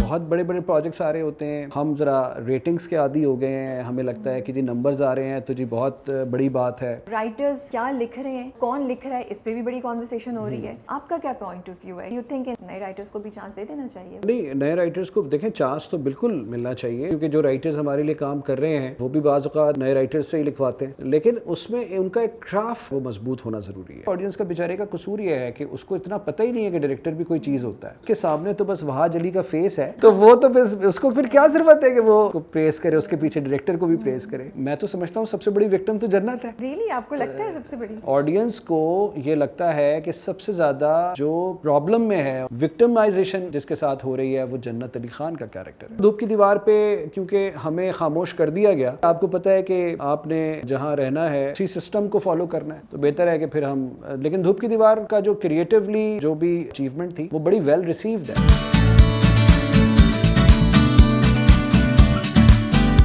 بہت بڑے بڑے پروجیکٹس آ رہے ہوتے ہیں, ہم ذرا ریٹنگز کے عادی ہو گئے ہیں, ہمیں لگتا ہے کہ جی نمبرز آ رہے ہیں تو جی بہت بڑی بات ہے. رائٹرز کیا لکھ رہے ہیں, کون لکھ رہا ہے, اس پہ بھی بڑی کانورسیشن ہو رہی ہے. آپ کا کیا پوائنٹ آف ویو ہے؟ یو تھنک نئے رائٹرز کو بھی چانس دے دینا چاہیے؟ نہیں, نئے رائٹرز کو دیکھیں چانس تو بالکل ملنا چاہیے, کیونکہ جو رائٹرز ہمارے لیے کام کر رہے ہیں وہ بھی بعض اوقات نئے رائٹرز سے ہی لکھواتے ہیں, لیکن اس میں ان کا ایک کرافٹ وہ مضبوط ہونا ضروری ہے. آڈینس کا بیچارے کا قصور یہ ہے کہ اس کو اتنا پتہ ہی نہیں ہے کہ ڈائریکٹر بھی کوئی چیز ہوتا ہے. اس کے سامنے تو بس وہاج علی کا فیس ہے, تو وہ تو اس کو پھر کیا ضرورت ہے کہ وہ پریز کرے, اس کے پیچھے ڈائریکٹر کو بھی پریز کرے. میں تو سمجھتا ہوں سب سے بڑی وکٹم تو جنت ہے. ریئلی آپ کو لگتا ہے سب سے بڑی؟ آڈینس کو یہ لگتا ہے کہ سب سے زیادہ جو پرابلم میں ہے, وکٹمائزیشن جس کے ساتھ ہو رہی ہے, وہ جنت علی خان کا کیریکٹر ہے. دھوپ کی دیوار پہ کیونکہ ہمیں خاموش کر دیا گیا, آپ کو پتہ ہے کہ آپ نے جہاں رہنا ہے اسی سسٹم کو فالو کرنا ہے, تو بہتر ہے کہ پھر ہم, لیکن دھوپ کی دیوار کا جو کریٹیولی جو بھی اچیومنٹ تھی وہ بڑی ویل ریسیوڈ ہے.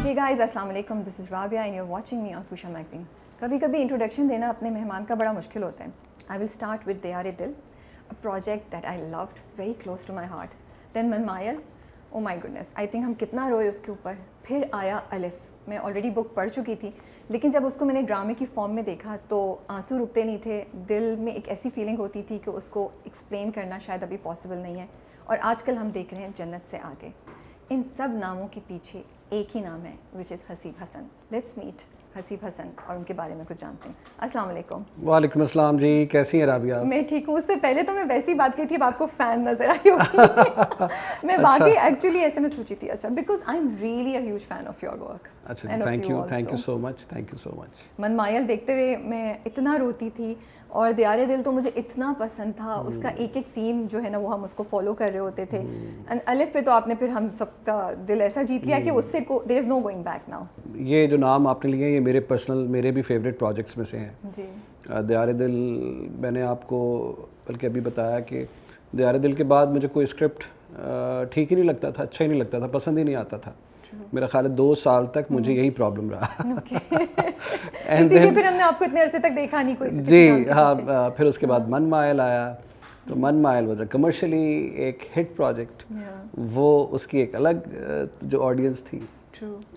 Hey guys, السلام علیکم, this is Rabia and you're watching me on Fusha Magazine. کبھی کبھی انٹروڈکشن دینا اپنے مہمان کا بڑا مشکل ہوتا ہے. I will start with دیار دل, a project that I loved, very close to my heart. Then منمایل, oh my goodness, I think ہم کتنا روئے اس کے اوپر. پھر آیا الف, میں آلریڈی بک پڑھ چکی تھی, لیکن جب اس کو میں نے ڈرامے کی فارم میں دیکھا تو آنسو رکتے نہیں تھے. دل میں ایک ایسی فیلنگ ہوتی تھی کہ اس کو ایکسپلین کرنا شاید ابھی پاسبل نہیں ہے. اور آج کل ہم دیکھ رہے ہیں جنت سے آگے. ان سب ناموں کے پیچھے ایک ہی نام ہے, وچ از حسیب حسن. لیٹس میٹ حسیب حسن اور ان کے بارے میں کچھ جانتے ہیں. السلام علیکم. وعلیکم السلام جی, کیسی ہیں رابعہ؟ میں ٹھیک ہوں. اس سے پہلے تو میں ویسی بات کی تھی, اب آپ کو فین نظر آئی ہوگی. میں باقی ایکچولی ایسے میں سوچی تھی, اچھا because I am really a huge fan of your work. اچھا, thank you so much, thank you so much. منمایل دیکھتے ہوئے میں اتنا روتی تھی, اور دیار دل تو مجھے اتنا پسند تھا, اس کا ایک ایک سین جو ہے نا وہ ہم اس کو فالو کر رہے ہوتے تھے. الف پہ تو آپ نے پھر ہم سب کا دل ایسا جیت لیا کہ اس سے دیر از نو گوئنگ بیک ناؤ. یہ جو نام آپ نے لیے یہ میرے پرسنل, میرے بھی فیوریٹ پروجیکٹس میں سے ہیں. جی, دیار دل میں نے آپ کو بلکہ ابھی بتایا کہ دیار دل کے بعد مجھے کوئی اسکرپٹ ٹھیک ہی نہیں لگتا تھا, اچھا ہی نہیں لگتا تھا, پسند ہی نہیں آتا تھا. میرا خیال ہے 2 سال تک مجھے یہی پرابلم رہا. اسی لیے پھر ہم نے آپ کو اتنے عرصے تک دیکھا نہیں کوئی. جی ہاں, پھر اس کے بعد منمایل آیا, تو منمایل واز اے کمرشلی ایک ہٹ پروجیکٹ, وہ اس کی ایک الگ جو آڈینس تھی.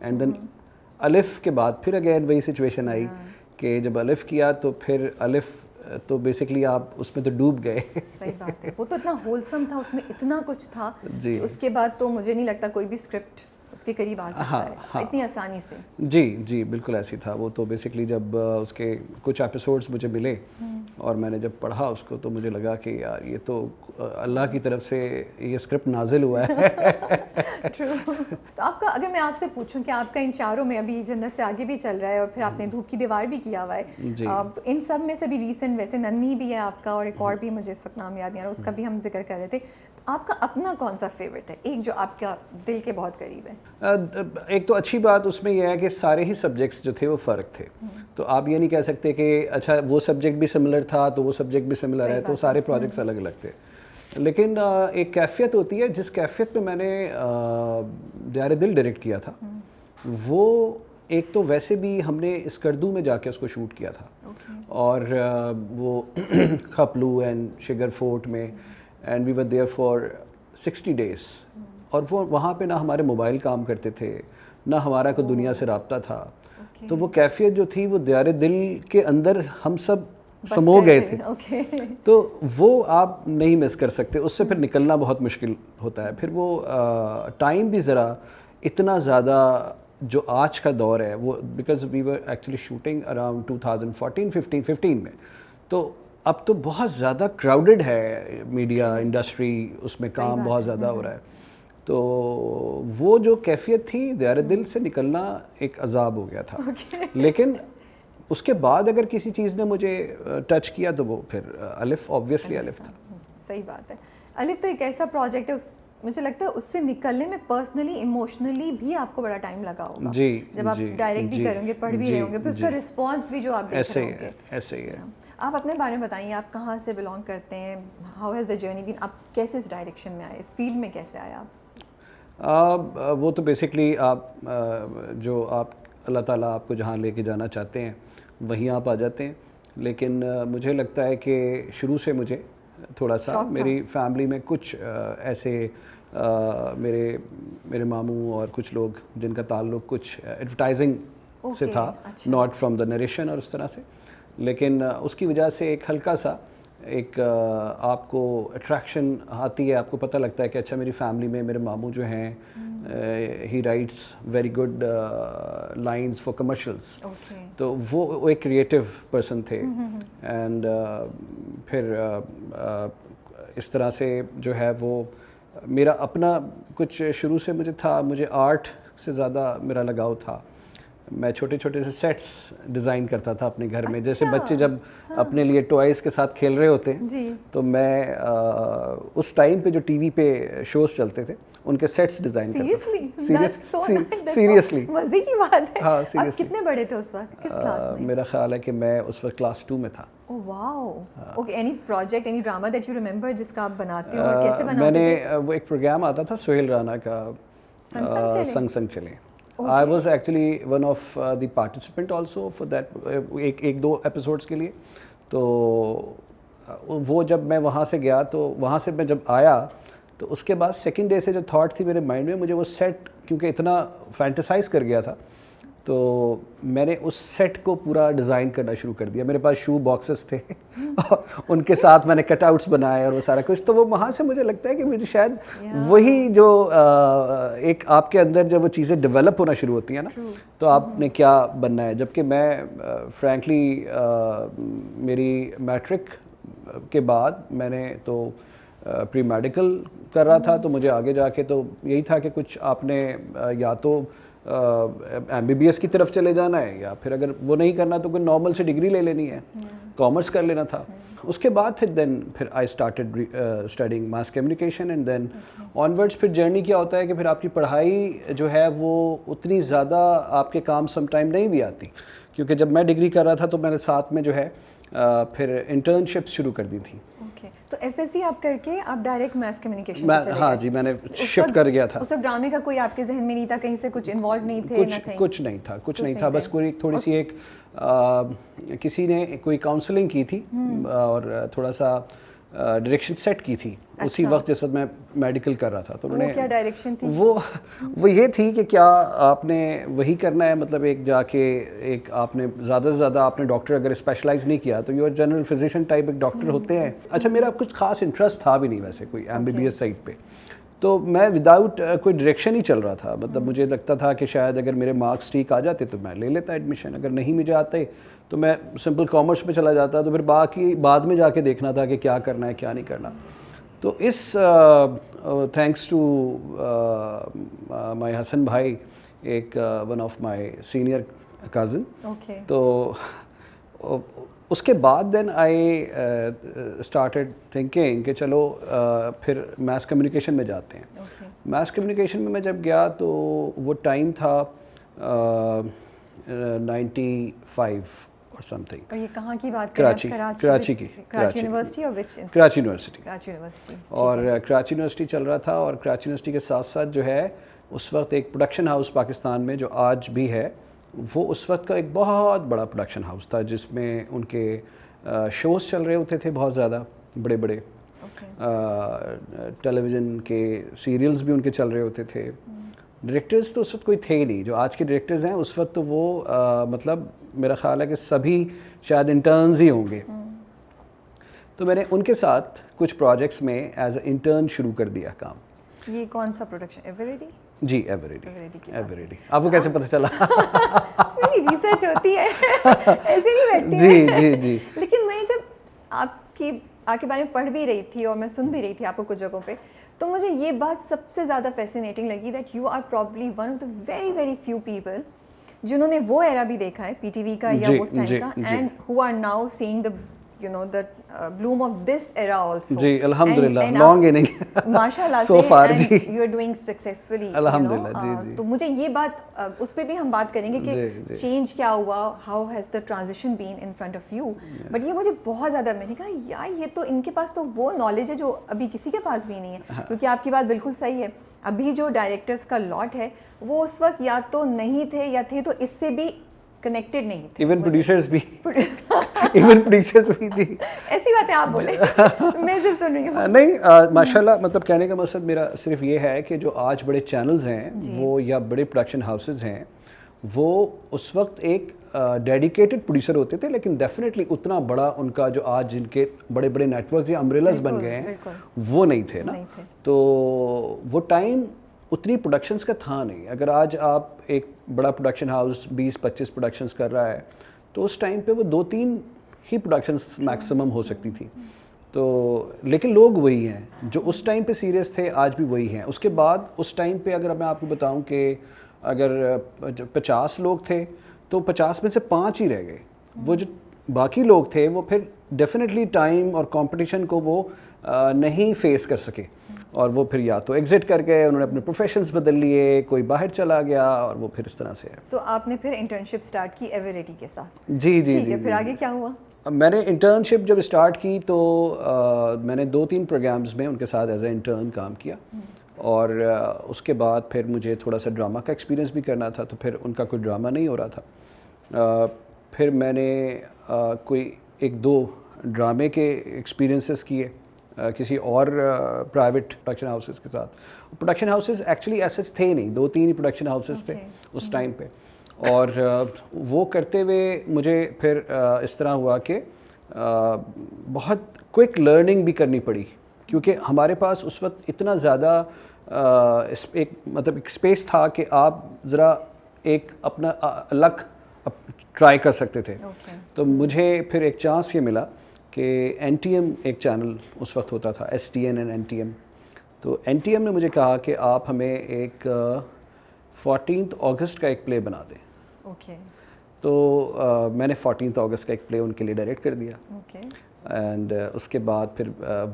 اینڈ دین الف کے بعد پھر اگین وہی سچویشن آئی کہ جب الف کیا تو پھر الف تو بیسکلی آپ اس میں تو ڈوب گئے. صحیح بات ہے, وہ تو اتنا ہولسم تھا, اس میں اتنا کچھ تھا. اس کے بعد تو مجھے نہیں لگتا کوئی بھی اسکرپٹ اس کے قریب آ سکتا ہے اتنی آسانی سے. جی بالکل ایسی تھا وہ تو. بیسکلی جب اس کے کچھ ایپیسوڈز مجھے ملے اور میں نے جب پڑھا اس کو, تو مجھے لگا کہ یار یہ تو اللہ کی طرف سے یہ اسکرپٹ نازل ہوا ہے. تو آپ کا, اگر میں آپ سے پوچھوں کہ آپ کا ان چاروں میں ابھی جنت سے آگے بھی چل رہا ہے, اور پھر آپ نے دھوپ کی دیوار بھی کیا ہوا ہے, تو ان سب میں سے بھی ریسنٹ ویسے ننھی بھی ہے آپ کا, اور ایک اور بھی مجھے اس وقت نام یاد نہیں آ رہا, اس کا بھی ہم ذکر کر رہے تھے. آپ کا اپنا کون سا فیوریٹ ہے, ایک جو آپ کا دل کے بہت قریب ہے؟ ایک تو اچھی بات اس میں یہ ہے کہ سارے ہی سبجیکٹس جو تھے وہ فرق تھے, تو آپ یہ نہیں کہہ سکتے کہ اچھا وہ سبجیکٹ بھی سملر تھا تو وہ سبجیکٹ بھی سملر ہے, تو سارے پروجیکٹس الگ الگ تھے. لیکن ایک کیفیت ہوتی ہے, جس کیفیت میں نے دیار دل ڈائریکٹ کیا تھا, وہ ایک تو ویسے بھی ہم نے اسکردو میں جا کے اس کو شوٹ کیا تھا, اور وہ کھپلو اینڈ شگر فورٹ میں, and we were there for 60 days. اور وہ وہاں پہ نہ ہمارے موبائل کام کرتے تھے, نہ ہمارا کوئی دنیا سے رابطہ تھا. تو وہ کیفیت جو تھی وہ دیار دل کے اندر ہم سب سمو گئے تھے, تو وہ آپ نہیں مس کر سکتے. اس سے پھر نکلنا بہت مشکل ہوتا ہے. پھر وہ ٹائم بھی ذرا اتنا زیادہ جو آج کا دور ہے وہ, because we were actually shooting around 2014-15 میں, تو اب تو بہت زیادہ کراؤڈڈ ہے میڈیا انڈسٹری, اس میں کام بہت زیادہ ہو رہا ہے. تو وہ جو کیفیت تھی دیار دل سے نکلنا ایک عذاب ہو گیا تھا. لیکن اس کے بعد اگر کسی چیز نے مجھے ٹچ کیا تو وہ پھر الف, آبویسلی الف تھا. صحیح بات ہے. الف تو ایک ایسا پروجیکٹ ہے, مجھے لگتا ہے اس سے نکلنے میں پرسنلی ایموشنلی بھی آپ کو بڑا ٹائم لگا ہوگا. جب آپ ڈائریکٹ بھی کریں گے, پڑھ بھی رہے ہوں گے, پھر اس کا رسپانس بھی جو آپ دیکھ رہے ہوں گے. ایسے ہی ہے. آپ اپنے بارے میں بتائیے, آپ کہاں سے بلانگ کرتے ہیں, ہاؤ ہیز دا جرنی بین, آپ کیسے اس ڈائریکشن میں آئے, اس فیلڈ میں کیسے آئے آپ؟ وہ تو بیسکلی آپ جو آپ اللہ تعالیٰ آپ کو جہاں لے کے جانا چاہتے ہیں وہیں آپ آ جاتے ہیں. لیکن مجھے لگتا ہے کہ شروع سے مجھے تھوڑا سا میری فیملی میں کچھ ایسے میرے ماموں اور کچھ لوگ جن کا تعلق کچھ ایڈورٹائزنگ سے تھا, ناٹ فرام دا نریشن اور اس طرح سے, لیکن اس کی وجہ سے ایک ہلکا سا ایک آپ کو اٹریکشن آتی ہے, آپ کو پتہ لگتا ہے کہ اچھا میری فیملی میں میرے ماموں جو ہیں he writes very good lines for commercials, تو وہ ایک کریٹیو پرسن تھے. اینڈ پھر اس طرح سے جو ہے وہ میرا اپنا کچھ شروع سے مجھے تھا, مجھے آرٹ سے زیادہ میرا لگاؤ تھا. میں چھوٹے چھوٹے سے سیٹس ڈیزائن کرتا تھا اپنے گھر میں, جیسے بچے جب اپنے لیے ٹوائز کے ساتھ کھیل رہے ہوتے ہیں, تو میں اس ٹائم پہ جو ٹی وی پہ شوز چلتے تھے ان کے سیٹس ڈیزائن کرتا تھا. سیریسلی مزے کی بات ہے. ہاں آپ سیریسلی. کتنے بڑے تھے اس وقت, کس کلاس میں؟ میرا خیال ہے کہ میں اس وقت کلاس 2 میں تھا. Oh wow. Okay, any project, any drama that you remember جس کا آپ بناتے ہو اور کیسے بناتے تھے؟ میں نے وہ ایک پروگرام آتا تھا سہیل رانا کا, سنگ سنگ چلے. I was actually one of the participant also for that, ایک دو ایپیسوڈس کے لیے. تو وہ جب میں وہاں سے گیا تو وہاں سے میں جب آیا تو اس کے بعد سیکنڈ ڈے سے جو تھاٹ تھی میرے مائنڈ میں, مجھے وہ سیٹ کیونکہ اتنا فینٹیسائز کر گیا تھا, تو میں نے اس سیٹ کو پورا ڈیزائن کرنا شروع کر دیا. میرے پاس شو باکسز تھے ان کے ساتھ میں نے کٹ آؤٹس بنائے اور وہ سارا کچھ. تو وہ وہاں سے مجھے لگتا ہے کہ مجھے شاید وہی جو ایک آپ کے اندر جب وہ چیزیں ڈیولپ ہونا شروع ہوتی ہیں نا, تو آپ نے کیا بننا ہے. جبکہ میں فرینکلی میری میٹرک کے بعد میں نے تو پری میڈیکل کر رہا تھا, تو مجھے آگے جا کے تو یہی تھا کہ کچھ آپ نے یا تو MBBS کی طرف چلے جانا ہے, یا پھر اگر وہ نہیں کرنا تو کوئی نارمل سے ڈگری لے لینی ہے, کامرس کر لینا تھا. اس کے بعد پھر I started studying mass communication, and then onwards پھر جرنی کیا ہوتا ہے کہ پھر آپ کی پڑھائی جو ہے وہ اتنی زیادہ آپ کے کام سم ٹائم نہیں بھی آتی, کیونکہ جب میں ڈگری کر رہا تھا تو میں نے ساتھ میں جو ہے پھر انٹرنشپس شروع کر دی تھی. تو FSC آپ کر کے آپ ڈائریکٹ میس کمیونیکیشن میں, ہاں جی, میں نے شفٹ کر گیا تھا. اس وقت ڈرامے کا کوئی آپ کے ذہن میں نہیں تھا, کہیں سے کچھ انوالو نہیں تھے؟ کچھ نہیں تھا, بس کوئی تھوڑی سی ایک کسی نے کوئی کاؤنسلنگ کی تھی اور تھوڑا سا ڈائریکشن سیٹ کی تھی اسی وقت جس وقت میں میڈیکل کر رہا تھا. تو انہوں نے کیا ڈائریکشن تھی؟ وہ یہ تھی کہ کیا آپ نے وہی کرنا ہے, مطلب ایک جا کے ایک آپ نے زیادہ سے زیادہ آپ نے ڈاکٹر اگر اسپیشلائز نہیں کیا تو you are general physician type ایک ڈاکٹر ہوتے ہیں. اچھا, میرا کچھ خاص انٹرسٹ تھا بھی نہیں ویسے کوئی MBBS سائڈ پہ, تو میں وداؤٹ کوئی ڈائریکشن ہی چل رہا تھا. مطلب مجھے لگتا تھا کہ شاید اگر میرے مارکس ٹھیک آ جاتے تو میں لے لیتا ایڈمیشن, اگر نہیں مجھے آتے تو میں سمپل کامرس میں چلا جاتا. تو پھر باقی بعد میں جا کے دیکھنا تھا کہ کیا کرنا ہے کیا نہیں کرنا. تو اس تھینکس ٹو مائی حسن بھائی, ایک one of my senior cousin, تو اس کے بعد دین آئی اسٹارٹیڈ تھنکنگ کہ چلو پھر میس کمیونیکیشن میں جاتے ہیں. میس کمیونیکیشن میں جب گیا تو وہ ٹائم تھا 95 اور سم تھنگ. اور یہ کہاں کی بات کر رہے ہیں؟ کراچی کی. کراچی یونیورسٹی اور کراچی یونیورسٹی. اور اور کراچی یونیورسٹی چل رہا تھا, اور کراچی یونیورسٹی کے ساتھ ساتھ جو ہے اس وقت ایک پروڈکشن ہاؤس پاکستان میں جو آج بھی ہے, وہ اس وقت کا ایک بہت بڑا پروڈکشن ہاؤس تھا جس میں ان کے شوز چل رہے ہوتے تھے بہت زیادہ بڑے بڑے, ٹیلی ویژن کے سیریلز بھی ان کے چل رہے ہوتے تھے. ڈائریکٹرز تو اس وقت کوئی تھے ہی نہیں جو آج کے ڈائریکٹرز ہیں. اس وقت تو وہ مطلب میرا خیال ہے کہ سبھی شاید انٹرنز ہی ہوں گے. تو میں نے ان کے ساتھ کچھ پروجیکٹس میں ایز اے انٹرن شروع کر دیا کام. یہ کون سا پروڈکشن؟ ایوریڈی؟ جی ایوریڈی. آپ کو کیسے پتہ چلا؟ میری ریسرچ ہوتی ہے, ایسے نہیں بیٹھتی. جی. لیکن میں جب آپ کے بارے میں پڑھ بھی رہی تھی اور میں سن بھی رہی تھی آپ کو کچھ جگہوں پہ, تو مجھے یہ بات سب سے زیادہ فیسینیٹنگ لگی that you are probably one of the very few people جنہوں نے وہ ایرا بھی دیکھا ہے PTV کا یا اس ٹائم کا, and who are now seeing the bloom of this era also. جی الحمدللہ, لانگ اننگ ماشاءاللہ so far جی, you are doing successfully الحمدللہ. جی تو مجھے یہ بات, اس پہ بھی ہم بات کریں گے کہ چینج کیا ہوا, how has the transition been in front of you. But یہ مجھے بہت زیادہ, میں نے کہا یار یہ تو ان کے پاس تو وہ نالج ہے جو ابھی کسی کے پاس بھی نہیں ہے. کیونکہ آپ کی بات بالکل صحیح ہے, ابھی جو ڈائریکٹرز کا لاٹ ہے وہ اس وقت یا تو نہیں تھے یا تھے تو اس سے بھی کنیکٹڈ نہیں تھے. ایون پروڈیوسرز بھی ایون پروڈیوسرز بھی جی ایسی باتیں آپ بولیں, میں صرف سن رہی ہوں. نہیں ماشاء اللہ, مطلب کہنے کا مقصد میرا صرف یہ ہے کہ جو آج بڑے چینلز ہیں وہ یا بڑے پروڈکشن ہاؤسز ہیں وہ اس وقت ایک ڈیڈیکیٹڈ پروڈیوسر ہوتے تھے, لیکن ڈیفینیٹلی اتنا بڑا ان کا جو آج جن کے بڑے بڑے نیٹ ورکس یا امبریلاز بن گئے ہیں وہ نہیں تھے نا. تو وہ ٹائم اتنی پروڈکشنز کا تھا نہیں. اگر آج آپ ایک بڑا پروڈکشن ہاؤس 20-25 پروڈکشنز کر رہا ہے تو اس ٹائم پہ وہ 2-3 ہی پروڈکشنز میکسیمم ہو سکتی تھی. تو لیکن لوگ وہی ہیں جو اس ٹائم پہ سیریس تھے, آج بھی وہی ہیں. اس کے بعد اس ٹائم پہ اگر میں آپ کو بتاؤں کہ اگر 50 لوگ تھے تو 50 میں سے 5 ہی رہ گئے. وہ جو باقی لوگ تھے وہ پھر ڈیفینیٹلی ٹائم اور کمپٹیشن کو وہ نہیں فیس کر سکے, اور وہ پھر یا تو ایگزٹ کر گئے, انہوں نے اپنے پروفیشنز بدل لیے, کوئی باہر چلا گیا, اور وہ پھر اس طرح سے ہے. تو آپ نے پھر انٹرنشپ سٹارٹ کی ایوریٹی کے ساتھ؟ جی جی جی. پھر آگے کیا ہوا؟ میں نے انٹرنشپ جب اسٹارٹ کی تو میں نے 2-3 پروگرامز میں ان کے ساتھ ایز اے انٹرن کام کیا, اور اس کے بعد پھر مجھے تھوڑا سا ڈرامہ کا ایکسپیرینس بھی کرنا تھا, تو پھر ان کا کوئی ڈرامہ نہیں ہو رہا تھا. پھر میں نے کوئی 1-2 ڈرامے کے ایکسپیرینسز کیے کسی اور پرائیویٹ پروڈکشن ہاؤسز کے ساتھ. پروڈکشن ہاؤسز ایکچولی ایسے تھے نہیں, 2-3 ہی پروڈکشن ہاؤسز تھے اس ٹائم پہ, اور وہ کرتے ہوئے مجھے پھر اس طرح ہوا کہ بہت کوئک لرننگ بھی کرنی پڑی, کیونکہ ہمارے پاس اس وقت اتنا زیادہ ایک مطلب ایک اسپیس تھا کہ آپ ذرا ایک اپنا لک ٹرائی کر سکتے تھے. تو مجھے پھر ایک چانس یہ ملا کہ NTM ایک چینل اس وقت ہوتا تھا, STN اینڈ NTM. تو NTM نے مجھے کہا کہ آپ ہمیں ایک 14 اگست کا ایک پلے بنا دیں. تو میں نے 14 اگست کا ایک پلے ان کے لیے ڈائریکٹ کر دیا, اینڈ اس کے بعد پھر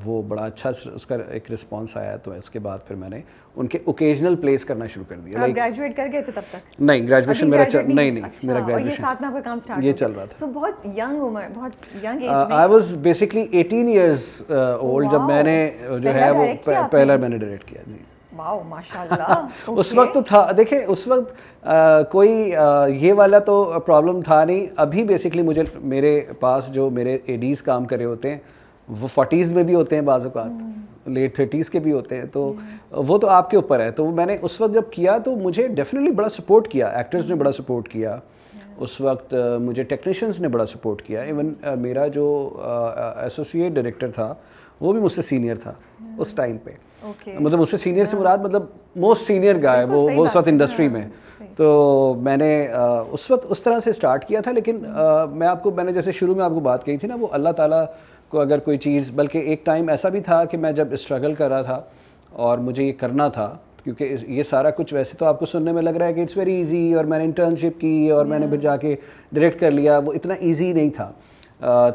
وہ بڑا اچھا اس کا ایک رسپانس آیا. تو اس کے بعد پھر میں نے ان کے اوکیجنل پلیز کرنا شروع کر دیا. آپ گریجویٹ کر گئے تھے تب تک؟ نہیں, گریجویشن میرا نہیں میرا گریجویشن, اور یہ ساتھ میں آپ کا کام سٹارٹ یہ چل رہا تھا. سو بہت ینگ عمر, بہت ینگ ایج میں. I was basically 18 years old جب میں نے جو ہے وہ پہلا میں نے ڈائریکٹ کیا. جی واو ماشاء اللہ. اس وقت تو تھا, دیکھیں اس وقت کوئی یہ والا تو پرابلم تھا نہیں. ابھی بیسکلی مجھے میرے پاس جو میرے ADs کام کر رہے ہوتے ہیں وہ 40s میں بھی ہوتے ہیں, بعض اوقات لیٹ 30s کے بھی ہوتے ہیں, تو وہ تو آپ کے اوپر ہے. تو میں نے اس وقت جب کیا تو مجھے ڈیفینیٹلی بڑا سپورٹ کیا, ایکٹرز نے بڑا سپورٹ کیا اس وقت, مجھے ٹیکنیشینز نے بڑا سپورٹ کیا. ایون میرا جو ایسوسیٹ ڈائریکٹر تھا وہ بھی مجھ سے سینئر تھا اس ٹائم پہ. مطلب مجھ سے سینئر سے مراد مطلب موسٹ سینئر گائے وہ اس وقت انڈسٹری میں. تو میں نے اس وقت اس طرح سے اسٹارٹ کیا تھا. لیکن میں نے جیسے شروع میں آپ کو بات کہی تھی نا, وہ اللہ تعالیٰ کو اگر کوئی چیز, بلکہ ایک ٹائم ایسا بھی تھا کہ میں جب اسٹرگل کر رہا تھا اور مجھے یہ کرنا تھا, کیونکہ یہ سارا کچھ ویسے تو آپ کو سننے میں لگ رہا ہے کہ اٹس ویری ایزی, اور میں نے انٹرنشپ کی اور میں نے پھر جا کے ڈائریکٹ کر لیا, وہ اتنا ایزی نہیں تھا.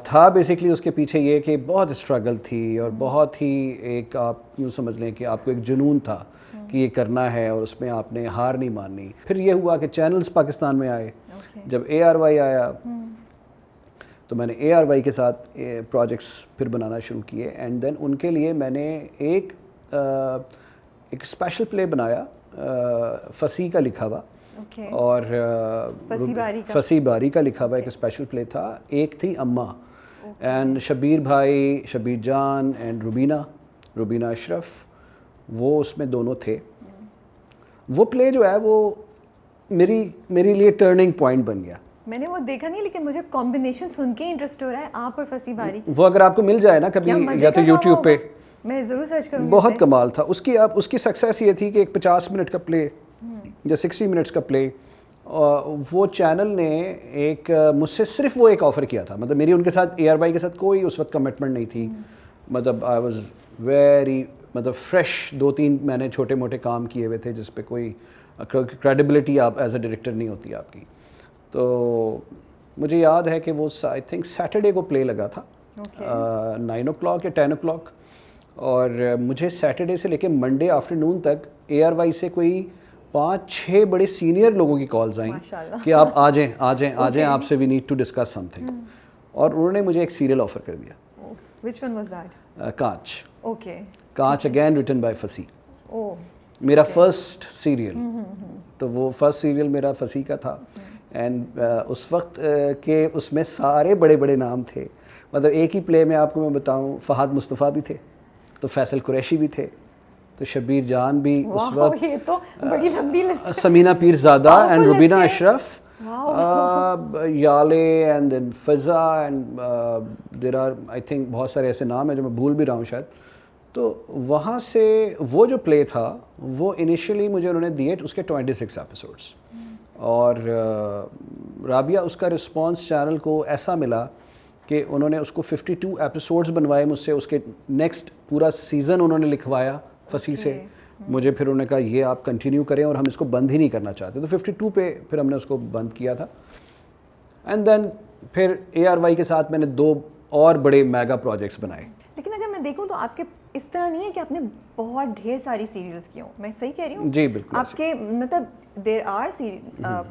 تھا بیسکلی اس کے پیچھے یہ کہ بہت اسٹرگل تھی, اور بہت ہی ایک آپ یوں سمجھ لیں کہ آپ کو ایک جنون تھا کہ یہ کرنا ہے, اور اس میں آپ نے ہار نہیں ماننی. پھر یہ ہوا کہ چینلز پاکستان میں آئے, جب ARY آیا تو میں نے ARY کے ساتھ پروجیکٹس پھر بنانا شروع کیے. اینڈ دین ان کے لیے میں نے ایک اسپیشل پلے بنایا, فصیح کا لکھا ہوا, اور فصیح باری کا لکھا ہوا ایک اسپیشل پلے تھا. ایک تھی اماں, اینڈ شبیر بھائی, شبیر جان اینڈ روبینہ اشرف, وہ اس میں دونوں تھے. وہ پلے جو ہے وہ میری لیے ٹرننگ پوائنٹ بن گیا. میں نے وہ دیکھا نہیں, لیکن مجھے کمبینیشن سن کے انٹرسٹ ہو رہا ہے, آپ اور فصیح باری. وہ اگر آپ کو مل جائے نا کبھی یا تو یوٹیوب پہ, میں ضرور سرچ کروں گی. بہت کمال تھا اس کی سکسیس یہ تھی کہ ایک 50 منٹ کا پلے یا 60 منٹس کا پلے, وہ چینل نے ایک مجھ سے صرف وہ ایک آفر کیا تھا. مطلب میری ان کے ساتھ ARY کے ساتھ کوئی اس وقت کمٹمنٹ نہیں تھی. مطلب آئی واز ویری مطلب فریش, 2-3 میں نے چھوٹے موٹے کام کیے ہوئے تھے جس پہ کوئی کریڈیبلٹی آپ ایز اے ڈائریکٹر نہیں ہوتی آپ کی. تو مجھے یاد ہے کہ وہ آئی تھنک سیٹرڈے کو پلے لگا تھا 9 o'clock یا 10 o'clock, اور مجھے سیٹرڈے سے لے کے منڈے آفٹرنون تک ARY سے کوئی 5-6 بڑے سینئر لوگوں کی کالز آئیں کہ آپ آ جائیں آپ سے we need to discuss something. اور انہوں نے مجھے ایک سیریل آفر کر دیا. Which one was that? کانچ. Okay. کانچ اگین ریٹن بائی فصیح, میرا فرسٹ سیریل. تو وہ فرسٹ سیریل میرا فصیح کا تھا, اینڈ اس وقت کے اس میں سارے بڑے بڑے نام تھے. مطلب ایک ہی پلے میں آپ کو میں بتاؤں, فہد مصطفیٰ بھی تھے, تو فیصل قریشی بھی تھے, تو شبیر جان بھی اس وقت, یہ تو بڑی لمبی لسٹ, سمینہ پیرزادہ اینڈ روبینہ اشرف, یالے and then Faza and there are I think بہت سارے ایسے نام ہیں جو میں بھول بھی رہا ہوں شاید. تو وہاں سے وہ جو پلے تھا وہ انیشلی مجھے انہوں نے دیے اس کے 26 ایپیسوڈس, اور رابعہ اس کا رسپانس چینل کو ایسا ملا کہ انہوں نے اس کو 52 ایپیسوڈز بنوائے مجھ سے, اس کے نیکسٹ پورا سیزن انہوں نے لکھوایا فصیح سے مجھے, پھر انہوں نے کہا یہ آپ کنٹینیو کریں اور ہم اس کو بند ہی نہیں کرنا چاہتے, تو 52 پہ پھر ہم نے اس کو بند کیا تھا. اینڈ دین پھر ARY کے ساتھ میں نے 2 اور بڑے میگا پروجیکٹس بنائے. لیکن اگر میں دیکھوں تو آپ کے اس طرح نہیں ہے کہ آپ نے بہت ڈھیر ساری سیریلس کی ہوں, میں صحیح کہہ رہی ہوں؟ جی بالکل, آپ کے مطلب there are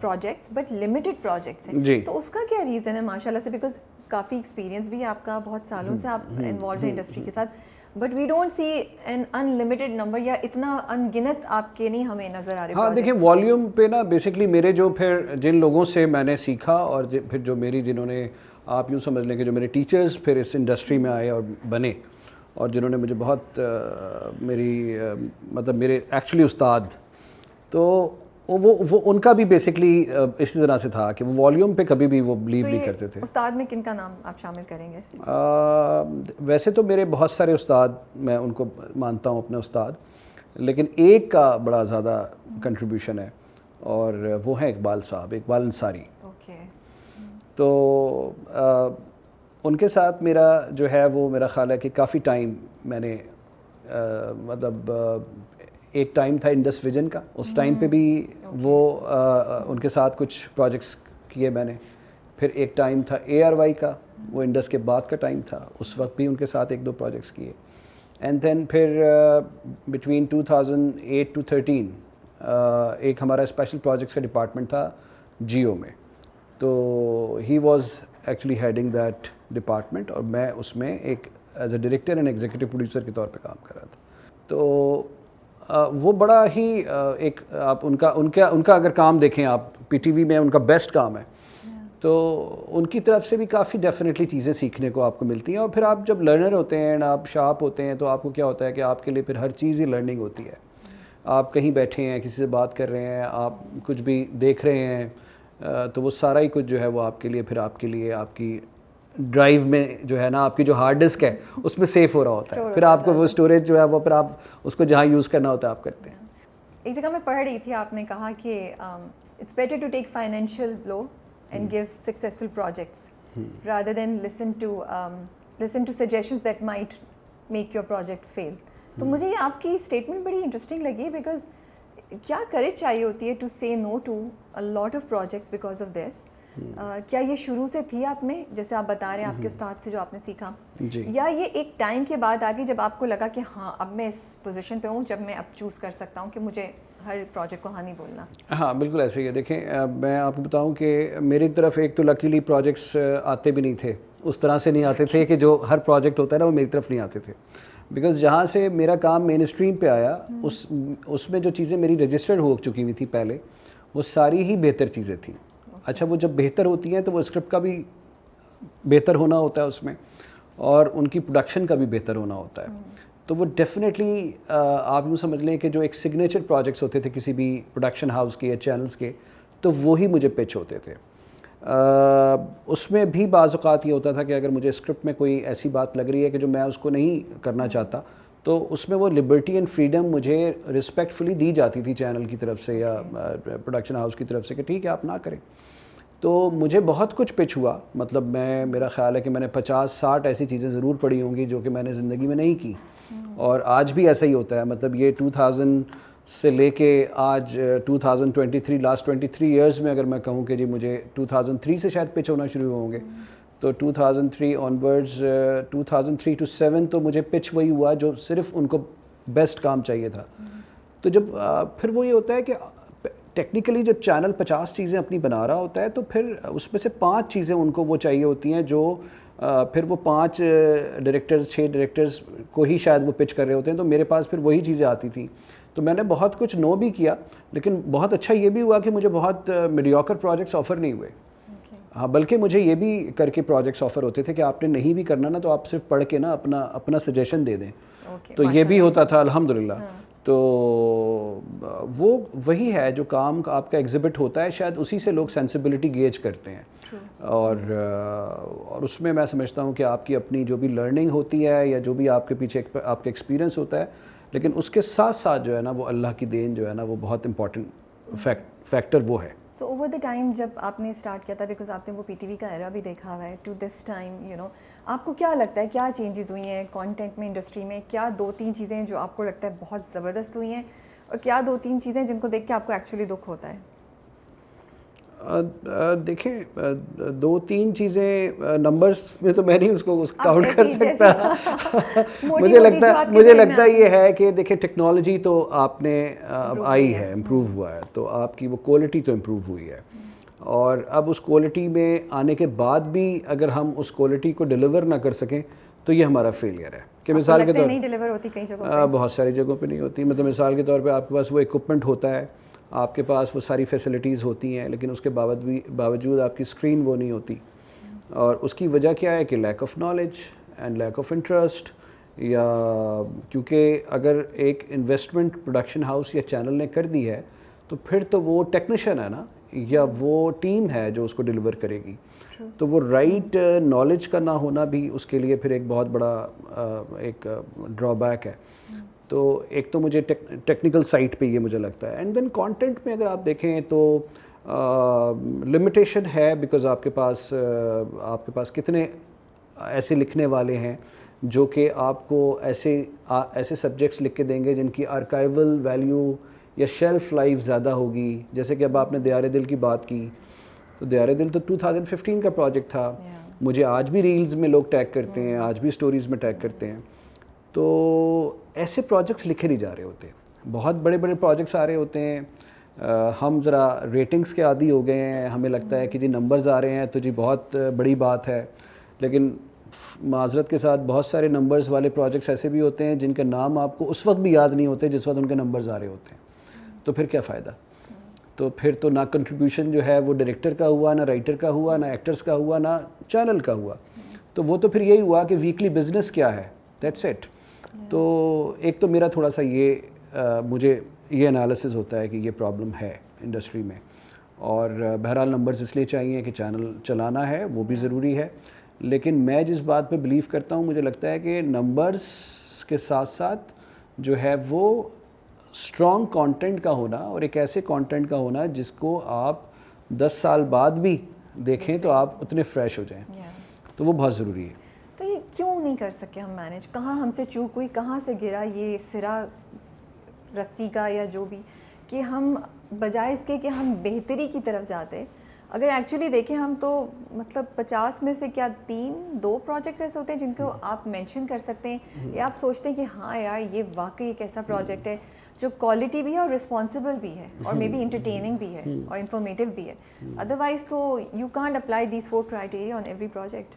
projects but limited projects ہیں جی, تو اس کا کیا ریزن ہے ماشاء اللہ سے؟ بیکاز کافی ایکسپیرینس بھی ہے آپ کا, بہت سالوں سے آپ انوالوڈ ہیں انڈسٹری کے ساتھ, but we don't see an unlimited number یا اتنا ان گنت آپ کے نہیں ہمیں نظر آ رہے. ہاں دیکھیں والیوم پہ نا بیسکلی میرے جو پھر جن لوگوں سے میں نے سیکھا اور پھر جو میری جنہوں نے آپ یوں سمجھ لیں کہ جو میرے ٹیچرز پھر اس انڈسٹری میں آئے اور بنے, اور جنہوں نے مجھے بہت میری مطلب میرے ایکچولی استاد, تو وہ ان کا بھی بیسکلی اسی طرح سے تھا کہ وہ والیوم پہ کبھی بھی وہ بلیو نہیں کرتے تھے. استاد میں کن کا نام آپ شامل کریں گے؟ ویسے تو میرے بہت سارے استاد میں ان کو مانتا ہوں اپنے استاد, لیکن ایک کا بڑا زیادہ کنٹریبیوشن ہے اور وہ ہیں اقبال صاحب, اقبال انصاری. اوکے. تو ان کے ساتھ میرا جو ہے وہ میرا خیال ہے کہ کافی ٹائم میں نے مطلب ایک ٹائم تھا انڈس ویژن کا, اس ٹائم پہ بھی وہ ان کے ساتھ کچھ پروجیکٹس کیے میں نے. پھر ایک ٹائم تھا ARY کا, وہ انڈس کے بعد کا ٹائم تھا, اس وقت بھی ان کے ساتھ 1-2 پروجیکٹس کیے. اینڈ دین پھر بٹوین 2008 to 13 ایک ہمارا اسپیشل پروجیکٹس کا ڈپارٹمنٹ تھا جیو میں, تو he was actually heading that department, اور میں اس میں ایک as a director and executive producer کے طور پہ کام کر رہا تھا. تو وہ بڑا ہی ایک آپ ان کا اگر کام دیکھیں آپ PTV میں ان کا بیسٹ کام ہے, تو ان کی طرف سے بھی کافی ڈیفینیٹلی چیزیں سیکھنے کو آپ کو ملتی ہیں. اور پھر آپ جب لرنر ہوتے ہیں آپ شارپ ہوتے ہیں, تو آپ کو کیا ہوتا ہے کہ آپ کے لیے پھر ہر چیز ہی لرننگ ہوتی ہے. آپ کہیں بیٹھے ہیں, کسی سے بات کر رہے ہیں, آپ کچھ بھی دیکھ رہے ہیں, تو وہ سارا ہی کچھ جو ہے وہ آپ کے لیے آپ کی ڈرائیو میں جو ہے نا آپ کی جو ہارڈ ڈسک ہے اس میں سیف ہو رہا ہوتا ہے. پھر آپ کو وہ اسٹوریج جو ہے وہ پھر آپ اس کو جہاں یوز کرنا ہوتا ہے آپ کرتے ہیں. ایک جگہ میں پڑھ رہی تھی, آپ نے کہا کہ it's better to take financial blow and give successful projects rather than listen to suggestions that might make your project fail. تو مجھے یہ آپ کی اسٹیٹمنٹ بڑی انٹرسٹنگ لگی, بیکاز کیا کریج چاہیے ہوتی ہے to say no to a lot of projects because of this. کیا یہ شروع سے تھی آپ میں, جیسے آپ بتا رہے ہیں آپ کے استاد سے جو آپ نے سیکھا, یا یہ ایک ٹائم کے بعد آگے جب آپ کو لگا کہ ہاں اب میں اس پوزیشن پہ ہوں جب میں اب چوز کر سکتا ہوں کہ مجھے ہر پروجیکٹ کو ہاں نہیں بولنا؟ ہاں بالکل ایسے ہی ہے. دیکھیں میں آپ کو بتاؤں کہ میری طرف ایک تو لکیلی پروجیکٹس آتے بھی نہیں تھے, اس طرح سے نہیں آتے تھے کہ جو ہر پروجیکٹ ہوتا ہے نا وہ میری طرف نہیں آتے تھے. بیکاز جہاں سے میرا کام مین اسٹریم پہ آیا اس میں جو چیزیں میری رجسٹرڈ ہو چکی ہوئی تھی پہلے, وہ ساری ہی بہتر چیزیں تھیں. اچھا وہ جب بہتر ہوتی ہیں تو وہ اسکرپٹ کا بھی بہتر ہونا ہوتا ہے اس میں, اور ان کی پروڈکشن کا بھی بہتر ہونا ہوتا ہے. تو وہ ڈیفینیٹلی آپ یوں سمجھ لیں کہ جو ایک سگنیچر پروجیکٹس ہوتے تھے کسی بھی پروڈکشن ہاؤس کے یا چینلز کے, تو وہی مجھے پچ ہوتے تھے. اس میں بھی بعض اوقات یہ ہوتا تھا کہ اگر مجھے اسکرپٹ میں کوئی ایسی بات لگ رہی ہے کہ جو میں اس کو نہیں کرنا چاہتا, تو اس میں وہ لبرٹی اینڈ فریڈم مجھے رسپیکٹفلی دی جاتی تھی چینل کی طرف سے یا پروڈکشن ہاؤس کی طرف سے کہ ٹھیک ہے آپ نہ کریں. تو مجھے بہت کچھ پچ ہوا, مطلب میرا خیال ہے کہ میں نے 50-60 ایسی چیزیں ضرور پڑھی ہوں گی جو کہ میں نے زندگی میں نہیں کی, اور آج بھی ایسا ہی ہوتا ہے. مطلب یہ 2000 سے لے کے آج 2023 لاسٹ 23 ایئرز میں اگر میں کہوں کہ جی مجھے 2003 سے شاید پچ ہونا شروع ہوں گے, تو 2003 آنورڈز 2003 to 7 تو مجھے پچ وہی ہوا جو صرف ان کو بیسٹ کام چاہیے تھا. تو جب پھر وہ یہ ہوتا ہے کہ ٹیکنیکلی جب چینل 50 چیزیں اپنی بنا رہا ہوتا ہے, تو پھر اس میں سے 5 چیزیں ان کو وہ چاہیے ہوتی ہیں جو پھر وہ 5 ڈائریکٹرز 6 ڈائریکٹرز کو ہی شاید وہ پچ کر رہے ہوتے ہیں, تو میرے پاس پھر وہی چیزیں آتی تھیں. تو میں نے بہت کچھ نو بھی کیا, لیکن بہت اچھا یہ بھی ہوا کہ مجھے بہت میڈیوکر پروجیکٹس آفر نہیں ہوئے. ہاں, بلکہ مجھے یہ بھی کر کے پروجیکٹس آفر ہوتے تھے کہ آپ نے نہیں بھی کرنا نا تو آپ صرف پڑھ کے نا اپنا سجیشن دے دیں. تو یہ بھی ہوتا تھا الحمدللہ. تو وہ وہی ہے جو کام آپ کا ایگزبٹ ہوتا ہے, شاید اسی سے لوگ سینسبلٹی گیج کرتے ہیں. اور اس میں میں سمجھتا ہوں کہ آپ کی اپنی جو بھی لرننگ ہوتی ہے یا جو بھی آپ کے پیچھے آپ کا ایکسپیرینس ہوتا ہے, لیکن اس کے ساتھ ساتھ جو ہے نا وہ اللہ کی دین جو ہے نا وہ بہت امپورٹنٹ فیکٹر وہ ہے. سو اوور دا ٹائم جب آپ نے اسٹارٹ کیا تھا, بیکاز آپ نے وہ پی ٹی وی کا ایرا بھی دیکھا ہوا ہے, ٹو دس ٹائم آپ کو کیا لگتا ہے کیا چینجز ہوئی ہیں کانٹینٹ میں, انڈسٹری میں؟ کیا 2-3 چیزیں جو آپ کو لگتا ہے بہت زبردست ہوئی ہیں, اور کیا 2-3 چیزیں جن کو دیکھ کے آپ کو ایکچولی دکھ ہوتا ہے؟ دیکھیں 2-3 چیزیں نمبرز میں تو میں نہیں اس کو کاؤنٹ کر سکتا. مجھے لگتا ہے یہ ہے کہ دیکھیں ٹیکنالوجی تو آپ نے آئی ہے, امپروو ہوا ہے, تو آپ کی وہ کوالٹی تو امپروو ہوئی ہے. اور اب اس کوالٹی میں آنے کے بعد بھی اگر ہم اس کوالٹی کو ڈیلیور نہ کر سکیں تو یہ ہمارا فیلئر ہے. کہ مثال کے طور نہیں ڈیلیور ہوتی کئی جگہوں بہت ساری جگہوں پہ نہیں ہوتی. مطلب مثال کے طور پہ آپ کے پاس وہ اکوپمنٹ ہوتا ہے, آپ کے پاس وہ ساری فیسلٹیز ہوتی ہیں, لیکن اس کے باوجود آپ کی اسکرین وہ نہیں ہوتی. اور اس کی وجہ کیا ہے کہ lack of knowledge and lack of interest, یا کیونکہ اگر ایک انویسٹمنٹ پروڈکشن ہاؤس یا چینل نے کر دی ہے تو پھر تو وہ ٹیکنیشین ہے نا, یا وہ ٹیم ہے جو اس کو ڈیلیور کرے گی. تو وہ رائٹ نالج کا نہ ہونا بھی اس کے لیے پھر ایک بہت بڑا ایک ڈرا بیک ہے. تو ایک تو مجھے ٹیکنیکل سائٹ پہ یہ مجھے لگتا ہے. اینڈ دین کانٹینٹ میں اگر آپ دیکھیں تو لمیٹیشن ہے, بیکاز آپ کے پاس کتنے ایسے لکھنے والے ہیں جو کہ آپ کو ایسے سبجیکٹس لکھ کے دیں گے جن کی آرکائیول ویلیو یا شیلف لائف زیادہ ہوگی. جیسے کہ اب آپ نے دیار دل کی بات کی, تو دیار دل تو 2015 کا پروجیکٹ تھا. مجھے آج بھی ریلز میں لوگ ٹیگ کرتے ہیں, آج بھی سٹوریز میں ٹیگ کرتے ہیں. تو ایسے پروجیکٹس لکھے نہیں جا رہے ہوتے, بہت بڑے بڑے پروجیکٹس آ رہے ہوتے ہیں. ہم ذرا ریٹنگز کے عادی ہو گئے ہیں, ہمیں لگتا ہے کہ جی نمبرز آ رہے ہیں تو جی بہت بڑی بات ہے. لیکن معذرت کے ساتھ بہت سارے نمبرز والے پروجیکٹس ایسے بھی ہوتے ہیں جن کا نام آپ کو اس وقت بھی یاد نہیں ہوتے جس وقت ان کے نمبرز آ رہے ہوتے ہیں. تو پھر کیا فائدہ؟ تو پھر تو نہ کنٹریبیوشن جو ہے وہ ڈائریکٹر کا ہوا, نہ رائٹر کا ہوا, نہ ایکٹرز کا ہوا, نہ چینل کا ہوا. تو وہ تو پھر یہی ہوا کہ ویکلی بزنس کیا ہے, دیٹس اٹ. تو ایک تو میرا تھوڑا سا مجھے یہ انالیسز ہوتا ہے کہ یہ پرابلم ہے انڈسٹری میں. اور بہرحال نمبرز اس لیے چاہیے کہ چینل چلانا ہے, وہ بھی ضروری ہے. لیکن میں جس بات پہ بلیو کرتا ہوں, مجھے لگتا ہے کہ نمبرز کے ساتھ ساتھ جو ہے وہ اسٹرانگ کانٹینٹ کا ہونا, اور ایک ایسے کانٹینٹ کا ہونا جس کو آپ 10 سال بعد بھی دیکھیں تو آپ اتنے فریش ہو جائیں. تو وہ بہت ضروری ہے. تو یہ کیوں نہیں کر سکے ہم مینیج؟ کہاں ہم سے چوک ہوئی, کہاں سے گرا یہ سرا رسی کا یا جو بھی, کہ ہم بجائے اس کے کہ ہم بہتری کی طرف جاتے, اگر ایکچولی دیکھیں ہم تو مطلب 50 میں سے کیا 2 پروجیکٹس ایسے ہوتے ہیں جن کو آپ مینشن کر سکتے ہیں, یا آپ سوچتے ہیں کہ ہاں یار یہ واقعی ایک ایسا پروجیکٹ ہے جو کوالٹی بھی ہے اور رسپانسبل بھی ہے اور مے بی انٹرٹیننگ بھی ہے اور انفارمیٹیو بھی ہے. ادروائز تو you can't apply these 4 criteria on every project.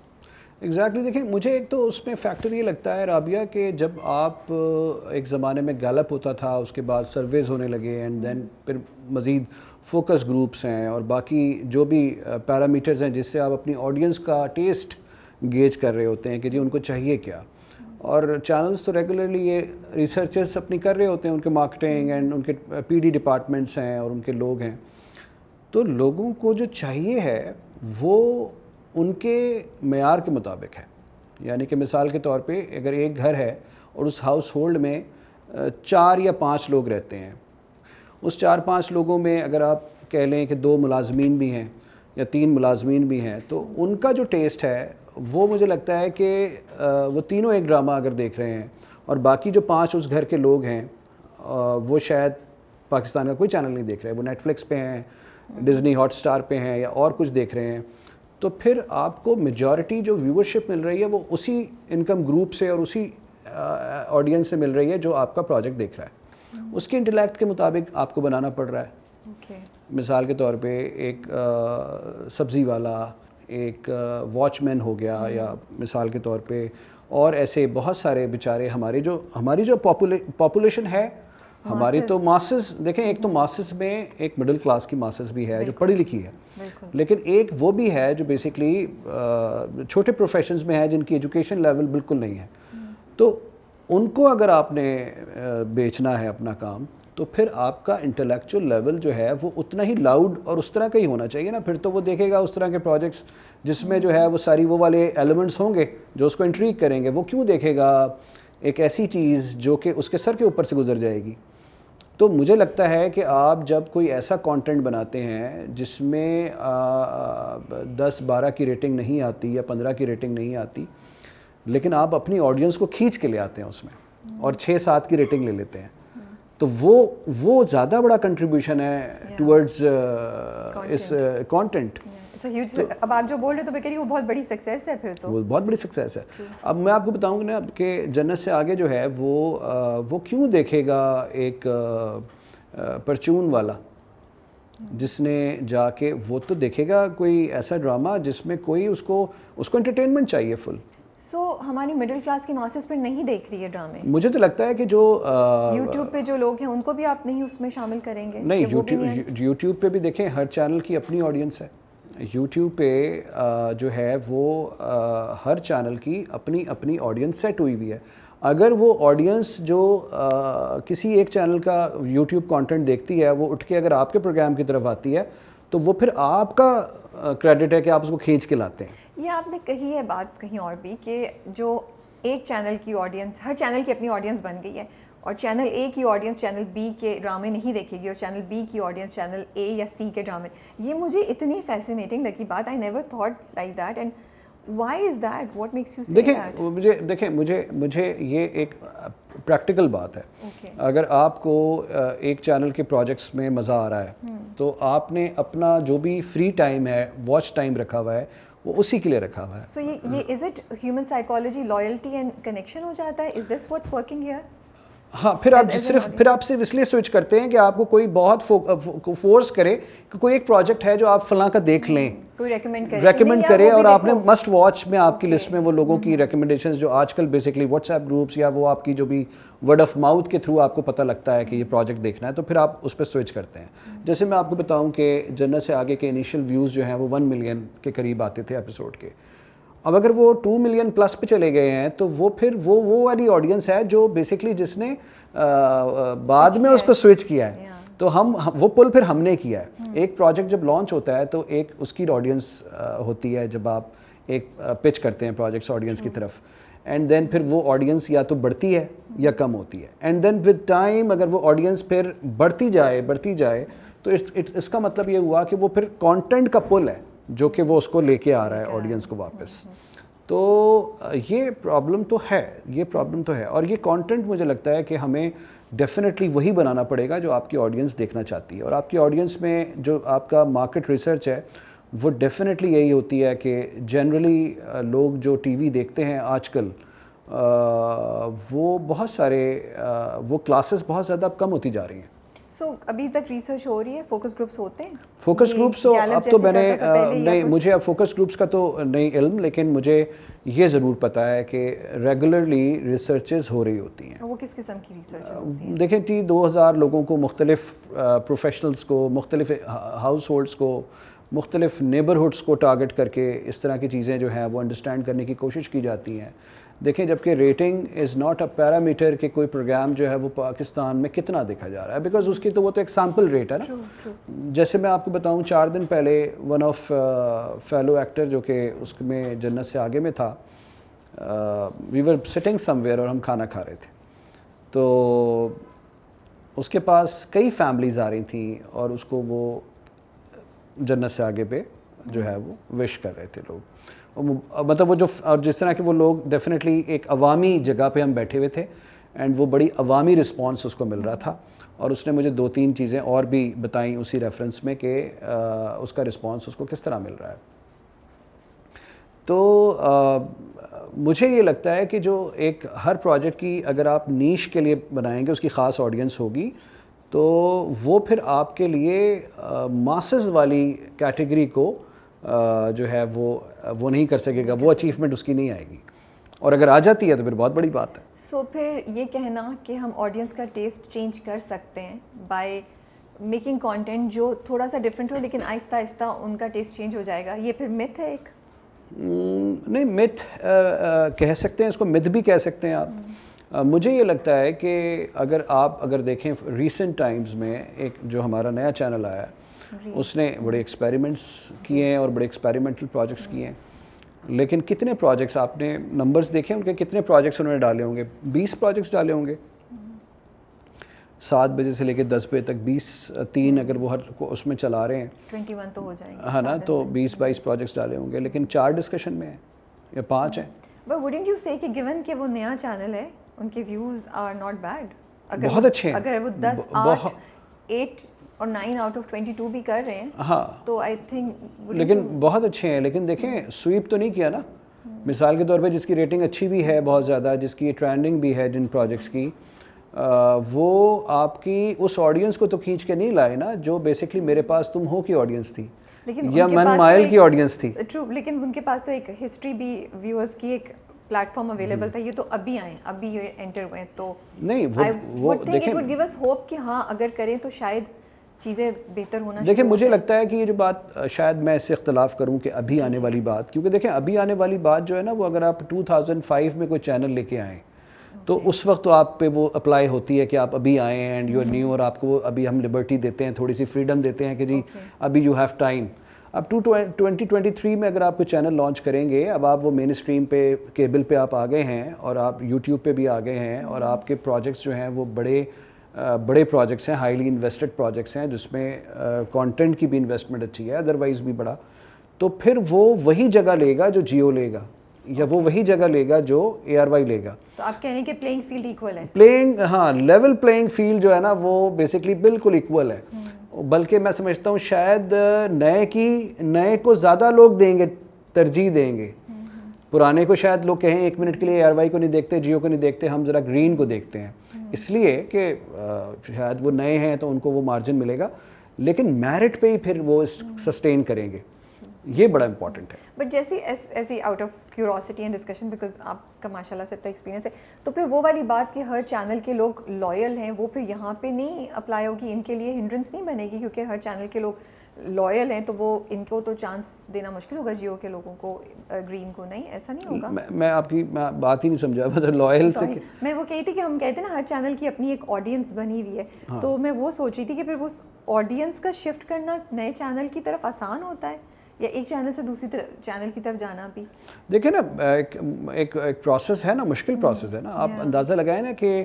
Exactly. دیکھیں مجھے ایک تو اس میں فیکٹر یہ لگتا ہے رابعہ کہ جب آپ ایک زمانے میں گیلپ ہوتا تھا, اس کے بعد سرویز ہونے لگے, اینڈ دین پھر مزید فوکس گروپس ہیں اور باقی جو بھی پیرامیٹرز ہیں جس سے آپ اپنی آڈینس کا ٹیسٹ گیج کر رہے ہوتے ہیں کہ جی ان کو چاہیے کیا. اور چینلز تو ریگولرلی یہ ریسرچرز اپنی کر رہے ہوتے ہیں, ان کے مارکیٹنگ اینڈ ان کے پی ڈی ڈپارٹمنٹس ہیں اور ان کے لوگ ہیں. تو لوگوں کو جو چاہیے ہے وہ ان کے معیار کے مطابق ہے. یعنی کہ مثال کے طور پہ اگر ایک گھر ہے اور اس ہاؤس ہولڈ میں 4 یا 5 لوگ رہتے ہیں, اس 4-5 لوگوں میں اگر آپ کہہ لیں کہ 2 ملازمین بھی ہیں یا 3 ملازمین بھی ہیں, تو ان کا جو ٹیسٹ ہے وہ مجھے لگتا ہے کہ وہ تینوں ایک ڈرامہ اگر دیکھ رہے ہیں, اور باقی جو 5 اس گھر کے لوگ ہیں وہ شاید پاکستان کا کوئی چینل نہیں دیکھ رہے, وہ نیٹ فلکس پہ ہیں, ڈزنی ہاٹ اسٹار پہ ہیں یا اور کچھ دیکھ رہے ہیں. تو پھر آپ کو میجورٹی جو ویورشپ مل رہی ہے وہ اسی انکم گروپ سے اور اسی آڈینس سے مل رہی ہے جو آپ کا پروجیکٹ دیکھ رہا ہے. اس کے انٹلیکٹ کے مطابق آپ کو بنانا پڑ رہا ہے. مثال کے طور پہ ایک سبزی والا ایک واچ مین ہو گیا, یا مثال کے طور پہ اور ایسے بہت سارے بیچارے ہماری جو پاپولیشن ہے, ہماری تو ماسز دیکھیں, ایک تو ماسز میں ایک مڈل کلاس کی ماسز بھی ہے جو پڑھی لکھی ہے, لیکن ایک وہ بھی ہے جو بیسکلی چھوٹے پروفیشنز میں ہے جن کی ایجوکیشن لیول بالکل نہیں ہے. تو ان کو اگر آپ نے بیچنا ہے اپنا کام, تو پھر آپ کا انٹلیکچوئل لیول جو ہے وہ اتنا ہی لاؤڈ اور اس طرح کا ہی ہونا چاہیے نا. پھر تو وہ دیکھے گا اس طرح کے پروجیکٹس جس میں جو ہے وہ ساری وہ والے ایلیمنٹس ہوں گے جو اس کو انٹریگ کریں گے. وہ کیوں دیکھے گا ایک ایسی چیز جو کہ اس کے سر کے اوپر سے گزر جائے گی؟ تو مجھے لگتا ہے کہ آپ جب کوئی ایسا کانٹینٹ بناتے ہیں جس میں 10-12 کی ریٹنگ نہیں آتی یا 15 کی ریٹنگ نہیں آتی, لیکن آپ اپنی آڈینس کو کھینچ کے لے آتے ہیں اس میں اور 6-7 کی ریٹنگ لے لیتے ہیں, تو وہ زیادہ بڑا کنٹریبیوشن ہے ٹورڈز اس کانٹینٹ. اب آپ جو بول رہے تو میں کہہ رہی ہوں وہ بہت بڑی سکسیس ہے. پھر تو وہ بہت بڑی سکسیس ہے. اب میں آپ کو بتاؤں نا کہ جنت سے آگے جو ہے وہ کیوں دیکھے گا ایک پرچون والا, جس نے جا کے وہ تو دیکھے گا کوئی ایسا ڈرامہ جس میں کوئی اس کو انٹرٹینمنٹ چاہیے فل. سو ہماری مڈل کلاس کی ماسز پہ نہیں دیکھ رہی ہے ڈرامے. مجھے تو لگتا ہے کہ جو یوٹیوب پہ جو لوگ ہیں ان کو بھی آپ نہیں اس میں شامل کریں گے؟ نہیں, یوٹیوب پہ بھی دیکھیں ہر چینل کی اپنی آڈینس ہے. یوٹیوب پہ جو ہے وہ ہر چینل کی اپنی آڈینس سیٹ ہوئی ہوئی ہے. اگر وہ آڈینس جو کسی ایک چینل کا یوٹیوب کانٹینٹ دیکھتی ہے وہ اٹھ کے اگر آپ کے پروگرام کی طرف آتی ہے تو وہ پھر آپ کا کریڈٹ ہے کہ آپ اس کو کھینچ کے لاتے ہیں. یہ آپ نے کہی ہے بات کہیں اور بھی کہ جو ایک چینل کی آڈینس, ہر چینل کی اپنی آڈینس بن گئی ہے, اور چینل اے کی آڈینس چینل بی کے ڈرامے نہیں دیکھے گی, اور چینل بی کی آڈینس چینل اے یا سی کے ڈرامے. یہ مجھے اتنی فیسینیٹنگ لگی بات. I never thought like that. And why is that? What makes you say دیکھیں مجھے یہ ایک پریکٹیکل بات ہے. اگر آپ کو ایک چینل کے پروجیکٹس میں مزہ آ رہا ہے تو آپ نے اپنا جو بھی فری ٹائم ہے, واچ ٹائم رکھا ہوا ہے, وہ اسی کے لیے رکھا ہوا ہے. سو یہ is it human psychology, loyalty and connection ہو جاتا ہے؟ Is this what's working here? ہاں, پھر آپ صرف اس لیے سوئچ کرتے ہیں کہ آپ کو کوئی بہت فورس کرے کہ کوئی ایک پروجیکٹ ہے جو آپ فلاں کا دیکھ لیں, کوئی ریکمینڈ کرے, اور آپ نے مسٹ واچ میں آپ کی لسٹ میں وہ لوگوں کی ریکمنڈیشنز جو آج کل بیسکلی واٹس ایپ گروپس یا وہ آپ کی جو بھی ورڈ آف ماؤتھ کے تھرو آپ کو پتہ لگتا ہے کہ یہ پروجیکٹ دیکھنا ہے, تو پھر آپ اس پہ سوئچ کرتے ہیں. جیسے میں آپ کو بتاؤں کہ جنت سے آگے کے انیشیل ویوز جو ہیں وہ 1 ملین کے قریب آتے تھے ایپیسوڈ کے. اب اگر وہ 2 ملین پلس پہ چلے گئے ہیں تو وہ پھر وہ والی آڈینس ہے جو بیسکلی جس نے بعد میں اس کو سوئچ کیا ہے. تو وہ پل پھر ہم نے کیا ہے. ایک پروجیکٹ جب لانچ ہوتا ہے تو ایک اس کی آڈینس ہوتی ہے جب آپ ایک پچ کرتے ہیں پروجیکٹس آڈینس کی طرف, اینڈ دین پھر وہ آڈینس یا تو بڑھتی ہے یا کم ہوتی ہے, اینڈ دین ود ٹائم اگر وہ آڈینس پھر بڑھتی جائے تو اس کا مطلب یہ ہوا کہ وہ پھر کانٹینٹ کا پل ہے جو کہ وہ اس کو لے کے آ رہا ہے آڈینس کو واپس. تو یہ پرابلم تو ہے, اور یہ کانٹینٹ مجھے لگتا ہے کہ ہمیں ڈیفینیٹلی وہی بنانا پڑے گا جو آپ کی آڈینس دیکھنا چاہتی ہے. اور آپ کی آڈینس میں جو آپ کا مارکیٹ ریسرچ ہے وہ ڈیفینیٹلی یہی ہوتی ہے کہ جنرلی لوگ جو ٹی وی دیکھتے ہیں آج کل وہ بہت سارے وہ کلاسز بہت زیادہ اب کم ہوتی جا رہی ہیں. سو ابھی تک ریسرچ ہو رہی ہے, فوکس گروپس ہوتے ہیں؟ فوکس گروپس تو اب تو میں نے نہیں, مجھے اب فوکس گروپس کا تو نہیں علم, لیکن مجھے یہ ضرور پتہ ہے کہ ریگولرلی ریسرچز ہو رہی ہوتی ہیں. وہ کس قسم کی ریسرچ ہوتی ہیں؟ دیکھیں 2000 لوگوں کو, مختلف پروفیشنلز کو, مختلف ہاؤس ہولڈس کو, مختلف نیبرہڈس کو ٹارگٹ کر کے اس طرح کی چیزیں جو ہیں وہ انڈرسٹینڈ کرنے کی کوشش کی جاتی ہیں. دیکھیں جبکہ rating is not a parameter کہ کوئی پروگرام جو ہے وہ پاکستان میں کتنا دیکھا جا رہا ہے, بیکاز اس کی تو وہ تو ایک سیمپل ریٹ ہے نا. جیسے میں آپ کو بتاؤں 4 دن پہلے ون آف فیلو ایکٹر جو کہ اس میں جنت سے آگے میں تھا, وی ور سٹنگ سم ویئر اور ہم کھانا کھا رہے تھے, تو اس کے پاس کئی فیملیز آ رہی تھیں اور اس کو وہ جنت سے آگے پہ جو ہے وہ وش کر رہے تھے لوگ. مطلب وہ جو اور جس طرح کہ وہ لوگ ڈیفینیٹلی ایک عوامی جگہ پہ ہم بیٹھے ہوئے تھے, اینڈ وہ بڑی عوامی رسپانس اس کو مل رہا تھا, اور اس نے مجھے 2-3 چیزیں اور بھی بتائیں اسی ریفرنس میں کہ اس کا رسپانس اس کو کس طرح مل رہا ہے. تو مجھے یہ لگتا ہے کہ جو ایک ہر پروجیکٹ کی اگر آپ نیش کے لیے بنائیں گے, اس کی خاص آڈینس ہوگی, تو وہ پھر آپ کے لیے ماسز والی کیٹیگری کو جو ہے وہ نہیں کر سکے گا, وہ اچیومنٹ اس کی نہیں آئے گی, اور اگر آ جاتی ہے تو پھر بہت بڑی بات ہے. سو پھر یہ کہنا کہ ہم آڈینس کا ٹیسٹ چینج کر سکتے ہیں بائی میکنگ کانٹینٹ جو تھوڑا سا ڈفرینٹ ہو, لیکن آہستہ آہستہ ان کا ٹیسٹ چینج ہو جائے گا, یہ پھر متھ ہے ایک؟ نہیں, متھ کہہ سکتے ہیں اس کو, متھ بھی کہہ سکتے ہیں آپ. مجھے یہ لگتا ہے کہ اگر دیکھیں ریسنٹ ٹائمز میں ایک جو ہمارا نیا چینل آیا ہے اس نے بڑے ایکسپیریمنٹس کیے ہیں اور بڑے ایکسپیریمنٹل پروجیکٹس کیے ہیں, لیکن کتنے پروجیکٹس آپ نے نمبرز دیکھے ان کے, کتنے پروجیکٹس انہوں نے ڈالے ہوں گے؟ 20 پروجیکٹس ڈالے ہوں گے 7 بجے سے لے کے 10 بجے تک. 23 اگر وہ ہر اس میں چلا رہے ہیں 21 تو ہو جائیں گے ہے نا, تو 20-22 پروجیکٹس ڈالے ہوں گے, لیکن 4 ڈسکشن میں ہیں یا 5 ہیں. بٹ وڈنٹ یو سے کہ گیون کہ وہ نیا چینل ہے ان کے ویوز آر ناٹ بیڈ, بہت اچھے ہیں, اگر وہ 8 اور 9 آؤٹ آف 22 بھی کر رہے ہیں ہاں تو آئی تھنک, لیکن بہت اچھے ہیں. لیکن دیکھیں سویپ تو نہیں کیا نا, مثال کے طور پہ جس کی ریٹنگ اچھی بھی ہے بہت زیادہ, جس کی ٹرینڈنگ بھی ہے جن پروجیکٹس کی, وہ آپ کی اس آڈینس کو تو کھینچ کے نہیں لائے نا جو بیسکلی میرے پاس تم ہو کی آڈینس تھی یا من مائل کی آڈینس تھی. ٹرو, لیکن ان کے پاس تو ایک ہسٹری بھی ویورز کی ایک پلیٹ فارم اویلیبل تھا, یہ تو ابھی آئے, ابھی یہ انٹر ہوئے, تو نہیں وہ دیکھیں, it would give us hope کہ ہاں اگر کریں تو شاید چیزیں بہتر ہونا. دیکھیں مجھے لگتا ہے کہ یہ جو بات, شاید میں اس سے اختلاف کروں کہ ابھی آنے والی بات, کیونکہ دیکھیں ابھی آنے والی بات جو ہے نا وہ اگر آپ 2005 میں کوئی چینل لے کے آئیں تو اس وقت تو آپ پہ وہ اپلائی ہوتی ہے کہ آپ ابھی آئیں اینڈ یو آر نیو, اور آپ کو ابھی ہم لبرٹی دیتے ہیں, تھوڑی سی فریڈم دیتے ہیں کہ جی ابھی یو ہیو ٹائم. اب 2023 میں اگر آپ کوئی چینل لانچ کریں گے, اب آپ وہ مین اسٹریم پہ کیبل پہ آپ آ گئے ہیں اور آپ یوٹیوب پہ بھی آ گئے ہیں, اور آپ کے پروجیکٹس جو ہیں وہ بڑے پروجیکٹس ہیں, ہائیلی انویسٹڈ پروجیکٹس ہیں جس میں کانٹینٹ کی بھی انویسٹمنٹ اچھی ہے, ادروائز بھی بڑا, تو پھر وہ وہی جگہ لے گا جو جیو لے گا, یا وہ وہی جگہ لے گا جو ARY لے گا. تو آپ کہہ رہے ہیں کہ پلینگ فیلڈ ایکول ہے, ہاں لیول پلینگ فیلڈ جو ہے نا وہ بیسکلی بالکل ایکول ہے. بلکہ میں سمجھتا ہوں شاید نئے کو زیادہ لوگ دیں گے, ترجیح دیں گے. پرانے کو شاید لوگ کہیں 1 منٹ کے لیے ARY کو نہیں دیکھتے, جیو کو نہیں دیکھتے, ہم ذرا گرین کو دیکھتے ہیں, اس لیے کہ شاید وہ نئے ہیں تو ان کو وہ مارجن ملے گا, لیکن میرٹ پہ ہی پھر وہ سسٹین کریں گے, یہ بڑا امپورٹنٹ ہے. بٹ جیسے ایسی out of curiosity and discussion, because آپ کا ماشاء اللہ سے اتنا ایکسپیرینس ہے, تو پھر وہ والی بات کہ ہر چینل کے لوگ لائل ہیں, وہ پھر یہاں پہ نہیں اپلائی ہوگی, ان کے لیے ہنڈرنس نہیں بنے گی, کیونکہ ہر چینل کے لوگ لائل ہیں, تو وہ ان کو تو چانس دینا مشکل ہوگا جیو کے لوگوں کو, گرین کو نہیں, ایسا نہیں ہوگا. میں آپ کی بات ہی نہیں سمجھا, مطلب لائل سے میں وہ کہی تھی کہ ہم کہتے ہیں نا ہر چینل کی اپنی ایک آڈینس بنی ہوئی ہے, تو میں وہ سوچ رہی تھی کہ پھر وہ آڈینس کا شفٹ کرنا نئے چینل کی طرف آسان ہوتا ہے, یا ایک چینل سے دوسری چینل کی طرف جانا بھی؟ دیکھیں نا ایک پروسیس ہے نا, مشکل پروسیس ہے نا. آپ اندازہ لگائیں نا کہ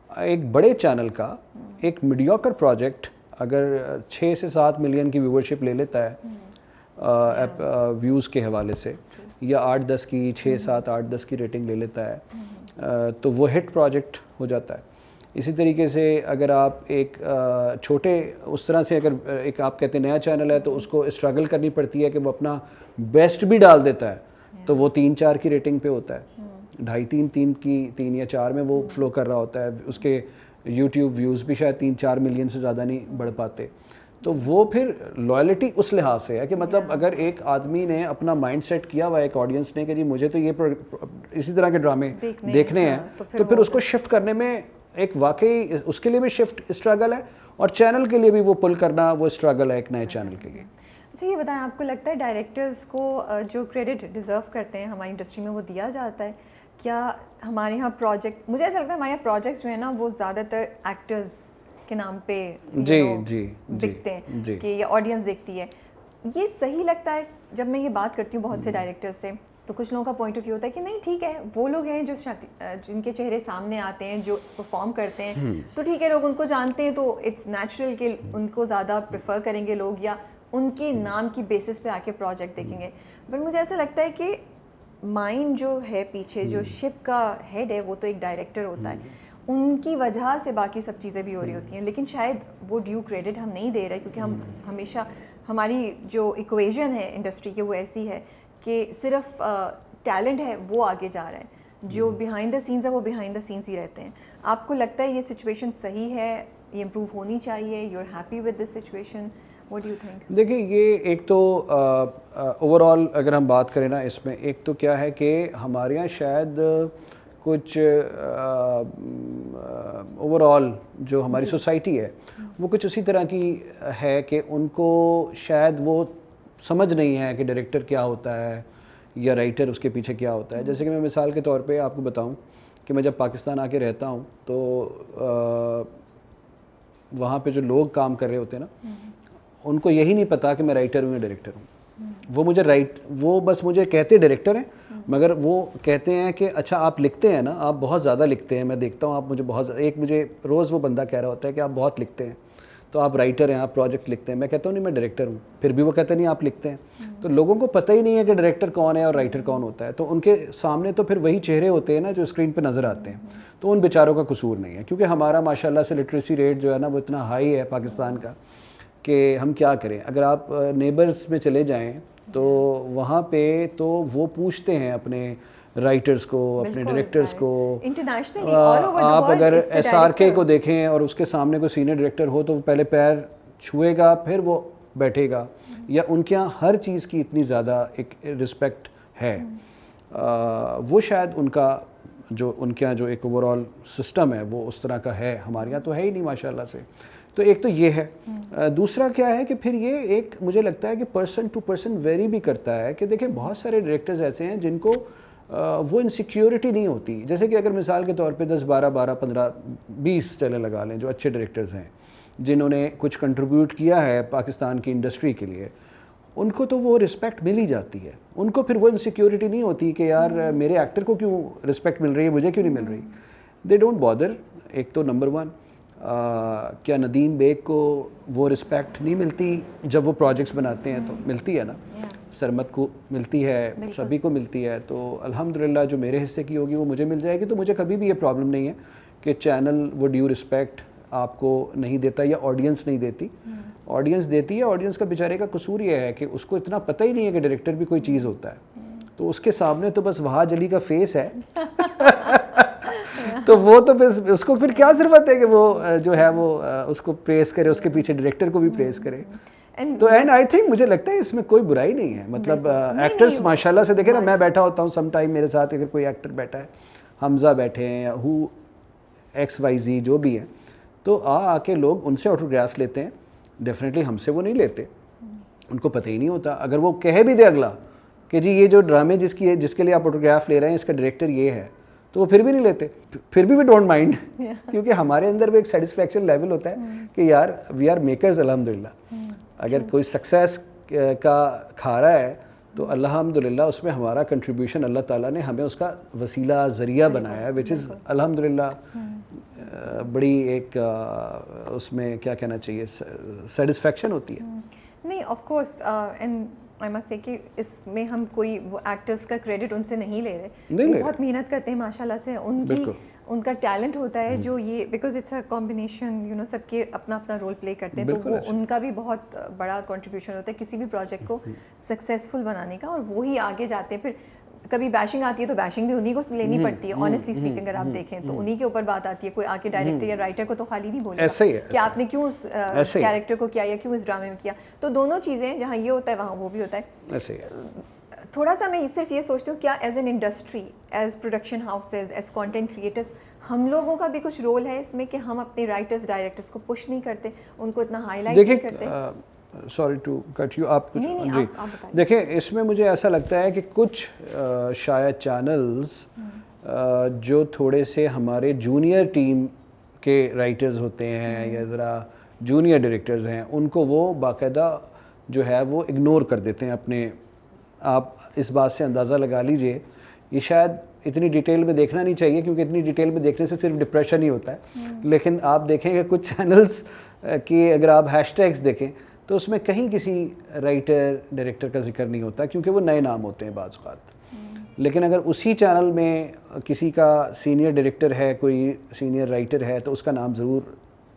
ایک بڑے چینل کا ایک میڈیوکر پروجیکٹ اگر 6 سے 7 ملین کی ویورشپ لے لیتا ہے ویوز کے حوالے سے, یا 8-10 کی 6-7-8-10 کی ریٹنگ لے لیتا ہے, تو وہ ہٹ پروجیکٹ ہو جاتا ہے. اسی طریقے سے اگر آپ ایک چھوٹے اس طرح سے اگر ایک آپ کہتے ہیں نیا چینل ہے تو اس کو اسٹرگل کرنی پڑتی ہے کہ وہ اپنا بیسٹ بھی ڈال دیتا ہے, تو وہ 3-4 کی ریٹنگ پہ ہوتا ہے, 2.5-3 کی 3 یا 4 میں وہ فلو کر رہا ہوتا ہے, اس کے یوٹیوب ویوز بھی شاید 3-4 ملین سے زیادہ نہیں بڑھ پاتے. تو وہ پھر لائلٹی اس لحاظ سے ہے کہ مطلب اگر ایک آدمی نے اپنا مائنڈ سیٹ کیا ہوا ہے ایک آڈینس نے کہ جی مجھے تو یہ اسی طرح کے ڈرامے دیکھنے ہیں, تو پھر اس کو شفٹ کرنے میں ایک واقعی اس کے لیے بھی شفٹ اسٹرگل ہے, اور چینل کے لیے بھی وہ پل کرنا وہ اسٹرگل ہے ایک نئے چینل کے لیے. اچھا یہ بتائیں, آپ کو لگتا ہے ڈائریکٹرز کو جو کریڈٹ ڈیزرو کرتے ہیں ہماری انڈسٹری میں وہ دیا جاتا ہے؟ کیا ہمارے یہاں پروجیکٹ, مجھے ایسا لگتا ہے ہمارے یہاں پروجیکٹس جو ہیں نا وہ زیادہ تر ایکٹرز کے نام پہ دکھتے ہیں کہ یہ آڈینس دیکھتی ہے. یہ صحیح لگتا ہے؟ جب میں یہ بات کرتی ہوں بہت سے ڈائریکٹر سے تو کچھ لوگوں کا پوائنٹ آف ویو ہوتا ہے کہ نہیں ٹھیک ہے, وہ لوگ ہیں جو جن کے چہرے سامنے آتے ہیں, جو پرفارم کرتے ہیں, تو ٹھیک ہے لوگ ان کو جانتے ہیں, تو اٹس نیچرل کہ ان کو زیادہ پریفر کریں گے لوگ, یا ان کے نام کی بیسس پہ آ کے پروجیکٹ دیکھیں گے. بٹ مجھے ایسا لگتا ہے کہ مائنڈ جو ہے پیچھے, جو شپ کا ہیڈ ہے, وہ تو ایک ڈائریکٹر ہوتا ہے, ان کی وجہ سے باقی سب چیزیں بھی ہو رہی ہوتی ہیں, لیکن شاید وہ ڈیو کریڈٹ ہم نہیں دے رہے, کیونکہ ہم ہمیشہ ہماری جو ایکویژن ہے انڈسٹری کی وہ ایسی ہے کہ صرف ٹیلنٹ ہے وہ آگے جا رہا ہے, جو بیہائنڈ دا سینز ہے وہ بیہائنڈ دا سینز ہی رہتے ہیں. آپ کو لگتا ہے یہ سچویشن صحیح ہے, یہ امپروو ہونی چاہیے, you are happy with this situation, What do you think? دیکھیں یہ ایک تو اوور آل اگر ہم بات کریں نا اس میں، ایک تو کیا ہے کہ ہمارے یہاں شاید کچھ اوور آل جو ہماری سوسائٹی ہے وہ کچھ اسی طرح کی ہے کہ ان کو شاید وہ سمجھ نہیں ہے کہ ڈائریکٹر کیا ہوتا ہے یا رائٹر اس کے پیچھے کیا ہوتا ہے. جیسے کہ میں مثال کے طور پہ آپ کو بتاؤں کہ میں جب پاکستان آ کے رہتا ہوں تو وہاں پہ جو لوگ کام کر رہے ہوتے ہیں نا ان کو یہی نہیں پتا کہ میں رائٹر ہوں یا ڈائریکٹر ہوں. وہ مجھے وہ بس مجھے کہتے ڈائریکٹر ہیں، مگر وہ کہتے ہیں کہ اچھا آپ لکھتے ہیں نا، آپ بہت زیادہ لکھتے ہیں، میں دیکھتا ہوں آپ مجھے مجھے روز وہ بندہ کہہ رہا ہوتا ہے کہ آپ بہت لکھتے ہیں، تو آپ رائٹر ہیں، آپ پروجیکٹس لکھتے ہیں. میں کہتا ہوں نہیں میں ڈائریکٹر ہوں، پھر بھی وہ کہتے نہیں آپ لکھتے ہیں. تو لوگوں کو پتہ ہی نہیں ہے کہ ڈائریکٹر کون ہے اور رائٹر کون ہوتا ہے. تو ان کے سامنے تو پھر وہی چہرے ہوتے ہیں نا جو اسکرین پہ نظر آتے ہیں. تو ان بیچاروں کا قصور نہیں ہے، کیونکہ ہمارا ماشاءاللہ سے لٹریسی ریٹ جو ہے نا وہ اتنا ہائی ہے پاکستان کا کہ ہم کیا کریں. اگر آپ نیبرز میں چلے جائیں تو وہاں پہ تو وہ پوچھتے ہیں اپنے رائٹرز کو، اپنے ڈائریکٹرز کو. آپ اگر SRK کو دیکھیں اور اس کے سامنے کوئی سینئر ڈائریکٹر ہو تو وہ پہلے پیر چھوئے گا پھر وہ بیٹھے گا. یا ان کے یہاں ہر چیز کی اتنی زیادہ ایک رسپیکٹ ہے. وہ شاید ان کا جو ان کے یہاں جو ایک اوور آل سسٹم ہے وہ اس طرح کا ہے، ہمارے یہاں تو ہے ہی نہیں ماشاءاللہ سے. تو ایک تو یہ ہے. دوسرا کیا ہے کہ پھر یہ ایک مجھے لگتا ہے کہ پرسن ٹو پرسن ویری بھی کرتا ہے کہ دیکھیں بہت سارے ڈائریکٹرز ایسے ہیں جن کو وہ انسیکیورٹی نہیں ہوتی. جیسے کہ اگر مثال کے طور پہ 10 12 15 20 چلے لگا لیں جو اچھے ڈائریکٹرز ہیں جنہوں نے کچھ کنٹریبیوٹ کیا ہے پاکستان کی انڈسٹری کے لیے، ان کو تو وہ رسپیکٹ مل ہی جاتی ہے. ان کو پھر وہ انسیکیورٹی نہیں ہوتی کہ یار میرے ایکٹر کو کیوں رسپیکٹ مل رہی ہے، مجھے کیوں نہیں مل رہی. They don't bother. ایک تو نمبر 1 کیا ندیم بیگ کو وہ رسپیکٹ نہیں ملتی جب وہ پروجیکٹس بناتے ہیں؟ تو ملتی ہے نا. سرمد کو ملتی ہے، سبھی کو ملتی ہے. تو الحمدللہ جو میرے حصے کی ہوگی وہ مجھے مل جائے گی. تو مجھے کبھی بھی یہ پرابلم نہیں ہے کہ چینل وہ ڈیو رسپیکٹ آپ کو نہیں دیتا یا آڈینس نہیں دیتی. آڈینس دیتی ہے. آڈینس کا بیچارے کا قصور یہ ہے کہ اس کو اتنا پتہ ہی نہیں ہے کہ ڈائریکٹر بھی کوئی چیز ہوتا ہے. تو اس کے سامنے تو بس وہاج علی کا فیس ہے تو وہ تو بس اس کو پھر کیا ضرورت ہے کہ وہ جو ہے وہ اس کو پریز کرے، اس کے پیچھے ڈائریکٹر کو بھی پریز کرے. تو اینڈ آئی تھنک مجھے لگتا ہے اس میں کوئی برائی نہیں ہے. مطلب ایکٹرس ماشاءاللہ سے دیکھیں نا، میں بیٹھا ہوتا ہوں سم ٹائم میرے ساتھ اگر کوئی ایکٹر بیٹھا ہے، حمزہ بیٹھے ہیں یا XYZ جو بھی ہے، تو آ کے لوگ ان سے آٹوگراف لیتے ہیں. ڈیفینیٹلی ہم سے وہ نہیں لیتے، ان کو پتہ ہی نہیں ہوتا. اگر وہ کہہ بھی دے اگلا کہ جی یہ جو ڈرامے جس کے لیے آپ آٹوگراف لے رہے ہیں اس کا ڈائریکٹر یہ ہے، تو وہ پھر بھی نہیں لیتے. پھر بھی ڈونٹ مائنڈ کیونکہ ہمارے اندر وہ ایک سیٹسفیکشن لیول ہوتا ہے کہ یار وی آر میکرز الحمدللہ. اگر کوئی سکسیس کا کھا رہا ہے تو الحمدللہ اس میں ہمارا کنٹریبیوشن اللہ تعالیٰ نے ہمیں اس کا وسیلہ ذریعہ بنایا ہے، وچ از الحمدللہ بڑی ایک اس میں کیا کہنا چاہیے سیٹسفیکشن ہوتی ہے. نہیں of course and I must سے کہ اس میں ہم کوئی وہ ایکٹرس کا کریڈٹ ان سے نہیں لے رہے. بہت محنت کرتے ہیں ماشاءاللہ سے. ان کا ٹیلنٹ ہوتا ہے جو یہ بیکاز اٹس اے کمبینیشن سب کے اپنا اپنا رول پلے کرتے ہیں. تو وہ ان کا بھی بہت بڑا کنٹریبیوشن ہوتا ہے کسی بھی پروجیکٹ کو سکسیزفل بنانے کا. اور وہی آگے جاتے ہیں. پھر کبھی بیشنگ آتی ہے تو بیشنگ بھی انہیں کو لینی پڑتی ہے. آنیسٹلی اسپیکنگ اگر آپ دیکھیں تو انہیں کے اوپر بات آتی ہے. کوئی آ کے ڈائریکٹر یا رائٹر کو تو خالی نہیں بولے کہ آپ نے کیوں اس کیریکٹر کو کیا یا کیوں اس ڈرامے میں کیا. تو دونوں چیزیں جہاں یہ ہوتا ہے وہاں وہ بھی ہوتا ہے. تھوڑا سا میں صرف یہ سوچتی ہوں کیا as an industry, as production houses, as content creators ہم لوگوں کا بھی کچھ رول ہے اس میں کہ ہم اپنے رائٹرز ڈائریکٹرز کو پش نہیں کرتے، ان کو اتنا ہائی لائٹ نہیں کرتے. Sorry to cut you. آپ کچھ جی دیکھیں اس میں مجھے ایسا لگتا ہے کہ کچھ شاید چینلز جو تھوڑے سے ہمارے جونیئر ٹیم کے رائٹرز ہوتے ہیں یا ذرا جونیئر ڈائریکٹرز ہیں، ان کو وہ باقاعدہ جو ہے وہ اگنور کر دیتے ہیں اپنے. آپ اس بات سے اندازہ لگا لیجئے. یہ شاید اتنی ڈیٹیل میں دیکھنا نہیں چاہیے کیونکہ اتنی ڈیٹیل میں دیکھنے سے صرف ڈپریشن ہی ہوتا ہے. لیکن آپ دیکھیں کہ کچھ چینلز کی اگر آپ ہیش ٹیگس دیکھیں تو اس میں کہیں کسی رائٹر ڈائریکٹر کا ذکر نہیں ہوتا کیونکہ وہ نئے نام ہوتے ہیں بعض اوقات. لیکن اگر اسی چینل میں کسی کا سینئر ڈائریکٹر ہے، کوئی سینئر رائٹر ہے، تو اس کا نام ضرور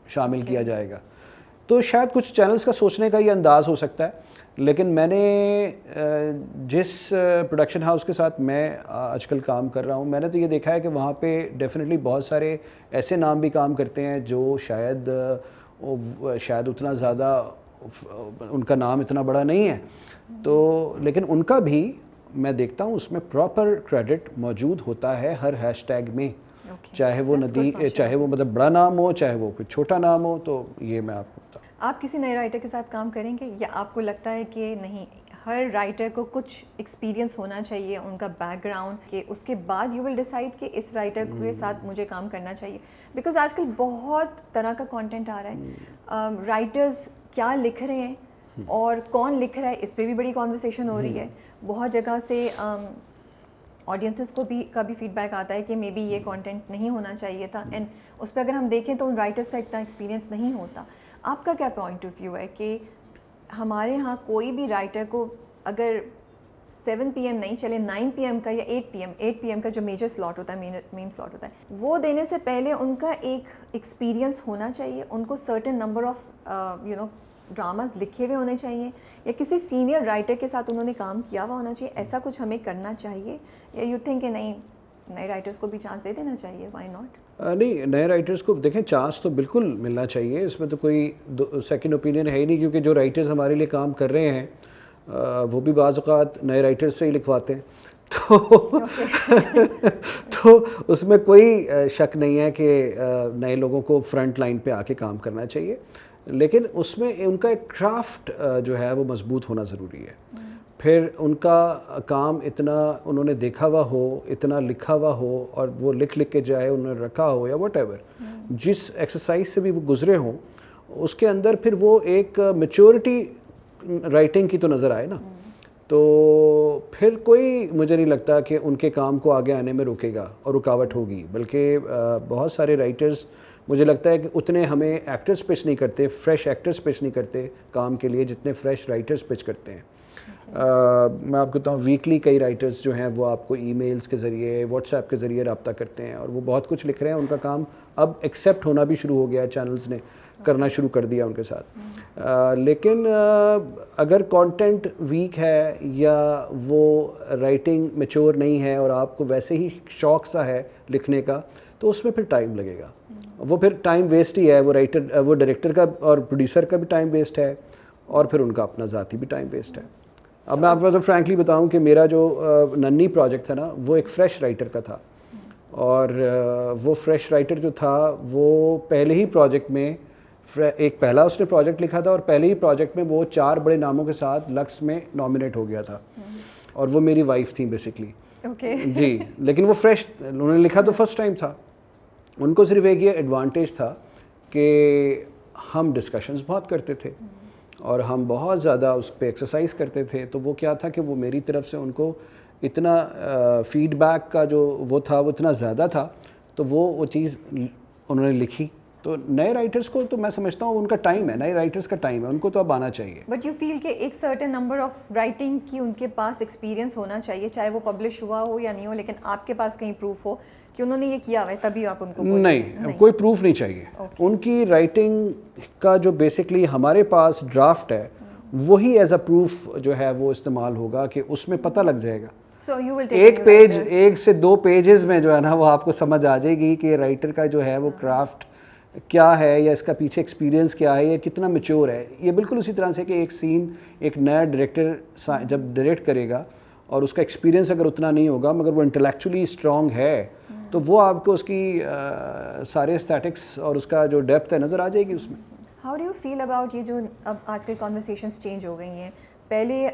شامل کیا جائے گا. تو شاید کچھ چینلز کا سوچنے کا یہ انداز ہو سکتا ہے. لیکن میں نے جس پروڈکشن ہاؤس کے ساتھ میں آج کل کام کر رہا ہوں، میں نے تو یہ دیکھا ہے کہ وہاں پہ ڈیفینیٹلی بہت سارے ایسے نام بھی کام کرتے ہیں جو شاید اتنا زیادہ ان کا نام اتنا بڑا نہیں ہے تو, لیکن ان کا بھی میں دیکھتا ہوں اس میں پراپر کریڈٹ موجود ہوتا ہے ہر ہیش ٹیگ میں, چاہے وہ چاہے وہ مطلب بڑا نام ہو, چاہے وہ کوئی چھوٹا نام ہو. تو یہ میں آپ کو بتاؤں. آپ کسی نئے رائٹر کے ساتھ کام کریں گے یا آپ کو لگتا ہے کہ نہیں, ہر رائٹر کو کچھ ایکسپیرینس ہونا چاہیے, ان کا بیک گراؤنڈ, کہ اس کے بعد یو ول ڈیسائڈ کہ اس رائٹر کے ساتھ مجھے کام کرنا چاہیے؟ بیکاز آج کل بہت طرح کا کانٹینٹ آ رہا ہے, رائٹرز کیا لکھ رہے ہیں اور کون لکھ رہا ہے اس پہ بھی بڑی کانورسیشن ہو رہی ہے. بہت جگہ سے آڈینسز کو بھی کا بھی فیڈ بیک آتا ہے کہ مے بی یہ کانٹینٹ نہیں ہونا چاہیے تھا, اینڈ اس پہ اگر ہم دیکھیں تو ان رائٹرز کا اتنا ایکسپیرینس نہیں ہوتا. آپ کا کیا پوائنٹ آف ویو ہے کہ ہمارے ہاں کوئی بھی رائٹر کو اگر 7 PM نہیں چلے, 9 PM کا یا 8 PM کا جو میجر سلاٹ ہوتا ہے, مین سلاٹ ہوتا ہے, وہ دینے سے پہلے ان کا ایک ایکسپیرینس ہونا چاہیے, ان کو سرٹن نمبر آف ڈراماز لکھے ہوئے ہونے چاہیے, یا کسی سینئر رائٹر کے ساتھ انہوں نے کام کیا ہوا ہونا چاہیے, ایسا کچھ ہمیں کرنا چاہیے, یا یو تھنک کہ نہیں نئے رائٹرس کو بھی چانس دے دینا چاہیے, وائی ناٹ؟ نہیں, نئے رائٹرز کو دیکھیں چانس تو بالکل ملنا چاہیے, اس میں تو کوئی سیکنڈ اوپینین ہے ہی نہیں, کیونکہ جو رائٹرز ہمارے لیے کام کر رہے ہیں وہ بھی بعض اوقات نئے رائٹرز سے ہی لکھواتے ہیں, تو اس میں کوئی شک نہیں ہے کہ نئے لوگوں کو فرنٹ لائن پہ آ کے کام کرنا چاہیے, لیکن اس میں ان کا ایک کرافٹ جو ہے وہ مضبوط ہونا ضروری ہے. پھر ان کا کام اتنا انہوں نے دیکھا ہوا ہو, اتنا لکھا ہوا ہو, اور وہ لکھ کے جائے انہوں نے رکھا ہو, یا واٹ ایور جس ایکسرسائز سے بھی وہ گزرے ہوں, اس کے اندر پھر وہ ایک میچورٹی رائٹنگ کی تو نظر آئے نا, تو پھر کوئی مجھے نہیں لگتا کہ ان کے کام کو آگے آنے میں روکے گا اور رکاوٹ ہوگی. بلکہ بہت سارے رائٹرز مجھے لگتا ہے کہ اتنے ہمیں ایکٹرز پچ نہیں کرتے, فریش ایکٹرز پچ نہیں کرتے کام کے لیے, جتنے فریش رائٹرز پچ کرتے ہیں. میں آپ کو بتاؤں ویکلی کئی رائٹرز جو ہیں وہ آپ کو ای میلز کے ذریعے, واٹس ایپ کے ذریعے رابطہ کرتے ہیں, اور وہ بہت کچھ لکھ رہے ہیں. ان کا کام اب ایکسیپٹ ہونا بھی شروع ہو گیا ہے, چینلز نے کرنا شروع کر دیا ان کے ساتھ. لیکن اگر کانٹینٹ ویک ہے یا وہ رائٹنگ میچور نہیں ہے اور آپ کو ویسے ہی شوق سا ہے لکھنے کا, تو اس میں پھر ٹائم لگے گا. وہ پھر ٹائم ویسٹ ہی ہے, وہ ڈائریکٹر کا اور پروڈیوسر کا بھی ٹائم ویسٹ ہے, اور پھر ان کا اپنا ذاتی بھی ٹائم ویسٹ ہے. اب میں آپ کو فرینکلی بتاؤں کہ میرا جو ننی پروجیکٹ تھا نا, وہ ایک فریش رائٹر کا تھا, اور وہ فریش رائٹر جو تھا وہ پہلے ہی پروجیکٹ میں ایک پہلا اس نے پروجیکٹ لکھا تھا, اور پہلے ہی پروجیکٹ میں وہ 4 بڑے ناموں کے ساتھ لکس میں نامنیٹ ہو گیا تھا, اور وہ میری وائف تھیں بیسکلی. جی, لیکن وہ فریش, انہوں نے لکھا تو فرسٹ ٹائم تھا. ان کو صرف ایک یہ ایڈوانٹیج تھا کہ ہم ڈسکشنز بہت کرتے تھے, اور ہم بہت زیادہ اس پہ ایکسرسائز کرتے تھے. تو وہ کیا تھا کہ وہ میری طرف سے ان کو اتنا فیڈ بیک کا جو وہ تھا وہ اتنا زیادہ تھا, تو وہ چیز انہوں نے لکھی. تو نئے رائٹرز کو تو میں سمجھتا ہوں ان کا ٹائم ہے, نئے رائٹرز کا ٹائم ہے, ان کو تو اب آنا چاہیے. بٹ یو فیل کہ ایک سرٹن نمبر آف رائٹنگ کی ان کے پاس ایکسپیرینس ہونا چاہیے, چاہے وہ پبلش ہوا ہو یا نہیں ہو, لیکن آپ کے پاس کہیں پروف ہو کہ انہوں نے یہ کیا ہوا ہے, تبھی آپ ان کو نہیں, کوئی پروف نہیں چاہیے. ان کی رائٹنگ کا جو بیسکلی ہمارے پاس ڈرافٹ ہے وہی ایز اے پروف جو ہے وہ استعمال ہوگا, کہ اس میں پتہ لگ جائے گا. ایک پیج, 1 سے 2 پیجز میں جو ہے نا وہ آپ کو سمجھ آ جائے گی کہ رائٹر کا جو ہے وہ کرافٹ کیا ہے, یا اس کا پیچھے ایکسپیرینس کیا ہے, یا کتنا میچور ہے. یہ بالکل اسی طرح سے کہ ایک سین ایک نیا ڈائریکٹر جب ڈائریکٹ کرے گا اور اس کا ایکسپیرینس اگر اتنا نہیں ہوگا مگر وہ انٹلیکچولی اسٹرانگ ہے, تو وہ آپ کو اس کی سارے اسٹیٹکس اور اس کا جو ڈیپتھ ہے نظر آ جائے گی اس میں. How do you feel about یہ جو اب آج کل کانورسیشنس چینج ہو گئی ہیں؟ پہلے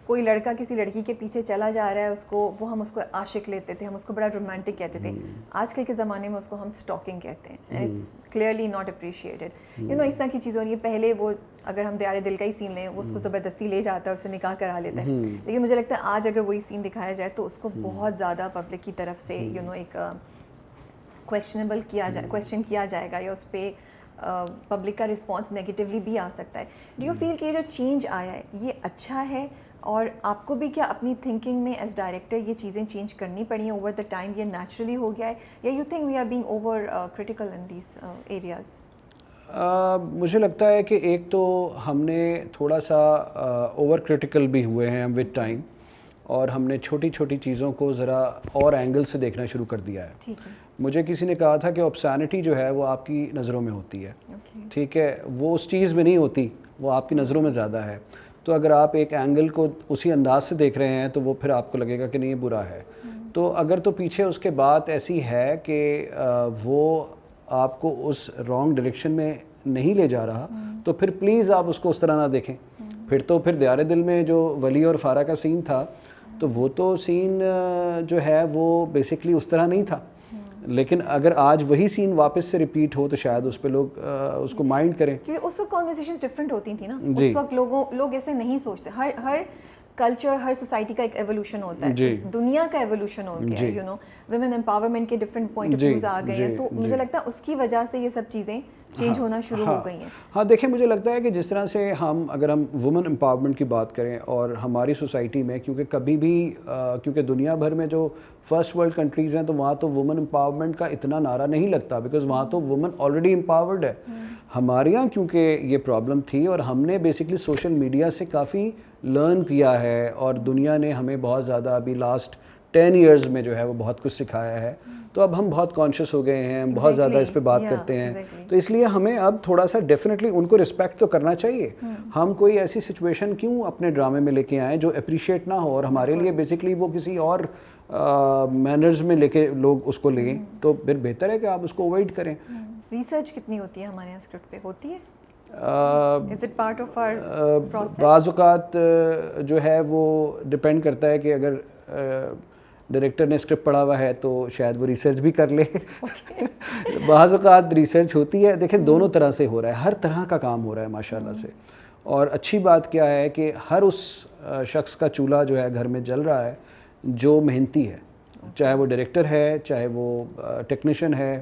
کوئی لڑکا کسی لڑکی کے پیچھے چلا جا رہا ہے, ہم اس کو عاشق لیتے تھے, ہم اس کو بڑا رومانٹک کہتے تھے. آج کل کے زمانے میں اس کو ہم اسٹاکنگ کہتے ہیں, and it's clearly not appreciated. اس طرح کی چیزیں ہو رہی ہیں. پہلے وہ اگر ہم دیار دل کا ہی سین لیں, وہ اس کو زبردستی لے جاتا ہے, اسے نکاح کرا لیتا ہے. لیکن مجھے لگتا ہے آج اگر وہی سین دکھایا جائے تو اس کو بہت زیادہ پبلک کی طرف سے ایک کویشچن کیا جائے گا, یا اس پہ پبلک کا رسپانس نیگیٹیولی بھی آ سکتا ہے. ڈو یو فیل کہ یہ جو چینج آیا ہے یہ اچھا ہے, اور آپ کو بھی کیا اپنی تھنکنگ میں ایز ڈائریکٹر یہ چیزیں چینج کرنی پڑی ہیں اوور دا ٹائم, یہ نیچرلی ہو گیا ہے, یا you think we are being over critical in these areas? مجھے لگتا ہے کہ ایک تو ہم نے تھوڑا سا اوور کرٹیکل بھی ہوئے ہیں ود ٹائم, اور ہم نے چھوٹی چھوٹی چیزوں کو ذرا اور اینگل سے دیکھنا شروع کر دیا ہے. ٹھیک ہے. مجھے کسی نے کہا تھا کہ آبسینٹی جو ہے وہ آپ کی نظروں میں ہوتی ہے, ٹھیک ہے, وہ اس چیز میں نہیں ہوتی, وہ آپ کی نظروں میں زیادہ ہے. تو اگر آپ ایک اینگل کو اسی انداز سے دیکھ رہے ہیں تو وہ پھر آپ کو لگے گا کہ نہیں یہ برا ہے. تو اگر تو پیچھے اس کے بات ایسی ہے کہ وہ آپ کو اس رانگ ڈائریکشن میں نہیں لے جا رہا, تو پھر پلیز آپ اس کو اس طرح نہ دیکھیں. پھر دیار دل میں جو ولی اور فارا کا سین تھا, تو وہ تو سین جو ہے وہ بیسکلی اس طرح نہیں تھا, لیکن اگر آج وہی سین واپس سے ریپیٹ ہو تو شاید اس پہ لوگ اس کو مائنڈ کریں. کیونکہ اس وقت کانورسیشنز ڈفرینٹ ہوتی تھیں نا, اس وقت لوگ ایسے نہیں سوچتے. ہر کلچر, ہر سوسائٹی کا ایک ایولیوشن ہوتا ہے, دنیا کا ایولیوشن ہو گیا ہے, یو نو, ویمن امپاورمنٹ کے ڈفرینٹ پوائنٹ آف ویوز آ گئے ہیں. تو مجھے لگتا ہے اس کی وجہ سے یہ سب چیزیں چینج ہونا شروع ہو گئی ہیں. ہاں دیکھیں, مجھے لگتا ہے کہ جس طرح سے اگر ہم وومن امپاورمنٹ کی بات کریں اور ہماری سوسائٹی میں, کیونکہ کبھی بھی کیونکہ دنیا بھر میں جو فرسٹ ورلڈ کنٹریز ہیں تو وہاں تو وومن امپاورمنٹ کا اتنا نعرہ نہیں لگتا, بیکاز وہاں تو وومن آلریڈی امپاورڈ ہے. ہمارے یہاں کیونکہ یہ پرابلم تھی اور ہم نے بیسکلی سوشل میڈیا سے کافی لرن کیا ہے, اور دنیا نے ہمیں بہت زیادہ ابھی لاسٹ 10 ایئرز میں جو ہے وہ بہت کچھ سکھایا ہے. تو اب ہم بہت کانشیس ہو گئے ہیں, بہت زیادہ اس پہ بات کرتے ہیں. تو اس لیے ہمیں اب تھوڑا سا ڈیفینیٹلی ان کو رسپیکٹ تو کرنا چاہیے. ہم کوئی ایسی سچویشن کیوں اپنے ڈرامے میں لے کے آئیں جو اپریشیٹ نہ ہو, اور ہمارے لیے بیسکلی وہ کسی اور مینرز میں لے کے لوگ اس کو لیں, تو پھر بہتر ہے کہ آپ اس کو اوائڈ کریں. ریسرچ کتنی ہوتی ہے ہمارے یہاں اسکرپٹ پہ, ہوتی ہے؟ Is it part of our process? بعض اوقات جو ہے وہ ڈپینڈ کرتا ہے کہ اگر ڈائریکٹر نے اسکرپٹ پڑھا ہوا ہے تو شاید وہ ریسرچ بھی کر لے. بعض اوقات ریسرچ ہوتی ہے. دیکھیں دونوں طرح سے ہو رہا ہے, ہر طرح کا کام ہو رہا ہے ماشاءاللہ سے. اور اچھی بات کیا ہے کہ ہر اس شخص کا چولہا جو ہے گھر میں جل رہا ہے جو محنتی ہے, چاہے وہ ڈائریکٹر ہے, چاہے وہ ٹیکنیشین ہے.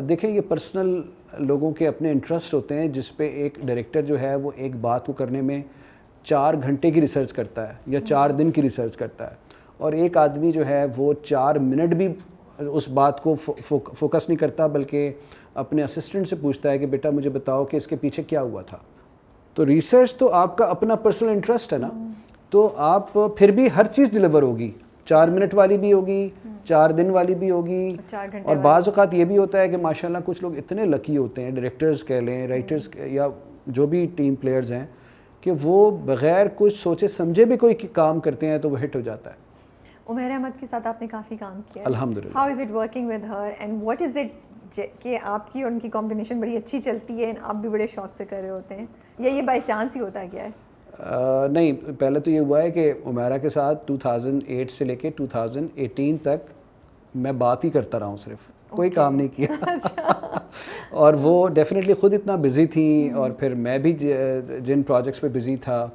دیکھیں یہ پرسنل لوگوں کے اپنے انٹرسٹ ہوتے ہیں, جس پہ ایک ڈائریکٹر جو ہے وہ ایک بات کو کرنے میں 4 گھنٹے کی ریسرچ کرتا ہے یا 4 دن کی ریسرچ کرتا ہے, اور ایک آدمی جو ہے وہ 4 منٹ بھی اس بات کو فوکس نہیں کرتا, بلکہ اپنے اسسٹنٹ سے پوچھتا ہے کہ بیٹا مجھے بتاؤ کہ اس کے پیچھے کیا ہوا تھا. تو ریسرچ تو آپ کا اپنا پرسنل انٹرسٹ ہے نا, تو آپ پھر بھی ہر چیز ڈلیور ہوگی, 4 منٹ والی بھی ہوگی, 4 دن والی بھی ہوگی. اور بعض اوقات یہ بھی ہوتا ہے کہ ماشاءاللہ کچھ لوگ اتنے لکی ہوتے ہیں, ڈائریکٹرز کہہ لیں, رائٹرز یا جو بھی ٹیم پلیئرز ہیں, کہ وہ بغیر کچھ سوچے سمجھے بھی کوئی کام کرتے ہیں تو وہ ہٹ ہو جاتا ہے. عمیر احمد کے ساتھ آپ نے کافی کام کیا ہے, الحمدللہ. How is it working with her and what is it کہ آپ کی اور ان کی کمبینیشن بڑی اچھی چلتی ہے, آپ بھی بڑے شوق سے کر رہے ہوتے ہیں, یا یہ بائی چانس ہی ہوتا ہے کیا ہے؟ نہیں, پہلے تو یہ ہوا ہے کہ عمیرہ کے ساتھ 2008 سے لے کے 2018 تک میں بات ہی کرتا رہا ہوں, صرف کوئی کام نہیں کیا. اور وہ ڈیفینیٹلی خود اتنا بزی تھی, اور پھر میں بھی جن پروجیکٹس پہ بزی تھا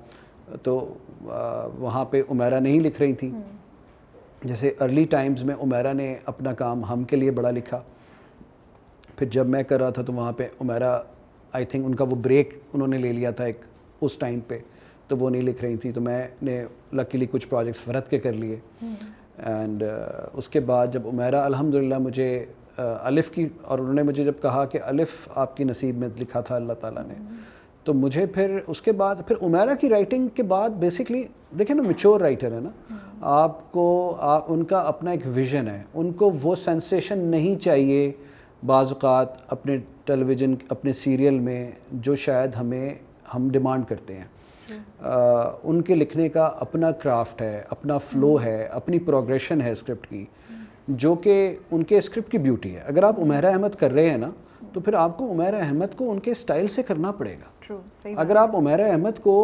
تو وہاں پہ عمیرہ نہیں لکھ رہی تھی. جیسے ارلی ٹائمز میں عمیرہ نے اپنا کام ہم کے لیے بڑا لکھا, پھر جب میں کر رہا تھا تو وہاں پہ عمیرہ آئی تھنک ان کا وہ بریک انہوں نے لے لیا تھا ایک اس ٹائم پہ, تو وہ نہیں لکھ رہی تھی. تو میں نے لکیلی کچھ پروجیکٹس فرحت کے کر لیے. اینڈ اس کے بعد جب عمیرہ الحمدللہ مجھے الف کی, اور انہوں نے مجھے جب کہا کہ الف آپ کی نصیب میں لکھا تھا اللہ تعالیٰ نے, تو مجھے پھر اس کے بعد پھر عمیرہ کی رائٹنگ کے بعد بیسکلی دیکھیں نا, میچور رائٹر ہے نا, آپ کو ان کا اپنا ایک ویژن ہے, ان کو وہ سینسیشن نہیں چاہیے بعض اوقات اپنے ٹیلی ویژن اپنے سیریل میں جو شاید ہم ڈیمانڈ کرتے ہیں. ان کے لکھنے کا اپنا کرافٹ ہے, اپنا فلو ہے, اپنی پروگریشن ہے اسکرپٹ کی, جو کہ ان کے اسکرپٹ کی بیوٹی ہے. اگر آپ عمیرہ احمد کر رہے ہیں نا تو پھر آپ کو عمیرہ احمد کو ان کے سٹائل سے کرنا پڑے گا. اگر آپ عمیرہ احمد کو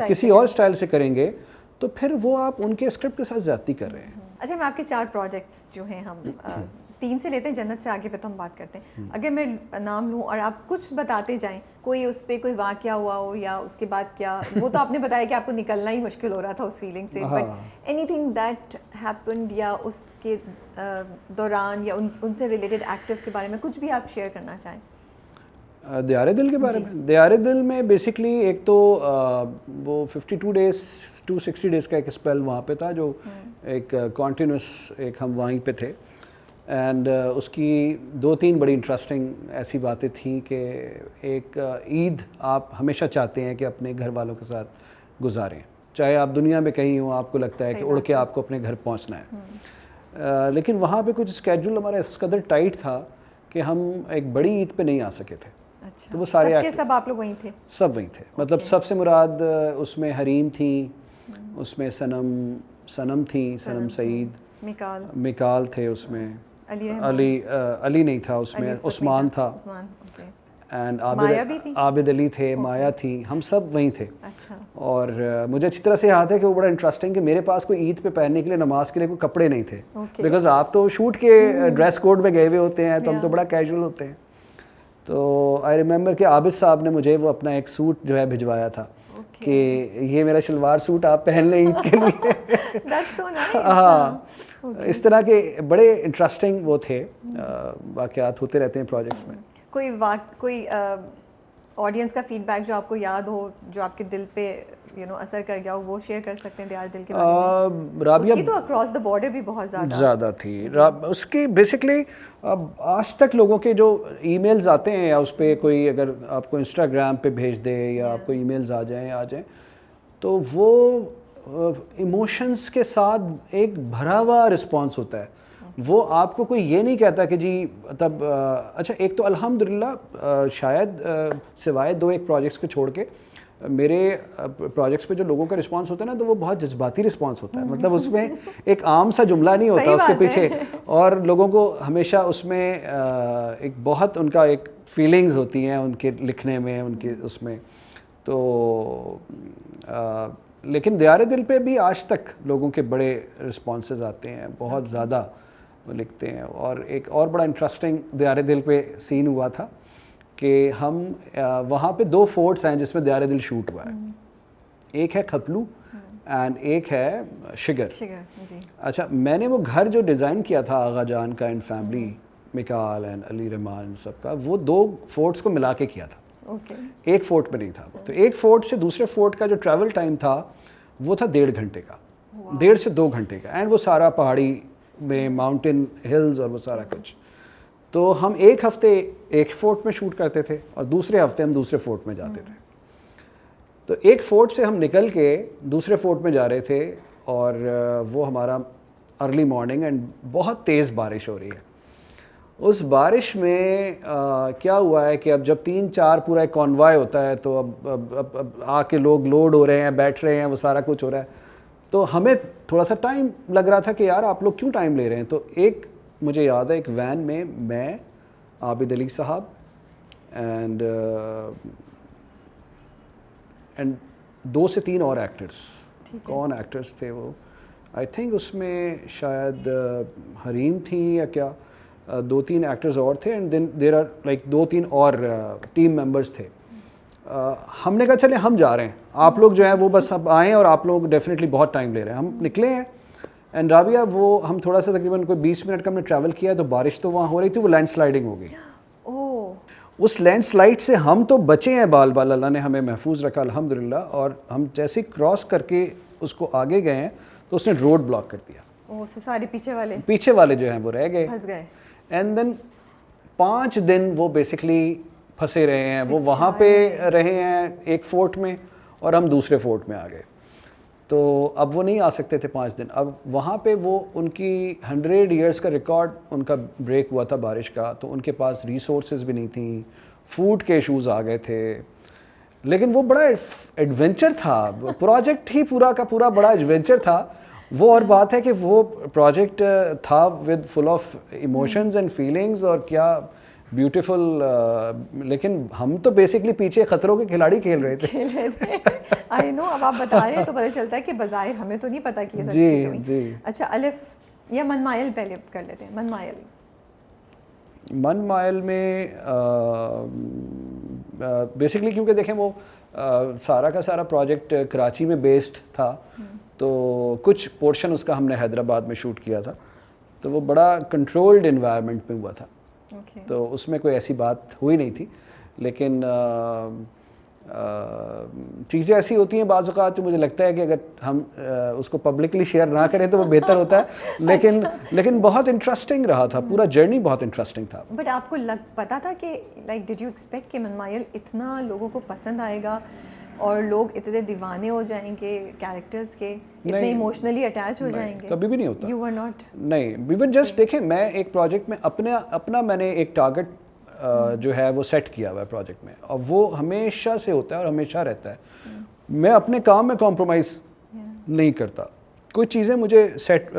کسی اور سٹائل سے کریں گے تو پھر وہ آپ ان کے اسکرپٹ کے ساتھ زیادتی کر رہے ہیں. اچھا, میں آپ کے 4 پروجیکٹس جو ہیں ہم 3 سے لیتے ہیں, جنت سے آگے پہ تو ہم بات کرتے ہیں. اگر میں نام لوں اور آپ کچھ بتاتے جائیں, کوئی اس پہ کوئی واقعہ ہوا ہو یا اس کے بعد کیا, وہ تو آپ نے بتایا کہ آپ کو نکلنا ہی مشکل ہو رہا تھا اس فیلنگ سے, but any thing that happened یا اس کے دوران یا ان سے ریلیٹڈ ایکٹرس کے بارے میں کچھ بھی آپ شیئر کرنا چاہیں. دیار دل کے بارے میں, دیار دل میں بیسکلی ایک تو وہ 52 ڈیز 260 ڈیز کا ایک اسپیل وہاں پہ تھا, جو ایک کانٹینیوس ایک ہم وہیں پہ تھے. اینڈ اس کی 2-3 بڑی انٹرسٹنگ ایسی باتیں تھیں کہ ایک عید آپ ہمیشہ چاہتے ہیں کہ اپنے گھر والوں کے ساتھ گزاریں, چاہے آپ دنیا میں کہیں ہوں آپ کو لگتا ہے کہ اڑ کے آپ کو اپنے گھر پہنچنا ہے. لیکن وہاں پہ کچھ اسکیڈول ہمارا اس قدر ٹائٹ تھا کہ ہم ایک بڑی عید پہ نہیں آ سکے تھے. تو وہ سارے سب آپ لوگ وہیں تھے؟ سب وہیں تھے. مطلب سب سے مراد اس میں حریم تھی, اس میں سنم تھی, سنم سعید, مکال تھے, اس میں علی نہیں تھا, اس میں عثمان تھا, اینڈ عابد علی تھے, مایا تھی, ہم سب وہیں تھے. اور مجھے اچھی طرح سے یاد ہے کہ وہ بڑا انٹرسٹنگ کہ میرے پاس کوئی عید پہ پہننے کے لیے, نماز کے لیے کوئی کپڑے نہیں تھے, بیکاز آپ تو شوٹ کے ڈریس کوڈ میں گئے ہوئے ہوتے ہیں, تو ہم تو بڑا کیجول ہوتے ہیں. تو آئی ریممبر کہ عابد صاحب نے مجھے وہ اپنا ایک سوٹ جو ہے بھجوایا تھا کہ یہ میرا شلوار سوٹ آپ پہن لیں عید کے لیے. ہاں, اس طرح کے بڑے انٹرسٹنگ وہ تھے, واقعات ہوتے رہتے ہیں پروجیکٹس میں. کوئی آڈینس کا فیڈ بیک جو آپ کو یاد ہو, جو آپ کے دل پہ اثر کر گیا ہو, وہ شیئر کر سکتے ہیں دیار دل کے بارے میں؟ رابعہ اس کی تو اکراس دا بارڈر بھی بہت زیادہ تھی. اس کی بیسکلی آج تک لوگوں کے جو ای میلز آتے ہیں, یا اس پہ کوئی اگر آپ کو انسٹاگرام پہ بھیج دے یا آپ کو ای میلز آ جائیں, تو وہ ایموشنز کے ساتھ ایک بھرا ہوا رسپانس ہوتا ہے. وہ آپ کو کوئی یہ نہیں کہتا کہ جی تب اچھا, ایک تو الحمدللہ شاید سوائے 2-1 پروجیکٹس کو چھوڑ کے میرے پروجیکٹس پہ جو لوگوں کا رسپانس ہوتا ہے نا, تو وہ بہت جذباتی رسپانس ہوتا ہے. مطلب اس میں ایک عام سا جملہ نہیں ہوتا اس کے پیچھے, اور لوگوں کو ہمیشہ اس میں ایک بہت ان کا ایک فیلنگز ہوتی ہیں ان کے لکھنے میں, ان کے اس میں. تو لیکن دیار دل پہ بھی آج تک لوگوں کے بڑے رسپانسز آتے ہیں, بہت زیادہ لکھتے ہیں. اور ایک اور بڑا انٹرسٹنگ دیار دل پہ سین ہوا تھا کہ ہم وہاں پہ 2 فورٹس ہیں جس میں دیار دل شوٹ ہوا ہے. ایک ہے کھپلو اینڈ ایک ہے شگر. اچھا, میں نے وہ گھر جو ڈیزائن کیا تھا آغا جان کا اینڈ فیملی, مکال اینڈ علی رحمان سب کا, وہ 2 فورٹس کو ملا کے کیا تھا. ایک فورٹ پہ نہیں تھا. تو ایک فورٹ سے دوسرے فورٹ کا جو ٹریول ٹائم تھا وہ تھا 1.5 گھنٹے کا, 1.5 سے 2 گھنٹے کا, اینڈ وہ سارا پہاڑی میں ماؤنٹین ہلز اور وہ سارا کچھ. تو ہم ایک ہفتے ایک فورٹ میں شوٹ کرتے تھے اور دوسرے ہفتے ہم دوسرے فورٹ میں جاتے تھے. تو ایک فورٹ سے ہم نکل کے دوسرے فورٹ میں جا رہے تھے, اور وہ ہمارا ارلی مارننگ اینڈ بہت تیز بارش ہو رہی ہے. اس بارش میں کیا ہوا ہے کہ اب جب 3-4 پورا ایک کانوائے ہوتا ہے, تو اب آ کے لوگ لوڈ ہو رہے ہیں, بیٹھ رہے ہیں, وہ سارا کچھ ہو رہا ہے. تو ہمیں تھوڑا سا ٹائم لگ رہا تھا کہ یار آپ لوگ کیوں ٹائم لے رہے ہیں. تو ایک مجھے یاد ہے ایک وین میں عابد علی صاحب اینڈ 2 سے 3 اور ایکٹرس. کون ایکٹرس تھے وہ؟ آئی تھنک اس میں شاید حریم تھیں یا کیا, 2-3 ایکٹرز اور تھے, and then there are like 2-3 اور ٹیم ممبرس تھے. ہم نے کہا چلے ہم جا رہے ہیں, آپ لوگ جو ہے وہ بس اب آئیں, اور آپ لوگ ڈیفینیٹلی بہت ٹائم لے رہے ہیں. ہم نکلے ہیں, اینڈ رابعہ وہ ہم تھوڑا سا تقریباً کوئی 20 منٹ کا ہم نے ٹریول کیا ہے, تو بارش تو وہاں ہو رہی تھی, وہ لینڈ سلائڈنگ ہو گئی. اس لینڈ سلائڈ سے ہم تو بچے ہیں بال, اللہ نے ہمیں محفوظ رکھا الحمدللہ. اور ہم جیسے کراس کر کے اس کو آگے گئے ہیں تو اس نے روڈ بلاک کر دیا. سارے پیچھے والے جو ہیں وہ رہ گئے, اینڈ دین 5 دن وہ بیسکلی پھنسے رہے ہیں. وہ وہاں پہ رہے ہیں ایک فورٹ میں, اور ہم دوسرے فورٹ میں آ گئے. تو اب وہ نہیں آ سکتے تھے 5 دن. اب وہاں پہ وہ ان کی 100 ایئرس کا ریکارڈ ان کا بریک ہوا تھا بارش کا, تو ان کے پاس ریسورسز بھی نہیں تھیں, فوڈ کے ایشوز آ گئے تھے. لیکن وہ بڑا ایڈونچر تھا, پروجیکٹ ہی پورا کا پورا بڑا ایڈونچر تھا. وہ اور بات ہے کہ وہ پروجیکٹ تھا with full of emotions and feelings, اور کیا بیوٹیفل. لیکن ہم تو بیسکلی پیچھے خطروں کے کھلاڑی کھیل رہے تھے. آئی نو, اب آپ بتا رہے ہیں تو پتہ چلتا ہے کہ بظاہر ہمیں تو نہیں پتا کہ جی. اچھا, الف یا من مائل پہلے کر لیتے ہیں. من مائل میں بیسکلی کیونکہ دیکھیں وہ سارا کا سارا پروجیکٹ کراچی میں بیسڈ تھا, تو کچھ پورشن اس کا ہم نے حیدرآباد میں شوٹ کیا تھا. تو وہ بڑا کنٹرولڈ انوائرمنٹ میں ہوا تھا, تو اس میں کوئی ایسی بات ہوئی نہیں تھی. لیکن چیزیں ایسی ہوتی ہیں بعض اوقات جو مجھے لگتا ہے کہ اگر ہم اس کو پبلکلی شیئر نہ کریں تو وہ بہتر ہوتا ہے. لیکن بہت انٹرسٹنگ رہا تھا, پورا جرنی بہت انٹرسٹنگ تھا. بٹ آپ کو پتا تھا کہ لائک ڈیڈ یو ایکسپیکٹ کہ من مائل اتنا لوگوں کو پسند آئے گا, اور لوگ اتنے دیوانے ہو جائیں گے کیریکٹرز کے, اتنے ایموشنلی اٹیچ ہو جائیں گے. کبھی بھی نہیں ہوتا. You were not. نہیں, وی ور جسٹ, دیکھیں میں ایک پروجیکٹ میں اپنا میں نے ایک ٹارگٹ جو ہے وہ سیٹ کیا ہوا ہے پروجیکٹ میں, اور وہ ہمیشہ سے ہوتا ہے اور ہمیشہ رہتا ہے. میں اپنے کام میں کمپرومائز نہیں کرتا. کوئی چیزیں مجھے سیٹ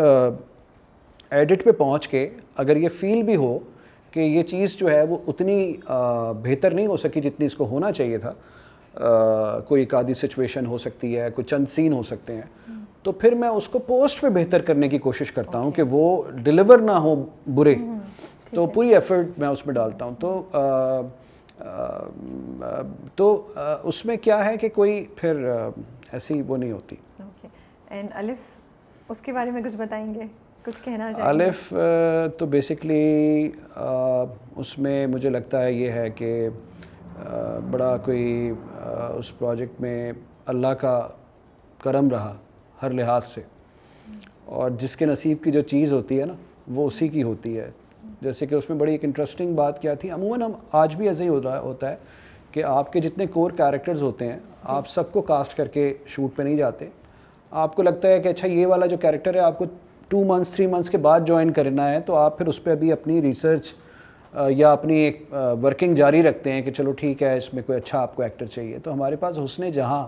ایڈٹ پہ پہنچ کے اگر یہ فیل بھی ہو کہ یہ چیز جو ہے وہ اتنی بہتر نہیں ہو سکی جتنی اس کو ہونا چاہیے تھا, کوئی ایک آدھی سچویشن ہو سکتی ہے, کوئی چند سین ہو سکتے ہیں, تو پھر میں اس کو پوسٹ پہ بہتر کرنے کی کوشش کرتا ہوں کہ وہ ڈیلیور نہ ہو برے, تو پوری ایفرٹ میں اس میں ڈالتا ہوں. تو اس میں کیا ہے کہ کوئی پھر ایسی وہ نہیں ہوتی. اوکے. اینڈ الف, اس کے بارے میں کچھ بتائیں گے, کچھ کہنا چاہیں گے؟ الف تو بیسکلی اس میں مجھے لگتا ہے یہ ہے کہ بڑا کوئی اس پروجیکٹ میں اللہ کا کرم رہا ہر لحاظ سے, اور جس کے نصیب کی جو چیز ہوتی ہے نا وہ اسی کی ہوتی ہے. جیسے کہ اس میں بڑی ایک انٹرسٹنگ بات کیا تھی, عموماً ہم آج بھی ایسے ہی ہوتا ہے کہ آپ کے جتنے کور کیریکٹرز ہوتے ہیں آپ سب کو کاسٹ کر کے شوٹ پہ نہیں جاتے. آپ کو لگتا ہے کہ اچھا یہ والا جو کیریکٹر ہے آپ کو 2 months 3 months کے بعد جوائن کرنا ہے, تو آپ پھر اس پہ ابھی اپنی ریسرچ یا اپنی ایک ورکنگ جاری رکھتے ہیں کہ چلو ٹھیک ہے اس میں کوئی اچھا آپ کو ایکٹر چاہیے. تو ہمارے پاس حسن جہاں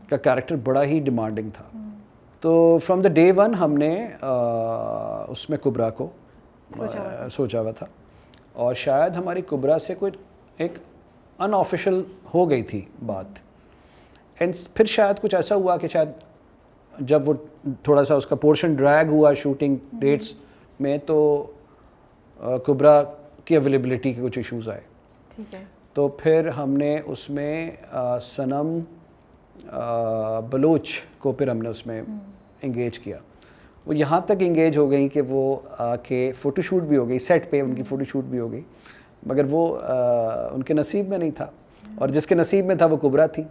کا کیریکٹر بڑا ہی ڈیمانڈنگ تھا, تو فرام دا ڈے ون ہم نے اس میں کبرا کو سوچا ہوا تھا, اور شاید ہماری کبرا سے کوئی ایک ان آفیشیل ہو گئی تھی بات, اینڈ پھر شاید کچھ ایسا ہوا کہ شاید جب وہ تھوڑا سا اس کا پورشن ڈریگ ہوا شوٹنگ ڈیٹس میں, تو کبرا کی اویلیبلٹی کے کچھ ایشوز آئے. ٹھیک ہے. تو پھر ہم نے اس میں صنم بلوچ کو پھر ہم نے اس میں انگیج کیا. وہ یہاں تک انگیج ہو گئی کہ وہ آ کے فوٹو شوٹ بھی ہو گئی, سیٹ پہ ان کی فوٹو شوٹ بھی ہو گئی, مگر وہ ان کے نصیب میں نہیں تھا, اور جس کے نصیب میں تھا وہ کبرا تھی.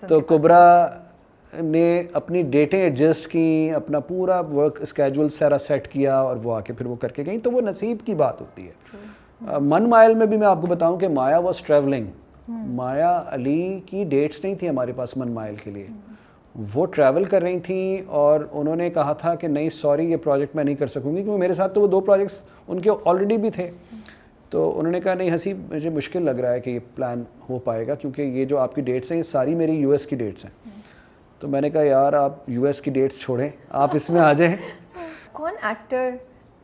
تو کبرا نے اپنی ڈیٹیں ایڈجسٹ کی, اپنا پورا ورک اسکیجول سارا سیٹ کیا, اور وہ آ کے پھر وہ کر کے گئیں. تو وہ نصیب کی بات ہوتی ہے. من مائل میں بھی میں آپ کو بتاؤں کہ مایا واز ٹریولنگ. مایا علی کی ڈیٹس نہیں تھی ہمارے پاس من مائل کے لیے, وہ ٹریول کر رہی تھیں, اور انہوں نے کہا تھا کہ نہیں سوری یہ پروجیکٹ میں نہیں کر سکوں گی, کیونکہ میرے ساتھ تو وہ 2 پروجیکٹس ان کے آلریڈی بھی تھے. تو انہوں نے کہا نہیں حسیب مجھے مشکل لگ رہا ہے کہ یہ پلان ہو پائے گا, کیونکہ یہ جو آپ کی ڈیٹس ہیں یہ ساری میری US کی ڈیٹس ہیں. تو میں نے کہا یار آپ US کی ڈیٹس چھوڑیں, آپ اس میں آ جائیں. کون ایکٹر,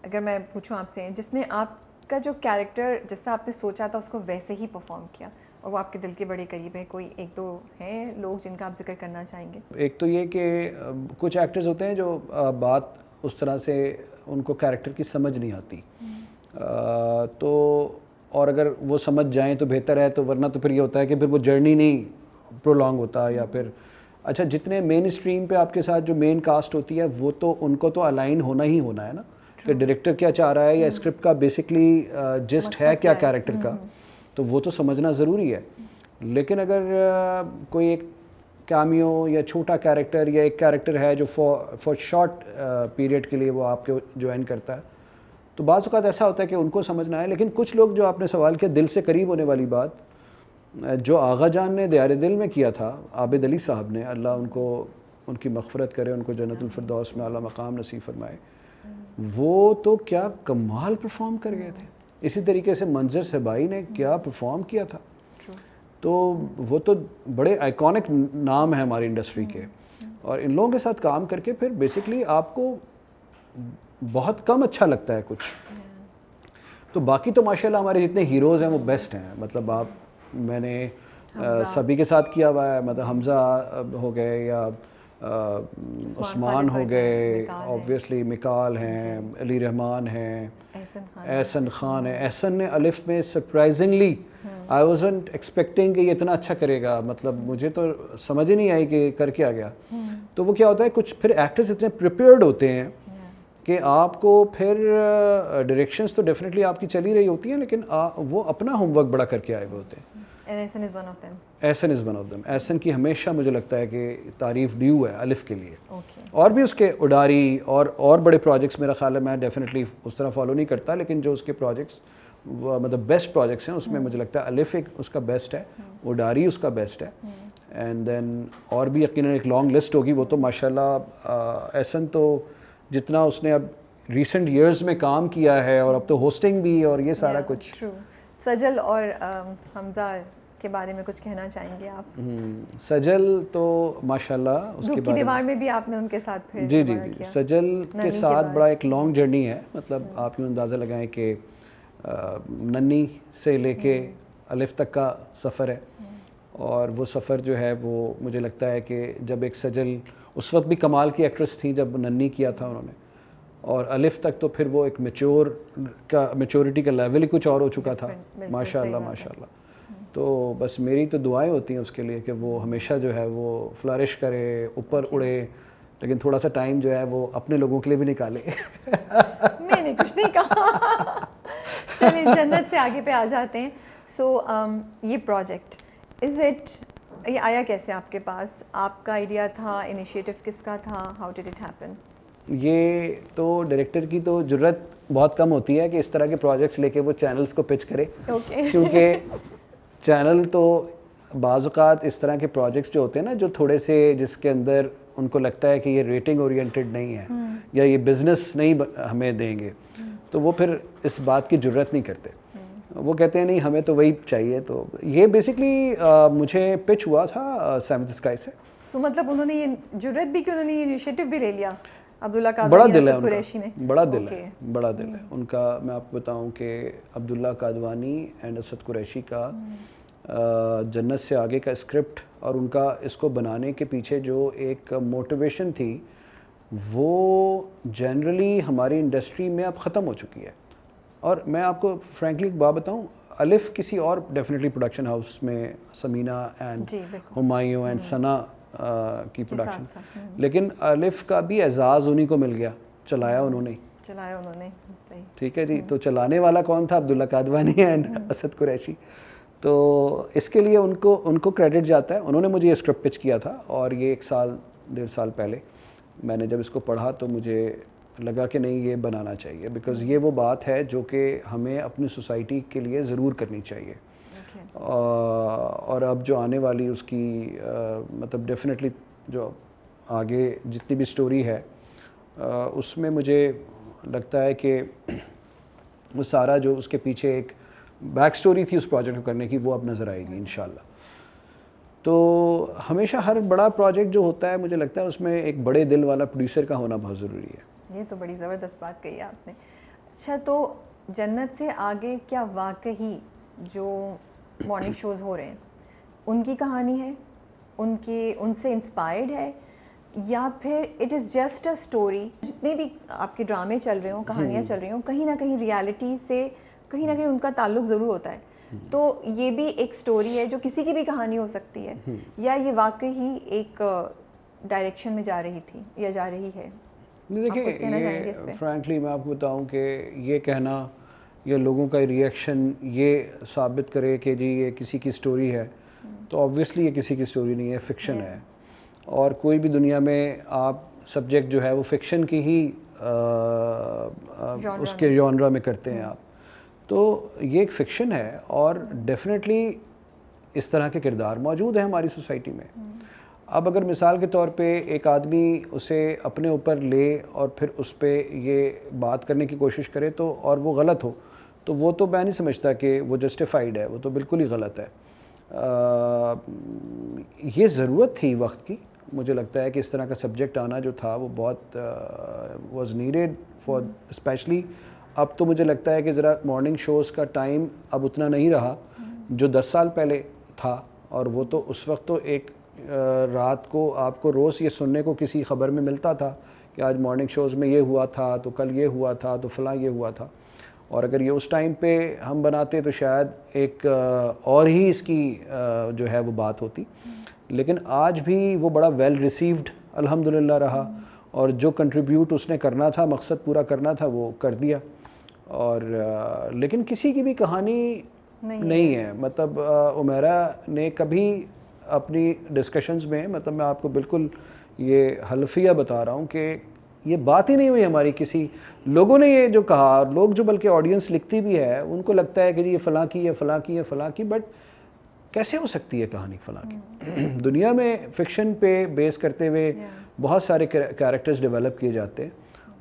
اگر میں پوچھوں آپ سے, جس نے آپ کا جو کیریکٹر جس طرح آپ نے سوچا تھا اس کو ویسے ہی پرفارم کیا, اور وہ آپ کے دل کے بڑے قریب ہے؟ کوئی 1-2 ہیں لوگ جن کا آپ ذکر کرنا چاہیں گے؟ ایک تو یہ کہ کچھ ایکٹرز ہوتے ہیں جو بات اس طرح سے ان کو کیریکٹر کی سمجھ نہیں آتی, تو اور اگر وہ سمجھ جائیں تو بہتر ہے, تو ورنہ تو پھر یہ ہوتا ہے کہ پھر وہ جرنی نہیں پرولونگ ہوتا. یا پھر اچھا جتنے مین اسٹریم پہ آپ کے ساتھ جو مین کاسٹ ہوتی ہے وہ تو ان کو تو الائن ہونا ہی ہونا ہے نا, کہ ڈائریکٹر کیا چاہ رہا ہے یا اسکرپٹ کا بیسکلی جسٹ ہے کیا کیریکٹر کا, تو وہ تو سمجھنا ضروری ہے. لیکن اگر کوئی ایک کیمیو یا چھوٹا کیریکٹر یا ایک کیریکٹر ہے جو فار شارٹ پیریڈ کے لیے وہ آپ کے جوائن کرتا ہے, تو بعض اوقات ایسا ہوتا ہے کہ ان کو سمجھنا ہے. لیکن کچھ لوگ جو آپ نے سوال کیا دل سے قریب ہونے والی بات, جو آغا جان نے دیار دل میں کیا تھا, عابد علی صاحب نے, اللہ ان کو ان کی مغفرت کرے, ان کو جنت الفردوس میں اعلیٰ مقام نصیب فرمائے, وہ تو کیا کمال پرفارم کر گئے تھے. اسی طریقے سے منظر صبائی نے کیا پرفارم کیا تھا. تو وہ تو بڑے آئیکونک نام ہیں ہماری انڈسٹری کے, اور ان لوگوں کے ساتھ کام کر کے پھر بیسکلی آپ کو بہت کم اچھا لگتا ہے کچھ. تو باقی تو ماشاءاللہ ہمارے جتنے ہیروز ہیں وہ بیسٹ ہیں. مطلب آپ میں نے سبھی کے ساتھ کیا ہوا ہے, مطلب حمزہ ہو گئے یا عثمان ہو گئے, آبویسلی مکال ہیں, علی رحمان ہیں, احسن خان ہے. احسن نے الف میں سرپرائزنگلی آئی وازنٹ ایکسپیکٹنگ کہ یہ اتنا اچھا کرے گا, مطلب مجھے تو سمجھ ہی نہیں آئی کہ کر کے آ گیا. تو وہ کیا ہوتا ہے کچھ پھر ایکٹرز اتنے پریپیئرڈ ہوتے ہیں کہ آپ کو پھر ڈائریکشنز تو ڈیفینیٹلی آپ کی چلی رہی ہوتی ہیں, لیکن وہ اپنا ہوم ورک بڑا کر کے آئے ہوئے ہوتے ہیں. Ahsan is one of them. Ahsan is one of them. Ahsan کی ہمیشہ مجھے لگتا ہے کہ تعریف ڈیو ہے الف کے لیے. اور بھی اس کے اڈاری اور بڑے پروجیکٹس میرا خیال ہے, میں ڈیفینیٹلی اس طرح فالو نہیں کرتا, لیکن جو اس کے پروجیکٹس مطلب بیسٹ پروجیکٹس ہیں اس میں مجھے لگتا ہے الف ایک اس کا بیسٹ ہے, اڈاری اس کا بیسٹ ہے, اینڈ دین اور بھی یقیناً ایک لانگ لسٹ ہوگی. وہ تو ماشاء اللہ احسن تو جتنا اس نے اب ریسنٹ ایئرز میں کام کیا ہے اور اب تو ہوسٹنگ بھی اور یہ سارا کچھ. سجل اور حمزہ کے بارے میں کچھ کہنا چاہیں گے آپ؟ سجل تو ماشاء اللہ اس کے بارے میں دیوار میں بھی آپ نے ان کے ساتھ پھر جی سجل کے ساتھ بڑا ایک لانگ جرنی ہے. مطلب آپ یوں اندازہ لگائیں کہ ننی سے لے کے الف تک کا سفر ہے, اور وہ سفر جو ہے وہ مجھے لگتا ہے کہ جب ایک سجل اس وقت بھی کمال کی ایکٹریس تھی جب ننی کیا تھا انہوں نے, اور الف تک تو پھر وہ ایک میچورٹی کا لیول ہی کچھ اور ہو چکا تھا. ماشاء اللہ ماشاء اللہ. تو بس میری تو دعائیں ہوتی ہیں اس کے لیے کہ وہ ہمیشہ جو ہے وہ فلرش کرے, اوپر اڑے, لیکن تھوڑا سا ٹائم جو ہے وہ اپنے لوگوں کے لیے بھی نکالے. میں نے کچھ نہیں کہا. چلیے جنت سے آگے پہ آ جاتے ہیں. سو یہ پروجیکٹ یہ آیا کیسے آپ کے پاس؟ آپ کا آئیڈیا تھا, انیشیٹو کس کا تھا, ہاؤ ڈڈ اٹ ہیپن؟ یہ تو ڈائریکٹر کی تو جرت بہت کم ہوتی ہے کہ اس طرح کے پروجیکٹس لے کے وہ چینلز کو پچ کرے, کیونکہ چینل تو بعض اوقات اس طرح کے پروجیکٹس جو ہوتے ہیں نا, جو تھوڑے سے جس کے اندر ان کو لگتا ہے کہ یہ ریٹنگ اورینٹڈ نہیں ہے یا یہ بزنس نہیں ہمیں دیں گے, تو وہ پھر اس بات کی جرت نہیں کرتے. وہ کہتے ہیں نہیں ہمیں تو وہی چاہیے. تو یہ بیسکلی مجھے پچ ہوا تھا سیونتھ اسکائی سے. سو مطلب انہوں نے یہ جرت بھی کہ انہوں نے یہ انیشیٹو بھی لے لیا. عبداللہ بڑا قادوانی دل ہے قریشی نے, بڑا دل ہے, بڑا دل ہے ان کا. میں آپ کو بتاؤں کہ عبداللہ قادوانی اینڈ اسد قریشی کا جنت سے آگے کا اسکرپٹ اور ان کا اس کو بنانے کے پیچھے جو ایک موٹیویشن تھی وہ جنرلی ہماری انڈسٹری میں اب ختم ہو چکی ہے. اور میں آپ کو فرینکلی ایک بات بتاؤں, الف کسی اور ڈیفینیٹلی پروڈکشن ہاؤس میں سمینہ اینڈ ہمایوں اینڈ ثنا کی پروڈکشن, لیکن الف کا بھی اعزاز انہیں کو مل گیا, چلایا انہوں نے. ٹھیک ہے جی. تو چلانے والا کون تھا؟ عبداللہ قادوانی اینڈ اسد قریشی. تو اس کے لیے ان کو کریڈٹ جاتا ہے. انہوں نے مجھے یہ اسکرپٹ پچ کیا تھا, اور یہ 1.5 سال پہلے میں نے جب اس کو پڑھا تو مجھے لگا کہ نہیں یہ بنانا چاہیے, بیکاز یہ وہ بات ہے جو کہ ہمیں اپنی سوسائٹی کے لیے ضرور کرنی چاہیے. اور اب جو آنے والی اس کی مطلب ڈیفینیٹلی جو آگے جتنی بھی سٹوری ہے اس میں مجھے لگتا ہے کہ وہ سارا جو اس کے پیچھے ایک بیک سٹوری تھی اس پروجیکٹ کو کرنے کی وہ اب نظر آئے گی انشاءاللہ. تو ہمیشہ ہر بڑا پروجیکٹ جو ہوتا ہے مجھے لگتا ہے اس میں ایک بڑے دل والا پروڈیوسر کا ہونا بہت ضروری ہے. یہ تو بڑی زبردست بات کہی آپ نے. اچھا, تو جنت سے آگے کیا واقعی جو مارننگ شوز ہو رہے ہیں ان کی کہانی ہے, ان سے انسپائرڈ ہے, یا پھر it is just a story? جتنے بھی آپ کے ڈرامے چل رہے ہوں, کہانیاں چل رہی ہوں, کہیں نہ کہیں ریالٹی سے کہیں نہ کہیں ان کا تعلق ضرور ہوتا ہے. تو یہ بھی ایک اسٹوری ہے جو کسی کی بھی کہانی ہو سکتی ہے, یا یہ واقعی ایک ڈائریکشن میں جا رہی تھی یا جا رہی ہے؟ دیکھیے فرینکلی میں آپ کو بتاؤں کہ یہ کہنا یا لوگوں کا ریئیکشن یہ ثابت کرے کہ جی یہ کسی کی سٹوری ہے, تو آبویسلی یہ کسی کی سٹوری نہیں ہے, فکشن ہے. اور کوئی بھی دنیا میں آپ سبجیکٹ جو ہے وہ فکشن کی ہی اس کے جانرا میں کرتے ہیں آپ, تو یہ ایک فکشن ہے. اور ڈیفینیٹلی اس طرح کے کردار موجود ہیں ہماری سوسائٹی میں. اب اگر مثال کے طور پہ ایک آدمی اسے اپنے اوپر لے اور پھر اس پہ یہ بات کرنے کی کوشش کرے تو اور وہ غلط ہو, تو وہ تو میں نہیں سمجھتا کہ وہ جسٹیفائیڈ ہے, وہ تو بالکل ہی غلط ہے. یہ ضرورت تھی وقت کی, مجھے لگتا ہے کہ اس طرح کا سبجیکٹ آنا جو تھا وہ بہت واز نیڈیڈ فار اسپیشلی. اب تو مجھے لگتا ہے کہ ذرا مارننگ شوز کا ٹائم اب اتنا نہیں رہا جو 10 سال پہلے تھا, اور وہ تو اس وقت تو ایک رات کو آپ کو روز یہ سننے کو کسی خبر میں ملتا تھا کہ آج مارننگ شوز میں یہ ہوا تھا, تو کل یہ ہوا تھا, تو فلاں یہ ہوا تھا. اور اگر یہ اس ٹائم پہ ہم بناتے تو شاید ایک اور ہی اس کی جو ہے وہ بات ہوتی. لیکن آج بھی وہ بڑا ویل ریسیوڈ الحمدللہ رہا, اور جو کنٹریبیوٹ اس نے کرنا تھا, مقصد پورا کرنا تھا, وہ کر دیا. اور لیکن کسی کی بھی کہانی نہیں ہے. مطلب عمیرہ نے کبھی اپنی ڈسکشنز میں, مطلب میں آپ کو بالکل یہ حلفیہ بتا رہا ہوں کہ یہ بات ہی نہیں ہوئی ہماری کسی لوگوں نے یہ جو کہا, لوگ جو بلکہ آڈینس لکھتی بھی ہے ان کو لگتا ہے کہ جی یہ فلاں کی ہے, فلاں کی ہے, فلاں کی, بٹ کیسے ہو سکتی ہے کہانی فلاں کی. دنیا میں فکشن پہ بیس کرتے ہوئے بہت سارے کیریکٹرز ڈیولپ کیے جاتے ہیں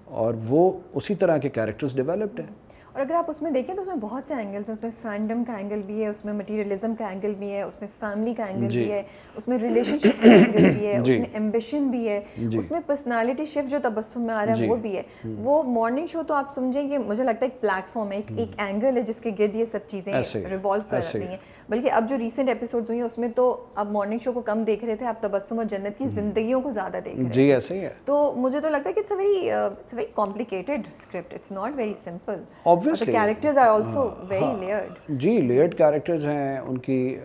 اور وہ اسی طرح کے کیریکٹرز ڈیولپڈ ہیں. اور اگر آپ اس میں دیکھیں تو اس میں بہت سے اینگلس ہیں. اس میں فینڈم کا اینگل بھی ہے, اس میں مٹیریلزم کا اینگل بھی ہے, اس میں فیملی کا اینگل بھی ہے, اس میں ریلیشن شپس کا اینگل بھی ہے, اس میں ایمبیشن بھی ہے, اس میں پرسنالٹی شفٹ جو تبسم میں آ رہا ہے وہ بھی ہے. وہ مارننگ شو تو آپ سمجھیں کہ مجھے لگتا ہے ایک پلیٹ فارم ہے, ایک اینگل ہے جس کے گرد یہ سب چیزیں ریوالو کر رہی ہیں. بلکہ اب جو ریسنٹ ایپیسوڈز ہوئی ہیں اس میں تو اب مارننگ شو کو کم دیکھ رہے تھے, آپ تبسم اور جنت کی زندگیوں کو زیادہ دیکھ رہے ہیں. جی ایسے ہی ہے. تو مجھے تو لگتا ہے کہ it's a very complicated script, it's not very simple. Obviously. Characters are also very layered. جی لیئرڈ کیریکٹرز ہیں, ان کی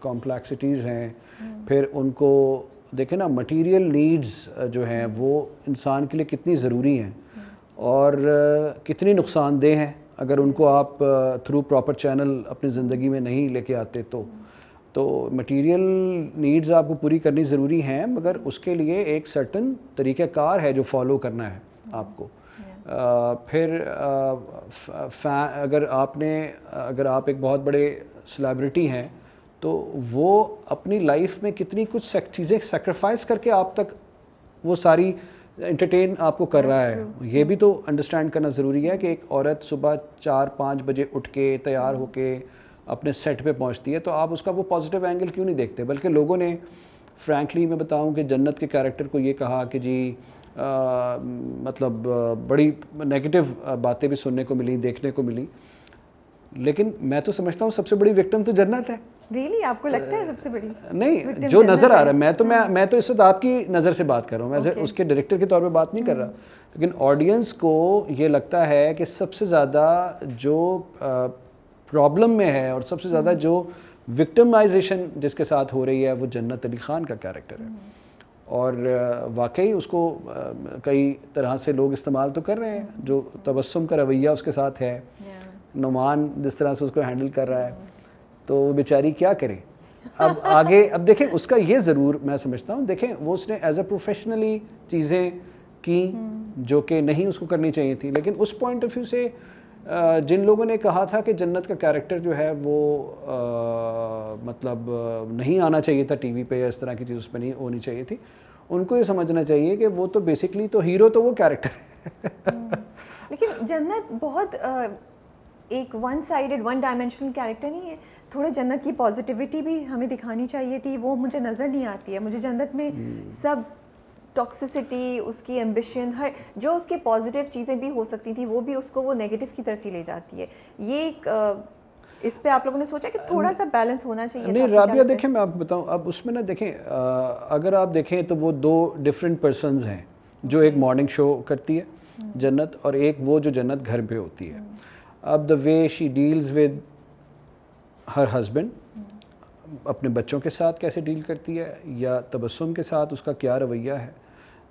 کمپلیکسٹیز ہیں. پھر ان کو دیکھیں نا, مٹیریل نیڈز جو ہیں وہ انسان کے لیے کتنی ضروری ہیں اور کتنی نقصان دہ ہیں اگر ان کو آپ تھرو پراپر چینل اپنی زندگی میں نہیں لے کے آتے. تو مٹیریل نیڈز آپ کو پوری کرنی ضروری ہیں, مگر اس کے لیے ایک سرٹن طریقہ کار ہے جو فالو کرنا ہے آپ کو. پھر اگر آپ ایک بہت بڑے سیلیبریٹی ہیں تو وہ اپنی لائف میں کتنی کچھ چیزیں سیکریفائس کر کے آپ تک وہ ساری انٹرٹین آپ کو کر رہا ہے. یہ بھی تو انڈرسٹینڈ کرنا ضروری ہے کہ ایک عورت صبح 4-5 بجے اٹھ کے تیار ہو کے اپنے سیٹ پہ پہنچتی ہے, تو آپ اس کا وہ پازیٹیو اینگل کیوں نہیں دیکھتے؟ بلکہ لوگوں نے فرینکلی میں بتاؤں کہ جنت کے کیریکٹر کو یہ کہا کہ جی مطلب بڑی نیگیٹو باتیں بھی سننے کو ملی, دیکھنے کو ملی. لیکن میں تو سمجھتا ہوں سب سے بڑی وکٹم تو جنت ہے. ریئلی آپ کو لگتا ہے سب سے بڑی؟ نہیں, جو نظر آ رہا ہے, میں تو اس وقت آپ کی نظر سے بات کر رہا ہوں, میں اس کے ڈائریکٹر کے طور پہ بات نہیں کر رہا. لیکن آڈینس کو یہ لگتا ہے کہ سب سے زیادہ جو پرابلم میں ہے اور سب سے زیادہ جو وکٹمائزیشن جس کے ساتھ ہو رہی ہے وہ جنت علی خان کا کیریکٹر ہے. اور واقعی اس کو کئی طرح سے لوگ استعمال تو کر رہے ہیں. جو تبسم کا رویہ اس کے ساتھ ہے, نعمان جس طرح سے اس کو ہینڈل کر رہا ہے, تو وہ بیچاری کیا کرے اب آگے. اب دیکھیں اس کا یہ ضرور میں سمجھتا ہوں, دیکھیں وہ اس نے ایز اے پروفیشنلی چیزیں کی جو کہ نہیں اس کو کرنی چاہیے تھی. لیکن اس پوائنٹ آف ویو سے جن لوگوں نے کہا تھا کہ جنت کا کیریکٹر جو ہے وہ مطلب نہیں آنا چاہیے تھا ٹی وی پہ یا اس طرح کی چیز اس پہ نہیں ہونی چاہیے تھی, ان کو یہ سمجھنا چاہیے کہ وہ تو بیسکلی تو ہیرو تو وہ کیریکٹر ہے. لیکن جنت بہت ایک one sided one dimensional character نہیں ہے. تھوڑے جنت کی پازیٹیوٹی بھی ہمیں دکھانی چاہیے تھی, وہ مجھے نظر نہیں آتی ہے. مجھے جنت میں سب ٹاکسسٹی, اس کی ایمبیشن, ہر جو اس کے پازیٹیو چیزیں بھی ہو سکتی تھیں وہ بھی اس کو وہ نیگیٹو کی طرف ہی لے جاتی ہے. یہ ایک اس پہ آپ لوگوں نے سوچا کہ تھوڑا سا بیلنس ہونا چاہیے؟ نہیں رابعہ, دیکھیں میں آپ کو بتاؤں, اب اس میں نا دیکھیں اگر آپ دیکھیں تو وہ 2 ڈفرینٹ پرسنز ہیں. جو ایک مارننگ شو کرتی ہے جنت, اور ایک وہ جو جنت گھر پہ ہوتی ہے. اب دا وے شی ڈیلز ود ہر ہسبینڈ, اپنے بچوں کے ساتھ کیسے ڈیل کرتی ہے, یا تبسم کے ساتھ اس کا کیا رویہ ہے.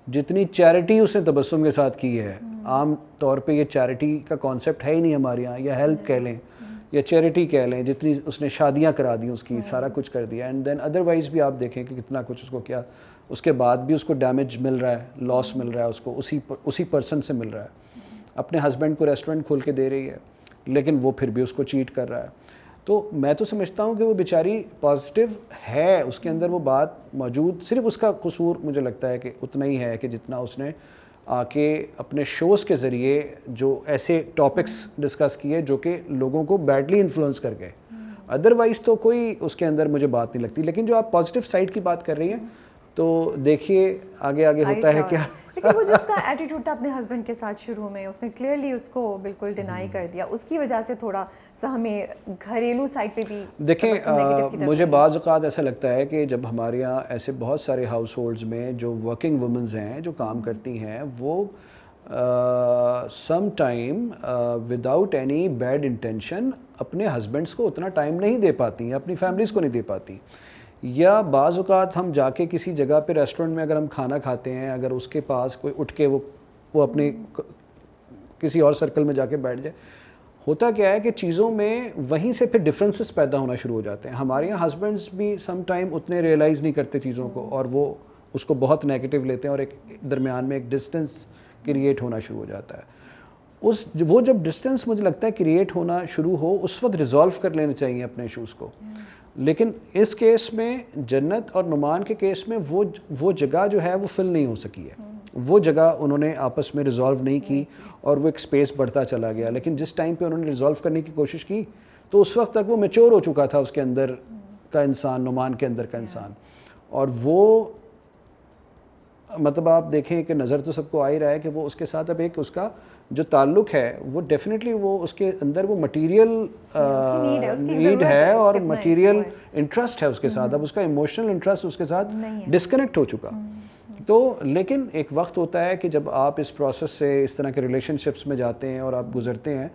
جتنی چیریٹی اس نے تبسم کے ساتھ کی ہے, عام طور پہ یہ چیریٹی کا کانسیپٹ ہے ہی نہیں ہمارے یہاں, یا ہیلپ کہہ لیں یا چیریٹی کہہ لیں, جتنی اس نے شادیاں کرا دی اس کی, سارا کچھ کر دیا. اینڈ دین ادروائز بھی آپ دیکھیں کہ کتنا کچھ اس کو کیا, اس کے بعد بھی اس کو ڈیمیج مل رہا ہے, لاس مل رہا ہے اس کو, اسی پرسن سے مل رہا ہے. اپنے ہسبینڈ کو ریسٹورنٹ کھول کے دے رہی ہے لیکن وہ پھر بھی اس کو چیٹ کر رہا ہے. تو میں تو سمجھتا ہوں کہ وہ بیچاری پازیٹیو ہے, اس کے اندر وہ بات موجود, صرف اس کا قصور مجھے لگتا ہے کہ اتنا ہی ہے کہ جتنا اس نے آ کے اپنے شوز کے ذریعے جو ایسے ٹاپکس ڈسکس کیے جو کہ لوگوں کو بیڈلی انفلوئنس کر گئے. ادروائز تو کوئی اس کے اندر مجھے بات نہیں لگتی. لیکن جو آپ پازیٹیو سائڈ کی بات کر رہی ہیں تو دیکھیے آگے ہوتا ہے کیا. لیکن وہ جو اس کا ایٹیٹیوڈ تھا اپنے ہسبینڈ کے ساتھ شروع میں, اس نے کلیئرلی اس کو بالکل ڈینائی کر دیا. اس کی وجہ سے تھوڑا سا ہمیں گھریلو سائڈ پہ بھی دیکھیں, مجھے بعض اوقات ایسا لگتا ہے کہ جب ہمارے یہاں ایسے بہت سارے ہاؤس ہولڈز میں جو ورکنگ وومنز ہیں جو کام کرتی ہیں, وہ some time without any bad intention اپنے ہسبینڈس کو اتنا ٹائم نہیں دے پاتی ہیں, اپنی فیملیز کو نہیں دے پاتی. یا بعض اوقات ہم جا کے کسی جگہ پہ ریسٹورنٹ میں اگر ہم کھانا کھاتے ہیں, اگر اس کے پاس کوئی اٹھ کے وہ اپنی کسی اور سرکل میں جا کے بیٹھ جائے, ہوتا کیا ہے کہ چیزوں میں وہیں سے پھر ڈفرینسز پیدا ہونا شروع ہو جاتے ہیں. ہمارے یہاں ہسبینڈس بھی سم ٹائم اتنے ریئلائز نہیں کرتے چیزوں کو, اور وہ اس کو بہت نیگیٹو لیتے ہیں, اور ایک درمیان میں ایک ڈسٹینس کریٹ ہونا شروع ہو جاتا ہے. اس وہ جب ڈسٹینس مجھے لگتا ہے کریٹ ہونا شروع ہو اس وقت ریزالو کر لینے چاہیے اپنے ایشوز کو. لیکن اس کیس میں جنت اور نعمان کے کیس میں وہ جگہ جو ہے وہ فل نہیں ہو سکی ہے, وہ جگہ انہوں نے آپس میں ریزالو نہیں کی اور وہ ایک سپیس بڑھتا چلا گیا. لیکن جس ٹائم پہ انہوں نے ریزالو کرنے کی کوشش کی تو اس وقت تک وہ میچور ہو چکا تھا اس کے اندر کا انسان, نعمان کے اندر کا انسان. اور وہ مطلب آپ دیکھیں کہ نظر تو سب کو آ ہی رہا ہے کہ وہ اس کے ساتھ اب ایک اس کا جو تعلق ہے وہ ڈیفینیٹلی وہ اس کے اندر وہ مٹیریل نیڈ ہے اور مٹیریل انٹرسٹ ہے اس کے ساتھ. اب اس کا ایموشنل انٹرسٹ اس کے ساتھ ڈسکنیکٹ ہو چکا. تو لیکن ایک وقت ہوتا ہے کہ جب آپ اس پروسیس سے اس طرح کے ریلیشن شپس میں جاتے ہیں اور آپ گزرتے ہیں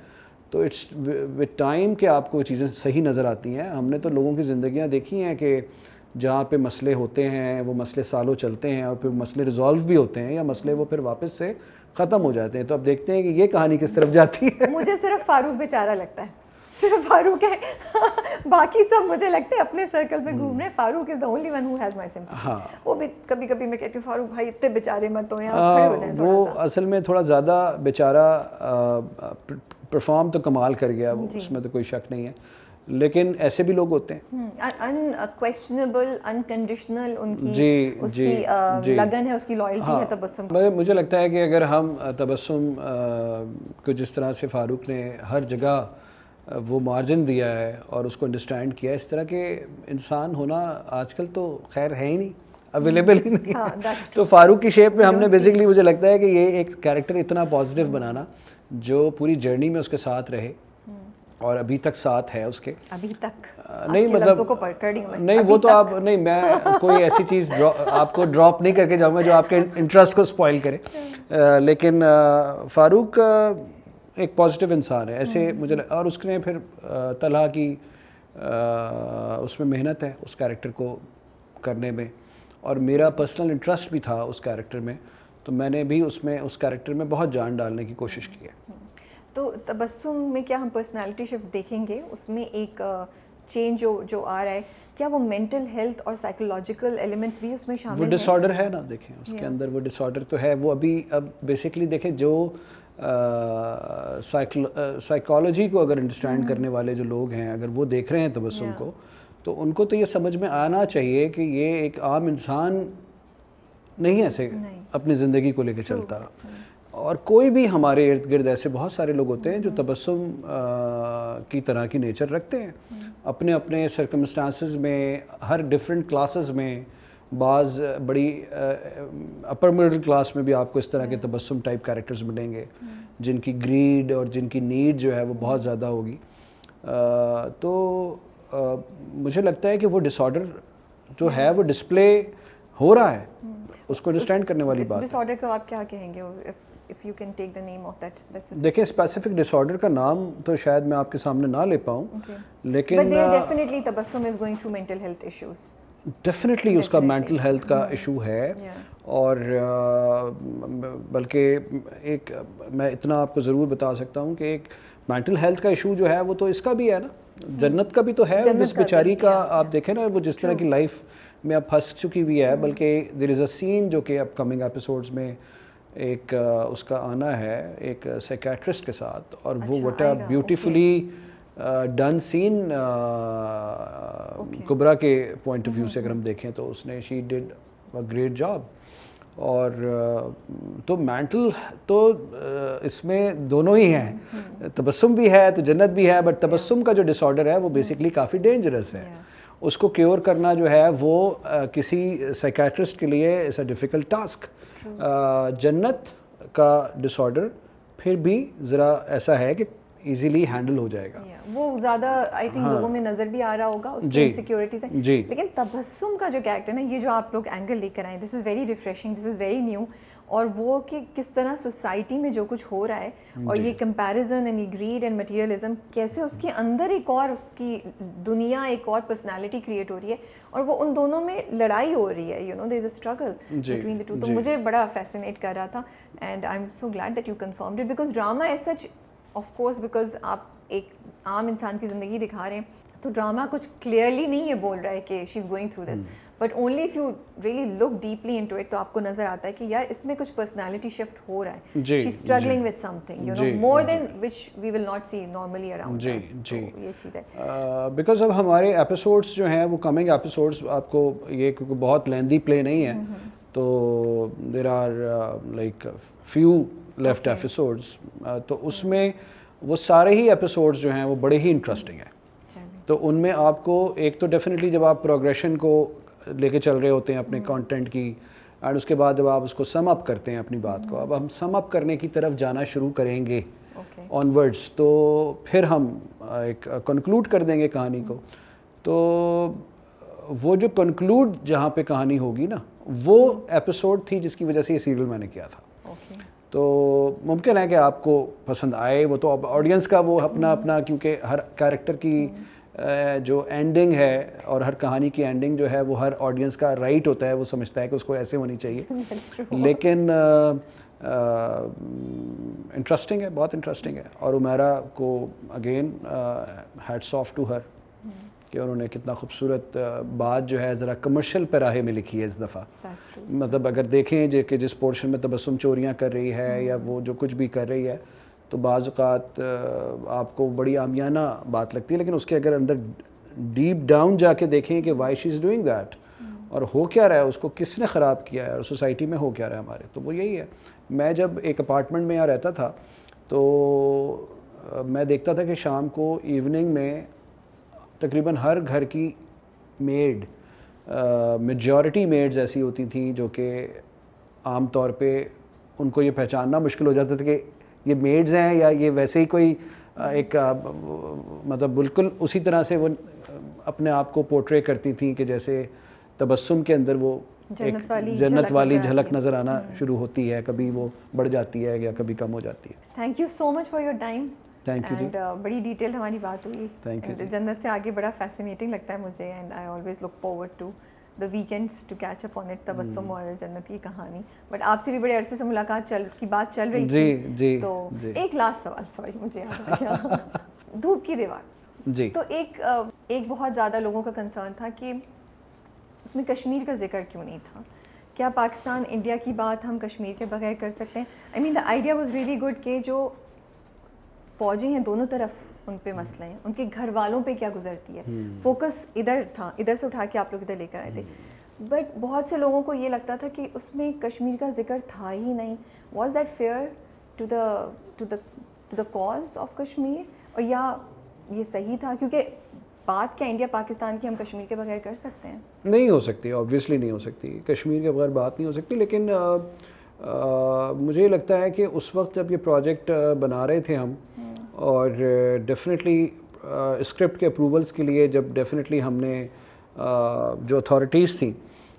تو اٹس وتھ ٹائم کہ آپ کو چیزیں صحیح نظر آتی ہیں. ہم نے تو لوگوں کی زندگیاں دیکھی ہیں کہ جہاں پہ مسئلے ہوتے ہیں وہ مسئلے سالوں چلتے ہیں اور پھر مسئلے ریزالو بھی ہوتے ہیں یا مسئلے وہ پھر واپس سے ختم ہو جاتے ہیں. تو اب دیکھتے ہیں کہ یہ کہانی کس طرف جاتی ہے. مجھے صرف فاروق بیچارہ لگتا ہے, صرف فاروق ہے, باقی سب مجھے لگتا ہے اپنے سرکل پہ گھوم رہے ہیں. فاروق از the only one who has my sympathy. ہاں وہ بھی کبھی کبھی میں کہتی ہوں فاروق بھائی اتنے بیچارے مت ہو, یہاں کھڑے ہو جائیں. وہ اصل میں تھوڑا زیادہ بیچارہ پرفارم تو کمال کر گیا وہ, اس میں تو کوئی شک نہیں ہے. لیکن ایسے بھی لوگ ہوتے ہیں انکویسچنیبل انکنڈیشنل ان کی اس کی لگن ہے, اس کی لائلٹی ہے تبسم. مجھے لگتا ہے کہ اگر ہم تبسم کو جس طرح سے فاروق نے ہر جگہ وہ مارجن دیا ہے اور اس کو انڈرسٹینڈ کیا, اس طرح کے انسان ہونا آج کل تو خیر ہے ہی نہیں, اویلیبل ہی نہیں ہے. تو فاروق کی شیپ میں ہم نے بیسکلی مجھے لگتا ہے کہ یہ ایک کیریکٹر اتنا پازیٹیو بنانا جو پوری جرنی میں اس کے ساتھ رہے اور ابھی تک ساتھ ہے اس کے. ابھی تک نہیں مطلب نہیں وہ تو آپ نہیں, میں کوئی ایسی چیز آپ کو ڈراپ نہیں کر کے جاؤں گا جو آپ کے انٹرسٹ کو اسپوائل کرے. لیکن فاروق ایک پازیٹیو انسان ہے ایسے مجھے, اور اس نے پھر طلحہ کی اس میں محنت ہے اس کیریکٹر کو کرنے میں, اور میرا پرسنل انٹرسٹ بھی تھا اس کیریکٹر میں, تو میں نے بھی اس کیریکٹر میں بہت جان ڈالنے کی کوشش کی ہے. تو تبسم میں کیا ہم پرسنالٹی شفٹ دیکھیں گے, اس میں ایک چینج جو آ رہا ہے, کیا وہ مینٹل ہیلتھ اور سائیکولوجیکل ایلیمنٹس بھی اس میں شامل ہیں؟ وہ ڈس آرڈر ہے نا, دیکھیں اس کے اندر وہ ڈس آرڈر تو ہے. وہ اب بیسکلی دیکھیں جو سائیکالوجی کو اگر انڈرسٹینڈ کرنے والے جو لوگ ہیں اگر وہ دیکھ رہے ہیں تبسم کو, تو ان کو تو یہ سمجھ میں آنا چاہیے کہ یہ ایک عام انسان نہیں ایسے اپنی زندگی کو لے کے چلتا. اور کوئی بھی ہمارے ارد گرد ایسے بہت سارے لوگ ہوتے ہیں جو تبسم کی طرح کی نیچر رکھتے ہیں اپنے اپنے سرکمسٹانسز میں, ہر ڈفرینٹ کلاسز میں. بعض بڑی اپر مڈل کلاس میں بھی آپ کو اس طرح کے تبسم ٹائپ کیریکٹرز ملیں گے جن کی گریڈ اور جن کی نیڈ جو ہے وہ بہت زیادہ ہوگی. تو مجھے لگتا ہے کہ وہ ڈس آرڈر جو ہے وہ ڈسپلے ہو رہا ہے, اس کو انڈرسٹینڈ کرنے والی بات. ڈس آرڈر کو آپ کیا کہیں گے if you can take the name of that specific؟ دیکھیں اسپیسیفک ڈس آرڈر کا نام تو شاید میں آپ کے سامنے نہ لے پاؤں, لیکن but definitely Tabassum is going through mental health issues. Definitely اس کا مینٹل ہیلتھ کا ایشو ہے. اور بلکہ ایک میں اتنا آپ کو ضرور بتا سکتا ہوں کہ ایک مینٹل ہیلتھ کا ایشو جو ہے وہ تو اس کا بھی ہے نا, جنت کا بھی تو ہے. اس بیچاری کا آپ دیکھیں نا وہ جس طرح کی لائف میں اب پھنس چکی ہوئی ہے, بلکہ دیر از اے سین جو کہ اپ کمنگ ایپیسوڈز میں ایک اس کا آنا ہے ایک سائیکیٹرسٹ کے ساتھ, اور وہ وٹ اے بیوٹیفلی ڈن سین کبرا کے پوائنٹ آف ویو سے اگر ہم دیکھیں تو اس نے شی ڈڈ اے گریٹ جاب. اور تو مینٹل تو اس میں دونوں ہی ہیں, تبسم بھی ہے تو جنت بھی ہے, بٹ تبسم کا جو ڈس آرڈر ہے وہ بیسکلی کافی ڈینجرس ہے. اس کو کیور کرنا جو ہے وہ کسی سائیکیٹرسٹ کے لیے اٹس اے ڈیفیکلٹ ٹاسک. جنت کا ڈس آرڈر پھر بھی ذرا ایسا ہے کہ ایزیلی ہینڈل ہو جائے گا. وہ زیادہ آئی تھنک لوگوں میں نظر بھی آ رہا ہوگا اس کی انسیکیورٹی سے. لیکن تبسم کا جو کیریکٹر نا, یہ جو آپ لوگ اینگل لے کر آئے, this is very refreshing, this is very new. اور وہ کہ کس طرح سوسائٹی میں جو کچھ ہو رہا ہے اور یہ comparison and greed and materialism کیسے اس کے اندر ایک اور اس کی دنیا ایک اور پرسنالٹی کریٹ ہو رہی ہے, اور وہ ان دونوں میں لڑائی ہو رہی ہے, you know there is a struggle between the two. تو مجھے بڑا فیسینیٹ کر رہا تھا, and I am so glad that you confirmed it, because drama as such of course because آپ ایک عام انسان کی زندگی دکھا رہے ہیں تو ڈرامہ کچھ کلیئرلی نہیں یہ بول رہا ہے کہ she is going through this, but only if you really look deeply into it تو آپ کو نظر آتا ہے کہ یار اس میں کچھ پرسنالٹی شفٹ ہو رہا ہے, she is struggling with something, you know, more than which we will not see normally around. جی جی, یہ چیز ہے بیکاز اب ہمارے ایپیسوڈس جو ہیں وہ کمنگ ایپیسوڈس, آپ کو یہ کیونکہ بہت لیندی پلے نہیں ہے تو there are like few left episodes, تو اس میں وہ سارے ہی ایپیسوڈس جو ہیں وہ بڑے ہی انٹرسٹنگ ہیں. تو ان میں آپ کو ایک تو ڈیفینیٹلی جب آپ پروگریشن کو لے کے چل رہے ہوتے ہیں اپنے کانٹینٹ کی, اینڈ اس کے بعد جب آپ اس کو سم اپ کرتے ہیں اپنی بات کو, اب ہم سم اپ کرنے کی طرف جانا شروع کریں گے آن ورڈس, تو پھر ہم ایک کنکلوڈ کر دیں گے کہانی کو. تو وہ جو کنکلوڈ جہاں پہ کہانی ہوگی نا, وہ ایپیسوڈ تھی جس کی وجہ سے یہ سیریل میں نے کیا تھا. تو ممکن ہے کہ آپ کو پسند آئے, وہ تو آڈینس کا وہ اپنا اپنا, کیونکہ ہر کیریکٹر کی جو اینڈنگ ہے اور ہر کہانی کی اینڈنگ جو ہے وہ ہر آڈینس کا رائٹ ہوتا ہے, وہ سمجھتا ہے کہ اس کو ایسے ہونی چاہیے. لیکن انٹرسٹنگ ہے, بہت انٹرسٹنگ ہے. اور عمیرہ کو again hats off to her کہ انہوں نے کتنا خوبصورت بات جو ہے ذرا کمرشل پیراہے میں لکھی ہے اس دفعہ. مطلب اگر دیکھیں کہ جس پورشن میں تبسم چوریاں کر رہی ہے یا وہ جو کچھ بھی کر رہی ہے, تو بعض اوقات آپ کو بڑی عامیانہ بات لگتی ہے, لیکن اس کے اگر اندر ڈیپ ڈاؤن جا کے دیکھیں کہ why she is doing that, اور ہو کیا رہا ہے, اس کو کس نے خراب کیا ہے, اور سوسائٹی میں ہو کیا رہا ہے ہمارے, تو وہ یہی ہے. میں جب ایک اپارٹمنٹ میں یہاں رہتا تھا تو میں دیکھتا تھا کہ شام کو ایوننگ میں تقریباً ہر گھر کی میڈ, میجورٹی میڈز ایسی ہوتی تھیں جو کہ عام طور پہ ان کو یہ پہچاننا مشکل ہو جاتا تھا کہ یہ میڈز ہیں یا یہ ویسے ہی کوئی ایک مطلب بالکل اسی طرح سے وہ اپنے آپ کو پورٹرے کرتی تھیں کہ جیسے تبسم کے اندر وہ ایک جنت والی جھلک نظر آنا شروع ہوتی ہے, کبھی وہ بڑھ جاتی ہے یا کبھی کم ہو جاتی ہے. Thank you so much for your time. Thank you جی, بڑی ڈیٹیل ہماری بات ہوئی. Thank you. جنت سے آگے بڑا فیسینیٹنگ لگتا ہے مجھے, and I always look forward to the weekends to catch up on it. Tabassum اور جنت کی کہانی. بٹ آپ سے بھی بڑے عرصے سے ملاقات کی بات چل رہی تھی. جی تو ایک لاسٹ سوال, سوری مجھے یاد آ گیا. دھوپ کی دیوار جی, تو ایک بہت زیادہ لوگوں کا کنسرن تھا کہ اس میں کشمیر کا ذکر کیوں نہیں تھا. کیا پاکستان انڈیا کی بات ہم کشمیر کے بغیر کر سکتے ہیں؟ I mean the idea was really good کہ جو فوجی ہیں دونوں طرف ان پہ مسئلہ ہیں, ان کے گھر والوں پہ کیا گزرتی ہے, فوکس ادھر تھا, ادھر سے اٹھا کے آپ لوگ ادھر لے کر آئے تھے. بٹ بہت سے لوگوں کو یہ لگتا تھا کہ اس میں کشمیر کا ذکر تھا ہی نہیں. Was that fair to the cause of Kashmir, اور یا یہ صحیح تھا؟ کیونکہ بات کیا انڈیا پاکستان کی ہم کشمیر کے بغیر کر سکتے ہیں؟ نہیں ہو سکتی, آبویسلی نہیں ہو سکتی, کشمیر کے بغیر بات نہیں ہو سکتی. لیکن مجھے لگتا ہے کہ اس وقت جب یہ پروجیکٹ بنا رہے تھے ہم, اور ڈیفینیٹلی اسکرپٹ کے اپروولس کے لیے جب ڈیفینیٹلی ہم نے جو اتھارٹیز تھیں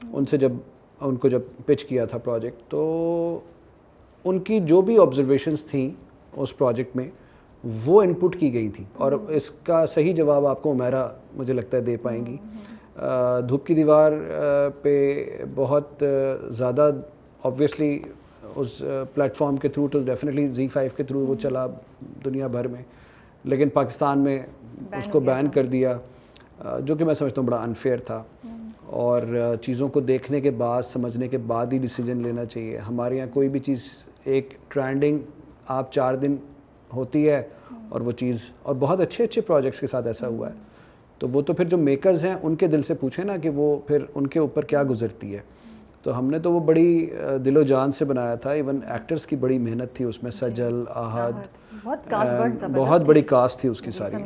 ان سے جب ان کو پچ کیا تھا پروجیکٹ, تو ان کی جو بھی آبزرویشنس تھیں اس پروجیکٹ میں وہ ان پٹ کی گئی تھیں, اور اس کا صحیح جواب آپ کو عمیرہ مجھے لگتا ہے دے پائیں گی. دھوپ کی دیوار پہ بہت زیادہ آبویسلی اس پلیٹ فارم کے تھرو, تو ڈیفینیٹلی زی5 کے تھرو وہ چلا دنیا بھر میں, لیکن پاکستان میں اس کو بین کر دیا, جو کہ میں سمجھتا ہوں بڑا انفیئر تھا. اور چیزوں کو دیکھنے کے بعد, سمجھنے کے بعد ہی ڈیسیجن لینا چاہیے. ہمارے یہاں کوئی بھی چیز ایک ٹرینڈنگ آپ 4 دن ہوتی ہے اور وہ چیز, اور بہت اچھے پروجیکٹس کے ساتھ ایسا ہوا ہے, تو وہ تو پھر جو میکرز ہیں ان کے دل سے پوچھیں نا کہ وہ پھر ان کے اوپر کیا گزرتی ہے. تو ہم نے تو وہ بڑی دل و جان سے بنایا تھا, ایون ایکٹرز کی بڑی محنت تھی اس میں, سجل, آہد, بہت بڑی کاسٹ تھی اس کی ساری.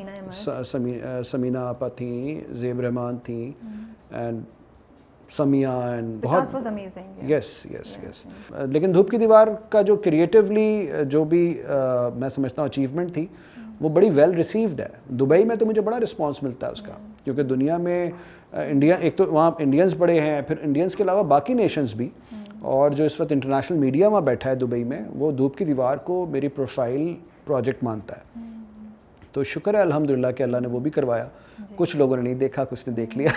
سمینہ آپا تھیں, زیب رحمان تھیں, اینڈ سمیہ, اینڈ بہت یس. لیکن دھوپ کی دیوار کا جو کریٹیولی جو بھی میں سمجھتا ہوں اچیومنٹ تھی وہ بڑی ویل ریسیوڈ ہے. دبئی میں تو مجھے بڑا رسپانس ملتا ہے اس کا, کیونکہ دنیا میں انڈیا, ایک تو وہاں انڈینز بڑے ہیں, پھر انڈینز کے علاوہ باقی نیشنز بھی, اور جو اس وقت انٹرنیشنل میڈیا وہاں بیٹھا ہے دبئی میں, وہ دھوپ کی دیوار کو میری پروفائل پروجیکٹ مانتا ہے. تو شکر ہے الحمدللہ کہ اللہ نے وہ بھی کروایا. کچھ لوگوں نے نہیں دیکھا, کچھ نے دیکھ لیا.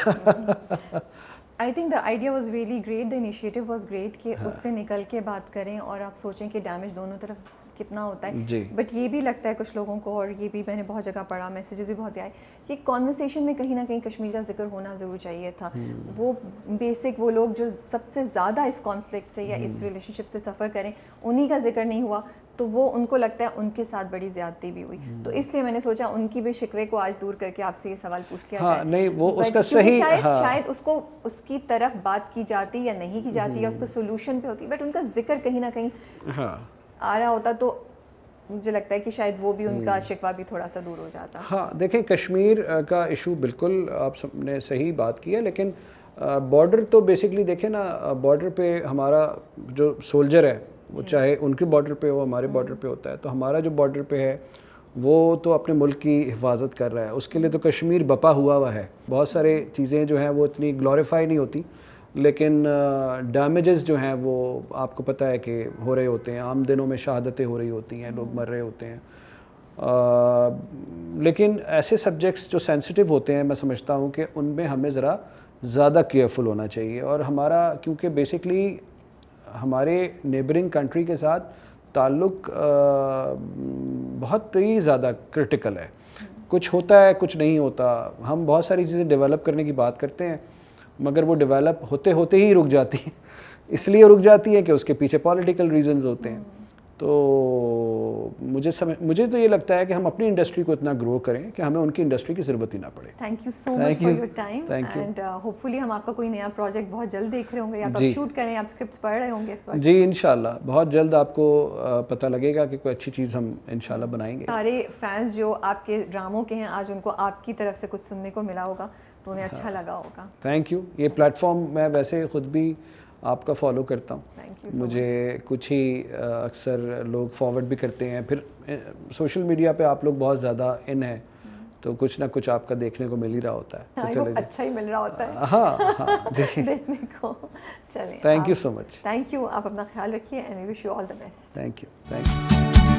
I think the idea was really great, the initiative was great کہ اس سے نکل کے بات کریں اور آپ سوچیں کہ ڈیمیج دونوں طرف کتنا ہوتا ہے. جی. بٹ یہ بھی لگتا ہے کچھ لوگوں کو, اور یہ بھی میں نے بہت جگہ پڑھا, میسیجز بھی بہت آئے کہ کانورسیشن میں کہیں نہ کہیں کشمیر کا ذکر ہونا ضرور چاہیے تھا. وہ بیسک وہ لوگ جو سب سے زیادہ اس کانفلکٹ سے یا اس ریلیشن شپ سے سفر کریں, انہی کا ذکر نہیں ہوا, تو وہ ان کو لگتا ہے ان کے ساتھ بڑی زیادتی بھی ہوئی. تو اس لیے میں نے سوچا ان کی بھی شکوے کو آج دور کر کے آپ سے یہ سوال پوچھ لیا جائے. نہیں وہ اس کا صحیح, شاید اس کو اس کی طرف بات کی جاتی یا نہیں کی جاتی یا اس کو سولوشن پہ ہوتی, بٹ ان کا ذکر کہیں نہ کہیں آ رہا ہوتا تو مجھے لگتا ہے کہ شاید وہ بھی ان کا شکوہ بھی تھوڑا سا دور ہو جاتا. ہاں دیکھیں کشمیر کا ایشو بالکل آپ سب نے صحیح بات کی ہے, لیکن بارڈر تو بیسکلی دیکھیں نا, بارڈر پہ ہمارا جو سولجر ہے وہ چاہے ان کے بارڈر پہ ہو ہمارے بارڈر پہ ہوتا ہے, تو ہمارا جو بارڈر پہ ہے وہ تو اپنے ملک کی حفاظت کر رہا ہے, اس کے لیے تو کشمیر بپا ہوا ہے. بہت سارے چیزیں جو ہیں وہ اتنی گلوریفائی نہیں ہوتی, لیکن ڈیمیجز جو ہیں وہ آپ کو پتہ ہے کہ ہو رہے ہوتے ہیں. عام دنوں میں شہادتیں ہو رہی ہوتی ہیں, لوگ مر رہے ہوتے ہیں. لیکن ایسے سبجیکٹس جو سینسٹیو ہوتے ہیں میں سمجھتا ہوں کہ ان میں ہمیں ذرا زیادہ کیئرفل ہونا چاہیے. اور ہمارا کیونکہ بیسکلی ہمارے نیبرنگ کنٹری کے ساتھ تعلق بہت ہی زیادہ کرٹیکل ہے. کچھ ہوتا ہے کچھ نہیں ہوتا. ہم بہت ساری چیزیں ڈیولپ کرنے کی بات کرتے ہیں مگر وہ ڈیولپ ہوتے ہوتے ہی رک جاتی ہیں. اس لیے رک جاتی ہیں کہ اس کے پیچھے پولیٹیکل ریزنز ہوتے ہیں. تو مجھے تو یہ لگتا ہے کہ ہم اپنی انڈسٹری کو اتنا گرو کریں کہ ہمیں ان کی انڈسٹری کی ضرورت ہی نہ پڑے. Thank you so much for your time, and hopefully ہم آپ کا کوئی نیا پروجیکٹ بہت جلد دیکھ رہے ہوں گے, یا تو آپ شوٹ کریں, آپ اسکرپٹس پڑھ رہے ہوں گے اس وقت. جی انشاءاللہ بہت جلد آپ کو پتہ لگے گا کہ کوئی اچھی چیز ہم انشاءاللہ بنائیں گے. سارے فینس جو آپ کے ڈراموں کے ہیں آج ان کو آپ کی طرف سے کچھ سننے کو ملا ہوگا تو انہیں اچھا لگا ہوگا. Thank you. یہ پلیٹ فارم میں ویسے خود بھی آپ کا فالو کرتا ہوں, مجھے کچھ ہی اکثر لوگ فارورڈ بھی کرتے ہیں. پھر سوشل میڈیا پہ آپ لوگ بہت زیادہ ان ہیں تو کچھ نہ کچھ آپ کا دیکھنے کو مل ہی رہا ہوتا ہے. اچھا ہی مل رہا ہوتا ہے. ہاں جی دیکھنے کو. چلیں thank you so much. Thank you. آپ اپنا خیال رکھیے and we wish you all the best. Thank you.